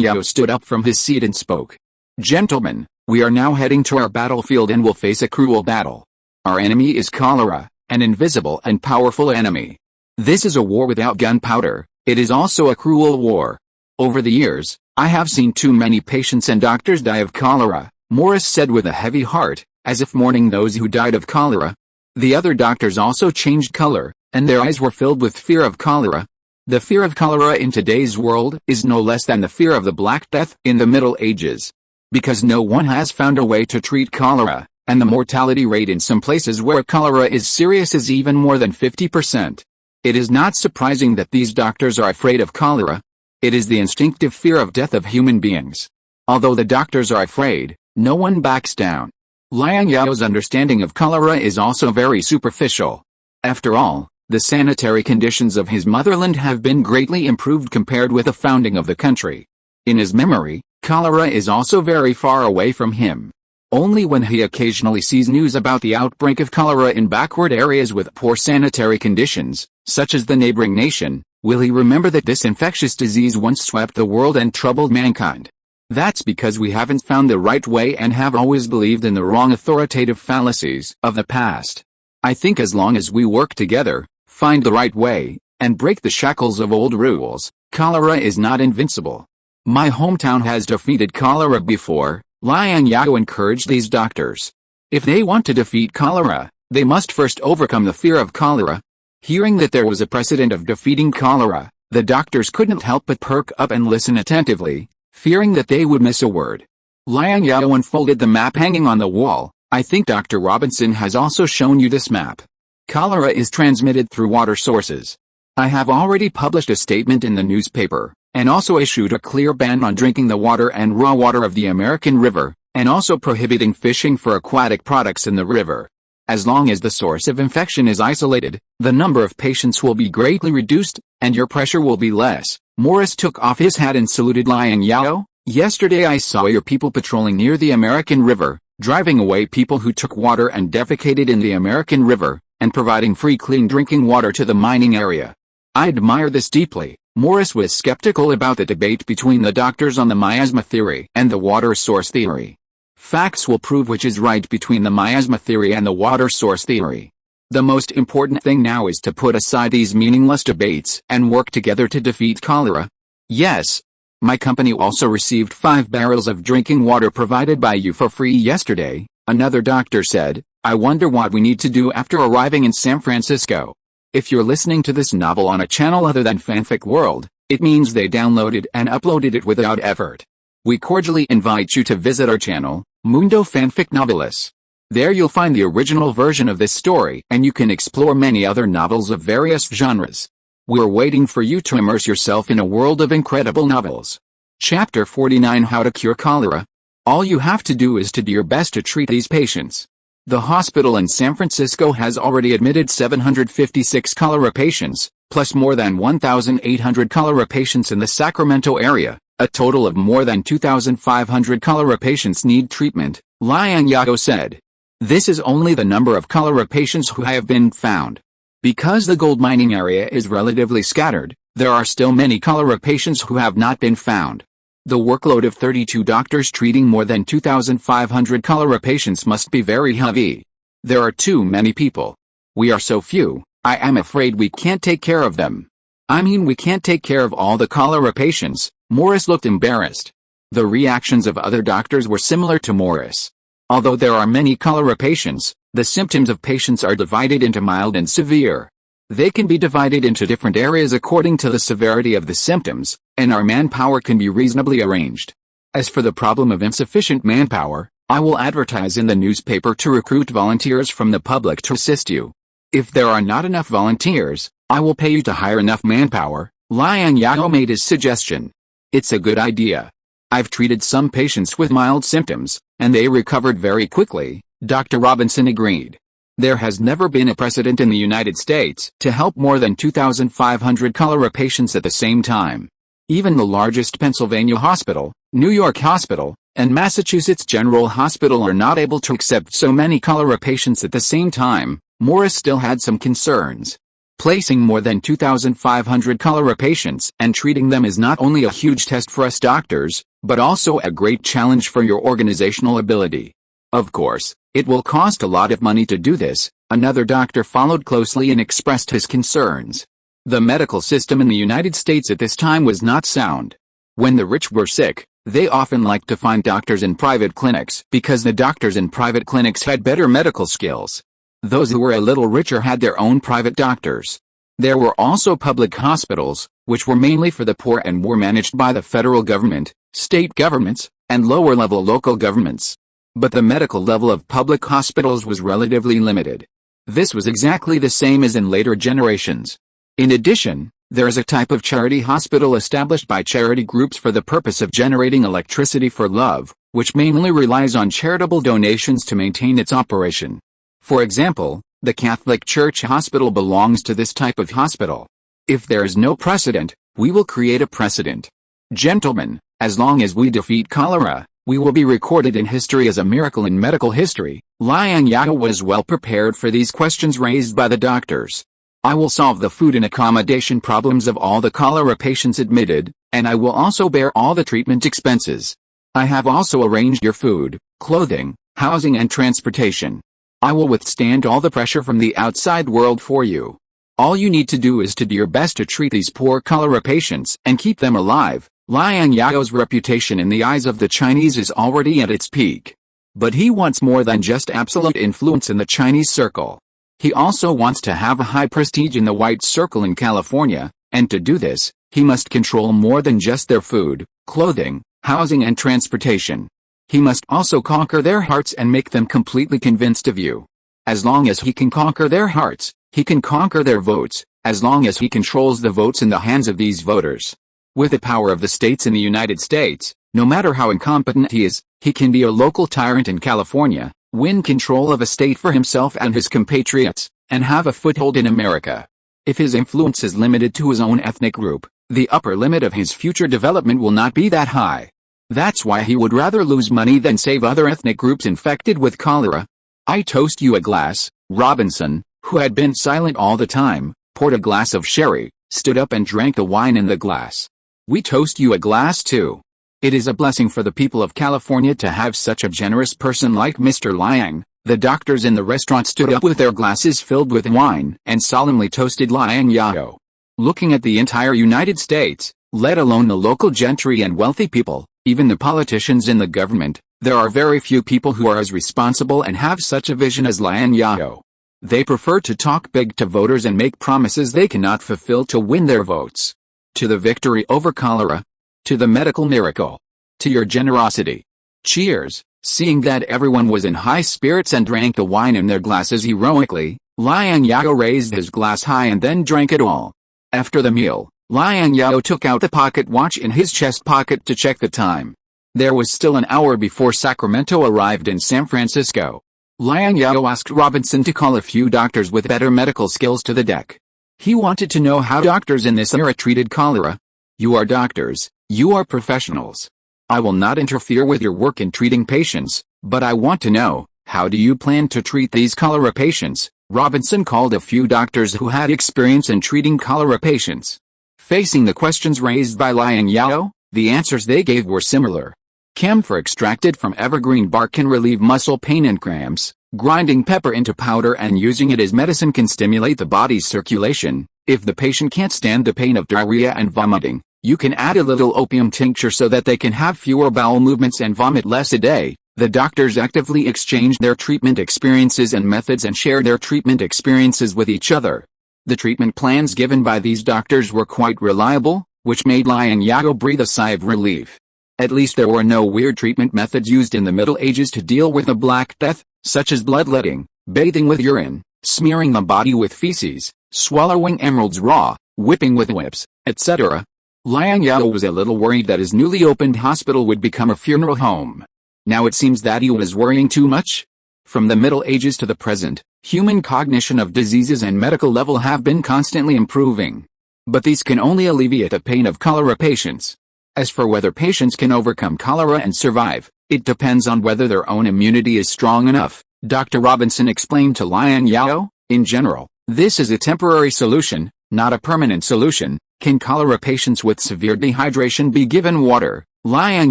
S1: Zhao stood up from his seat and spoke. Gentlemen, we are now heading to our battlefield and will face a cruel battle. Our enemy is cholera, an invisible and powerful enemy. This is a war without gunpowder. It is also a cruel war. Over the years, I have seen too many patients and doctors die of cholera, Morris said with a heavy heart, as if mourning those who died of cholera. The other doctors also changed color, and their eyes were filled with fear of cholera. The fear of cholera in today's world is no less than the fear of the Black Death in the Middle Ages. Because no one has found a way to treat cholera, and the mortality rate in some places where cholera is serious is even more than 50%. It is not surprising that these doctors are afraid of cholera. It is the instinctive fear of death of human beings. Although the doctors are afraid, no one backs down. Liang Zhao's understanding of cholera is also very superficial. After all, the sanitary conditions of his motherland have been greatly improved compared with the founding of the country. In his memory, cholera is also very far away from him. Only when he occasionally sees news about the outbreak of cholera in backward areas with poor sanitary conditions, such as the neighboring nation, will he remember that this infectious disease once swept the world and troubled mankind. That's because we haven't found the right way and have always believed in the wrong authoritative fallacies of the past. I think as long as we work together, find the right way, and break the shackles of old rules, cholera is not invincible. My hometown has defeated cholera before. Liang Zhao encouraged these doctors. If they want to defeat cholera, they must first overcome the fear of cholera. Hearing that there was a precedent of defeating cholera, the doctors couldn't help but perk up and listen attentively, fearing that they would miss a word. Liang Zhao unfolded the map hanging on the wall. I think Dr. Robinson has also shown you this map. Cholera is transmitted through water sources. I have already published a statement in the newspaper, and also issued a clear ban on drinking the water and raw water of the American River, and also prohibiting fishing for aquatic products in the river. As long as the source of infection is isolated, the number of patients will be greatly reduced, and your pressure will be less. Morris took off his hat and saluted Liang Zhao. Yesterday I saw your people patrolling near the American River, driving away people who took water and defecated in the American River, and providing free clean drinking water to the mining area. I admire this deeply. Morris was skeptical about the debate between the doctors on the miasma theory and the water source theory. Facts will prove which is right between the miasma theory and the water source theory. The most important thing now is to put aside these meaningless debates and work together to defeat cholera. Yes. My company also received 5 barrels of drinking water provided by you for free yesterday, another doctor said. I wonder what we need to do after arriving in San Francisco. If you're listening to this novel on a channel other than Fanfic World, it means they downloaded and uploaded it without effort. We cordially invite you to visit our channel, Mundo Fanfic Novelis. There you'll find the original version of this story and you can explore many other novels of various genres. We're waiting for you to immerse yourself in a world of incredible novels. Chapter 49 How to Cure Cholera. All you have to do is to do your best to treat these patients. The hospital in San Francisco has already admitted 756 cholera patients, plus more than 1,800 cholera patients in the Sacramento area. A total of more than 2,500 cholera patients need treatment, Liang Zhao said. This is only the number of cholera patients who have been found. Because the gold mining area is relatively scattered, there are still many cholera patients who have not been found. The workload of 32 doctors treating more than 2,500 cholera patients must be very heavy. There are too many people. We are so few, I am afraid we can't take care of them. I mean, we can't take care of all the cholera patients. Morris looked embarrassed. The reactions of other doctors were similar to Morris. Although there are many cholera patients, the symptoms of patients are divided into mild and severe. They can be divided into different areas according to the severity of the symptoms, and our manpower can be reasonably arranged. As for the problem of insufficient manpower, I will advertise in the newspaper to recruit volunteers from the public to assist you. If there are not enough volunteers, I will pay you to hire enough manpower. Liang Zhao made his suggestion. It's a good idea. I've treated some patients with mild symptoms, and they recovered very quickly, Dr. Robinson agreed. There has never been a precedent in the United States to help more than 2,500 cholera patients at the same time. Even the largest Pennsylvania hospital, New York Hospital, and Massachusetts General Hospital are not able to accept so many cholera patients at the same time. Morris still had some concerns. Placing more than 2,500 cholera patients and treating them is not only a huge test for us doctors, but also a great challenge for your organizational ability. Of course, it will cost a lot of money to do this. Another doctor followed closely and expressed his concerns. The medical system in the United States at this time was not sound. When the rich were sick, they often liked to find doctors in private clinics because the doctors in private clinics had better medical skills. Those who were a little richer had their own private doctors. There were also public hospitals, which were mainly for the poor and were managed by the federal government, state governments, and lower-level local governments. But the medical level of public hospitals was relatively limited. This was exactly the same as in later generations. In addition, there is a type of charity hospital established by charity groups for the purpose of generating electricity for love, which mainly relies on charitable donations to maintain its operation. For example, the Catholic Church Hospital belongs to this type of hospital. If there is no precedent, we will create a precedent. Gentlemen, as long as we defeat cholera, we will be recorded in history as a miracle in medical history. Liang Zhao was well prepared for these questions raised by the doctors. I will solve the food and accommodation problems of all the cholera patients admitted, and I will also bear all the treatment expenses. I have also arranged your food, clothing, housing and transportation. I will withstand all the pressure from the outside world for you. All you need to do is to do your best to treat these poor cholera patients and keep them alive. Liang Zhao's reputation in the eyes of the Chinese is already at its peak. But he wants more than just absolute influence in the Chinese circle. He also wants to have a high prestige in the white circle in California, and to do this, he must control more than just their food, clothing, housing and transportation. He must also conquer their hearts and make them completely convinced of you. As long as he can conquer their hearts, he can conquer their votes, as long as he controls the votes in the hands of these voters. With the power of the states in the United States, no matter how incompetent he is, he can be a local tyrant in California, win control of a state for himself and his compatriots, and have a foothold in America. If his influence is limited to his own ethnic group, the upper limit of his future development will not be that high. That's why he would rather lose money than save other ethnic groups infected with cholera. I toast you a glass. Robinson, who had been silent all the time, poured a glass of sherry, stood up and drank the wine in the glass. We toast you a glass too. It is a blessing for the people of California to have such a generous person like Mr. Liang. The doctors in the restaurant stood up with their glasses filled with wine and solemnly toasted Liang Zhao. Looking at the entire United States, let alone the local gentry and wealthy people, even the politicians in the government, there are very few people who are as responsible and have such a vision as Liang Zhao. They prefer to talk big to voters and make promises they cannot fulfill to win their votes. To the victory over cholera. To the medical miracle. To your generosity. Cheers. Seeing that everyone was in high spirits and drank the wine in their glasses heroically, Liang Zhao raised his glass high and then drank it all. After the meal, Liang Zhao took out the pocket watch in his chest pocket to check the time. There was still an hour before Sacramento arrived in San Francisco. Liang Zhao asked Robinson to call a few doctors with better medical skills to the deck. He wanted to know how doctors in this era treated cholera. You are doctors, you are professionals. I will not interfere with your work in treating patients, but I want to know, how do you plan to treat these cholera patients? Robinson called a few doctors who had experience in treating cholera patients. Facing the questions raised by Liang Zhao, the answers they gave were similar. Camphor extracted from evergreen bark can relieve muscle pain and cramps. Grinding pepper into powder and using it as medicine can stimulate the body's circulation. If the patient can't stand the pain of diarrhea and vomiting, you can add a little opium tincture so that they can have fewer bowel movements and vomit less a day. The doctors actively exchanged their treatment experiences and methods and shared their treatment experiences with each other. The treatment plans given by these doctors were quite reliable, which made Liang Zhao breathe a sigh of relief. At least there were no weird treatment methods used in the Middle Ages to deal with the Black Death, such as bloodletting, bathing with urine, smearing the body with feces, swallowing emeralds raw, whipping with whips, etc. Liang Zhao was a little worried that his newly opened hospital would become a funeral home. Now it seems that he was worrying too much. From the Middle Ages to the present, human cognition of diseases and medical level have been constantly improving. But these can only alleviate the pain of cholera patients. As for whether patients can overcome cholera and survive, it depends on whether their own immunity is strong enough, Dr. Robinson explained to Liang Zhao. In general, this is a temporary solution, not a permanent solution. Can cholera patients with severe dehydration be given water? Liang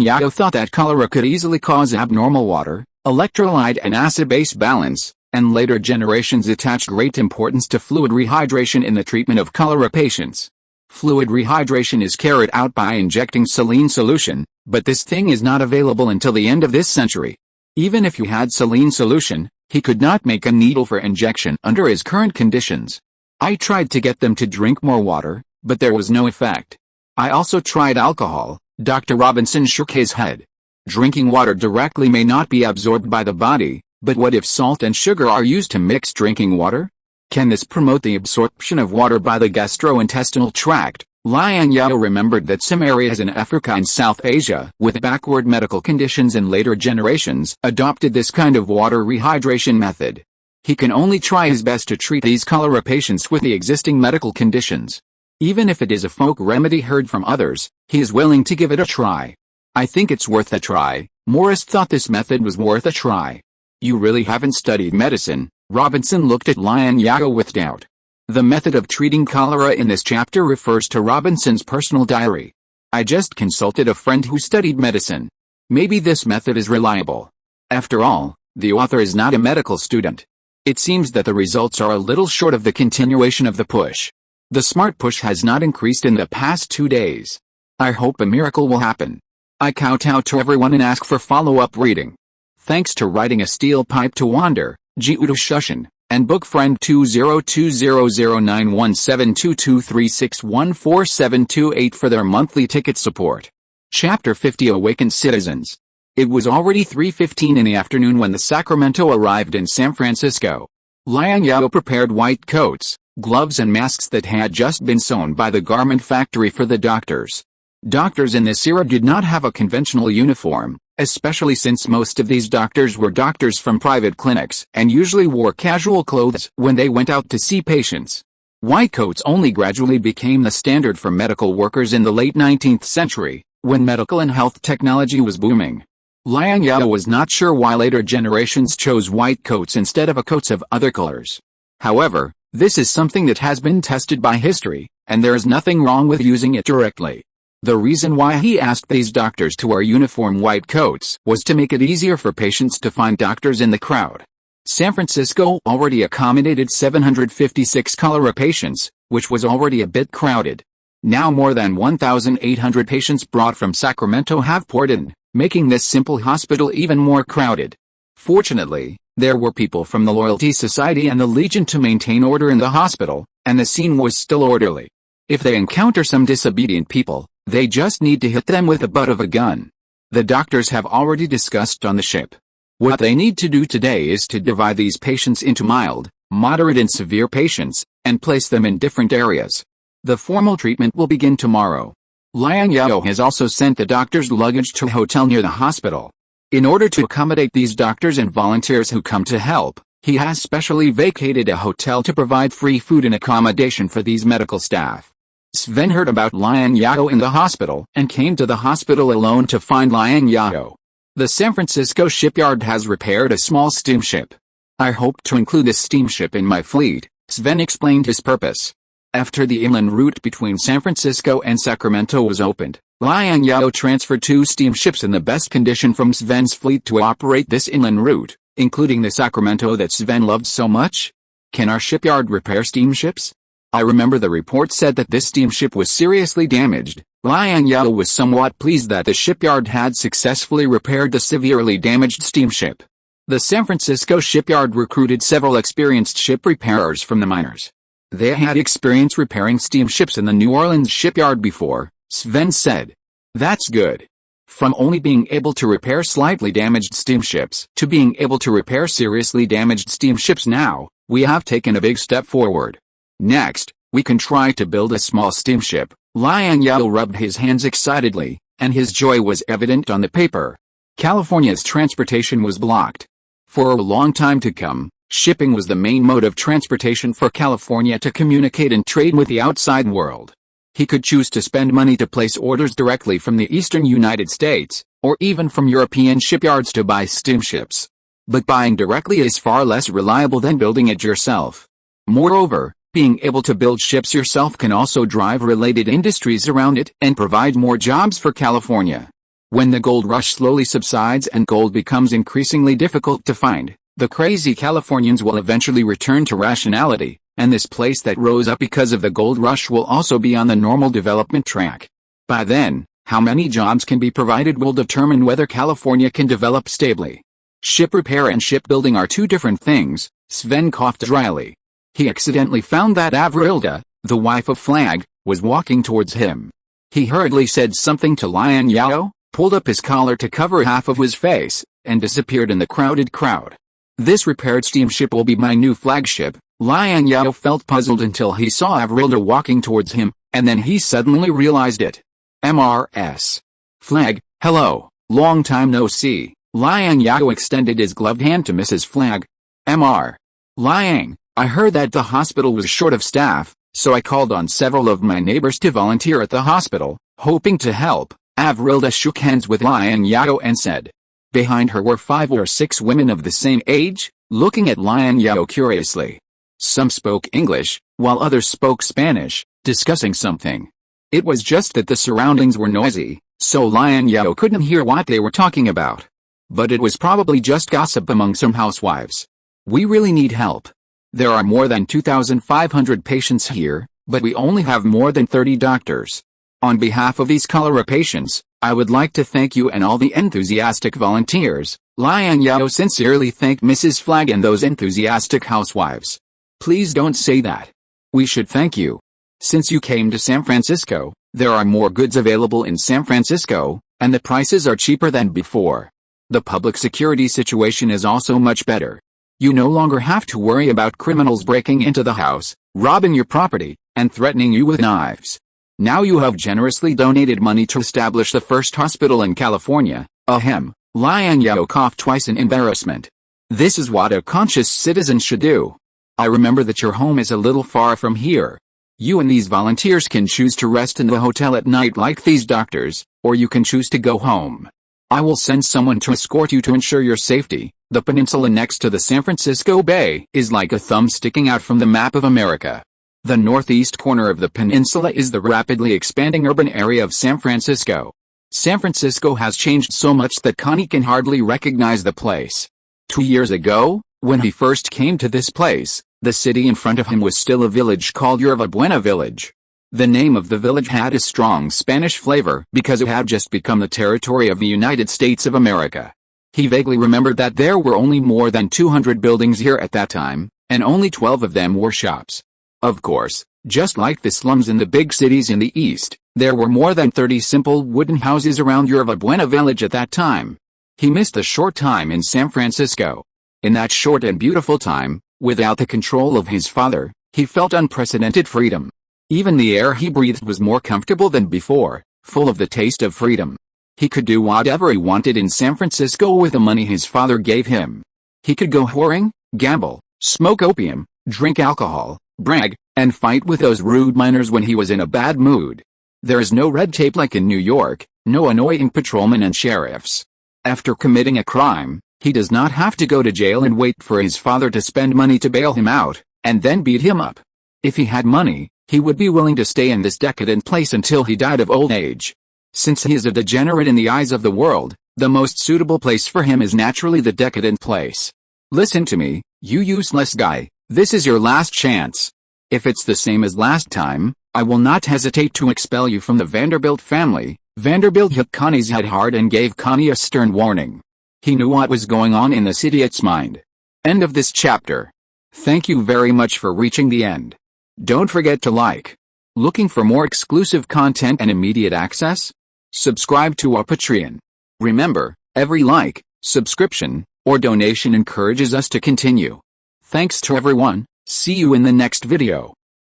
S1: Zhao thought that cholera could easily cause abnormal water, electrolyte and acid-base balance, and later generations attached great importance to fluid rehydration in the treatment of cholera patients. Fluid rehydration is carried out by injecting saline solution, but this thing is not available until the end of this century. Even if you had saline solution, he could not make a needle for injection under his current conditions. I tried to get them to drink more water, but there was no effect. I also tried alcohol. Dr. Robinson shook his head. Drinking water directly may not be absorbed by the body, but what if salt and sugar are used to mix drinking water? Can this promote the absorption of water by the gastrointestinal tract? Liang Zhao remembered that some areas in Africa and South Asia, with backward medical conditions in later generations, adopted this kind of water rehydration method. He can only try his best to treat these cholera patients with the existing medical conditions. Even if it is a folk remedy heard from others, he is willing to give it a try. I think it's worth a try. Morris thought this method was worth a try. You really haven't studied medicine. Robinson looked at Liang Zhao with doubt. The method of treating cholera in this chapter refers to Robinson's personal diary. I just consulted a friend who studied medicine. Maybe this method is reliable. After all, the author is not a medical student. It seems that the results are a little short of the continuation of the push. The smart push has not increased in the past 2 days. I hope a miracle will happen. I kowtow to everyone and ask for follow-up reading. Thanks to Writing a Steel Pipe to Wander, G. Udo Shushin, and book friend 20200917223614728 for their monthly ticket support. Chapter 50 Awakened Citizens. It was already 3:15 in the afternoon when the Sacramento arrived in San Francisco. Liang Zhao prepared white coats, gloves and masks that had just been sewn by the garment factory for the doctors. Doctors in this era did not have a conventional uniform, especially since most of these doctors were doctors from private clinics and usually wore casual clothes when they went out to see patients. White coats only gradually became the standard for medical workers in the late 19th century, when medical and health technology was booming. Liang Zhao was not sure why later generations chose white coats instead of coats of other colors. However, this is something that has been tested by history, and there is nothing wrong with using it directly. The reason why he asked these doctors to wear uniform white coats was to make it easier for patients to find doctors in the crowd. San Francisco already accommodated 756 cholera patients, which was already a bit crowded. Now more than 1,800 patients brought from Sacramento have poured in, making this simple hospital even more crowded. Fortunately, there were people from the Loyalty Society and the Legion to maintain order in the hospital, and the scene was still orderly. If they encounter some disobedient people, they just need to hit them with the butt of a gun. The doctors have already discussed on the ship. What they need to do today is to divide these patients into mild, moderate and severe patients, and place them in different areas. The formal treatment will begin tomorrow. Liang Zhao has also sent the doctor's luggage to a hotel near the hospital. In order to accommodate these doctors and volunteers who come to help, he has specially vacated a hotel to provide free food and accommodation for these medical staff. Sven heard about Liang Zhao in the hospital and came to the hospital alone to find Liang Zhao. The San Francisco shipyard has repaired a small steamship. I hope to include this steamship in my fleet, Sven explained his purpose. After the inland route between San Francisco and Sacramento was opened, Liang Zhao transferred 2 steamships in the best condition from Sven's fleet to operate this inland route, including the Sacramento that Sven loved so much. Can our shipyard repair steamships? I remember the report said that this steamship was seriously damaged. Liang Zhao was somewhat pleased that the shipyard had successfully repaired the severely damaged steamship. The San Francisco shipyard recruited several experienced ship repairers from the miners. They had experience repairing steamships in the New Orleans shipyard before, Sven said. That's good. From only being able to repair slightly damaged steamships to being able to repair seriously damaged steamships now, we have taken a big step forward. Next, we can try to build a small steamship. Liang Zhao rubbed his hands excitedly, and his joy was evident on the paper. California's transportation was blocked. For a long time to come, shipping was the main mode of transportation for California to communicate and trade with the outside world. He could choose to spend money to place orders directly from the eastern United States, or even from European shipyards to buy steamships. But buying directly is far less reliable than building it yourself. Moreover, being able to build ships yourself can also drive related industries around it and provide more jobs for California. When the gold rush slowly subsides and gold becomes increasingly difficult to find, the crazy Californians will eventually return to rationality, and this place that rose up because of the gold rush will also be on the normal development track. By then, how many jobs can be provided will determine whether California can develop stably. Ship repair and shipbuilding are 2 different things, Sven coughed dryly. He accidentally found that Avrilda, the wife of Flag, was walking towards him. He hurriedly said something to Liang Zhao, pulled up his collar to cover half of his face, and disappeared in the crowded crowd. This repaired steamship will be my new flagship. Liang Zhao felt puzzled until he saw Avrilda walking towards him, and then he suddenly realized it. MRS. Flag, hello, long time no see. Liang Zhao extended his gloved hand to Mrs. Flag. Mr. Liang, I heard that the hospital was short of staff, so I called on several of my neighbors to volunteer at the hospital, hoping to help. Avrilda shook hands with Liang Zhao and said. Behind her were 5 or 6 women of the same age, looking at Liang Zhao curiously. Some spoke English, while others spoke Spanish, discussing something. It was just that the surroundings were noisy, so Liang Zhao couldn't hear what they were talking about. But it was probably just gossip among some housewives. We really need help. There are more than 2,500 patients here, but we only have more than 30 doctors. On behalf of these cholera patients, I would like to thank you and all the enthusiastic volunteers. Liang Zhao sincerely thanked Mrs. Flag and those enthusiastic housewives. Please don't say that. We should thank you. Since you came to San Francisco, there are more goods available in San Francisco, and the prices are cheaper than before. The public security situation is also much better. You no longer have to worry about criminals breaking into the house, robbing your property, and threatening you with knives. Now you have generously donated money to establish the first hospital in California. Ahem. Liang Zhao coughed twice in embarrassment. This is what a conscious citizen should do. I remember that your home is a little far from here. You and these volunteers can choose to rest in the hotel at night like these doctors, or you can choose to go home. I will send someone to escort you to ensure your safety. The peninsula next to the San Francisco Bay is like a thumb sticking out from the map of America. The northeast corner of the peninsula is the rapidly expanding urban area of San Francisco. San Francisco has changed so much that Connie can hardly recognize the place. 2 years ago, when he first came to this place, the city in front of him was still a village called Yerba Buena Village. The name of the village had a strong Spanish flavor because it had just become the territory of the United States of America. He vaguely remembered that there were only more than 200 buildings here at that time, and only 12 of them were shops. Of course, just like the slums in the big cities in the East, there were more than 30 simple wooden houses around Yerba Buena Village at that time. He missed a short time in San Francisco. In that short and beautiful time, without the control of his father, he felt unprecedented freedom. Even the air he breathed was more comfortable than before, full of the taste of freedom. He could do whatever he wanted in San Francisco with the money his father gave him. He could go whoring, gamble, smoke opium, drink alcohol, brag, and fight with those rude miners when he was in a bad mood. There is no red tape like in New York, no annoying patrolmen and sheriffs. After committing a crime, he does not have to go to jail and wait for his father to spend money to bail him out, and then beat him up. If he had money, he would be willing to stay in this decadent place until he died of old age. Since he is a degenerate in the eyes of the world, the most suitable place for him is naturally the decadent place. Listen to me, you useless guy, this is your last chance. If it's the same as last time, I will not hesitate to expel you from the Vanderbilt family. Vanderbilt hit Connie's head hard and gave Connie a stern warning. He knew what was going on in this idiot's mind. End of this chapter. Thank you very much for reaching the end. Don't forget to like. Looking for more exclusive content and immediate access? Subscribe to our Patreon. Remember, every like, subscription, or donation encourages us to continue. Thanks to everyone, see you in the next video.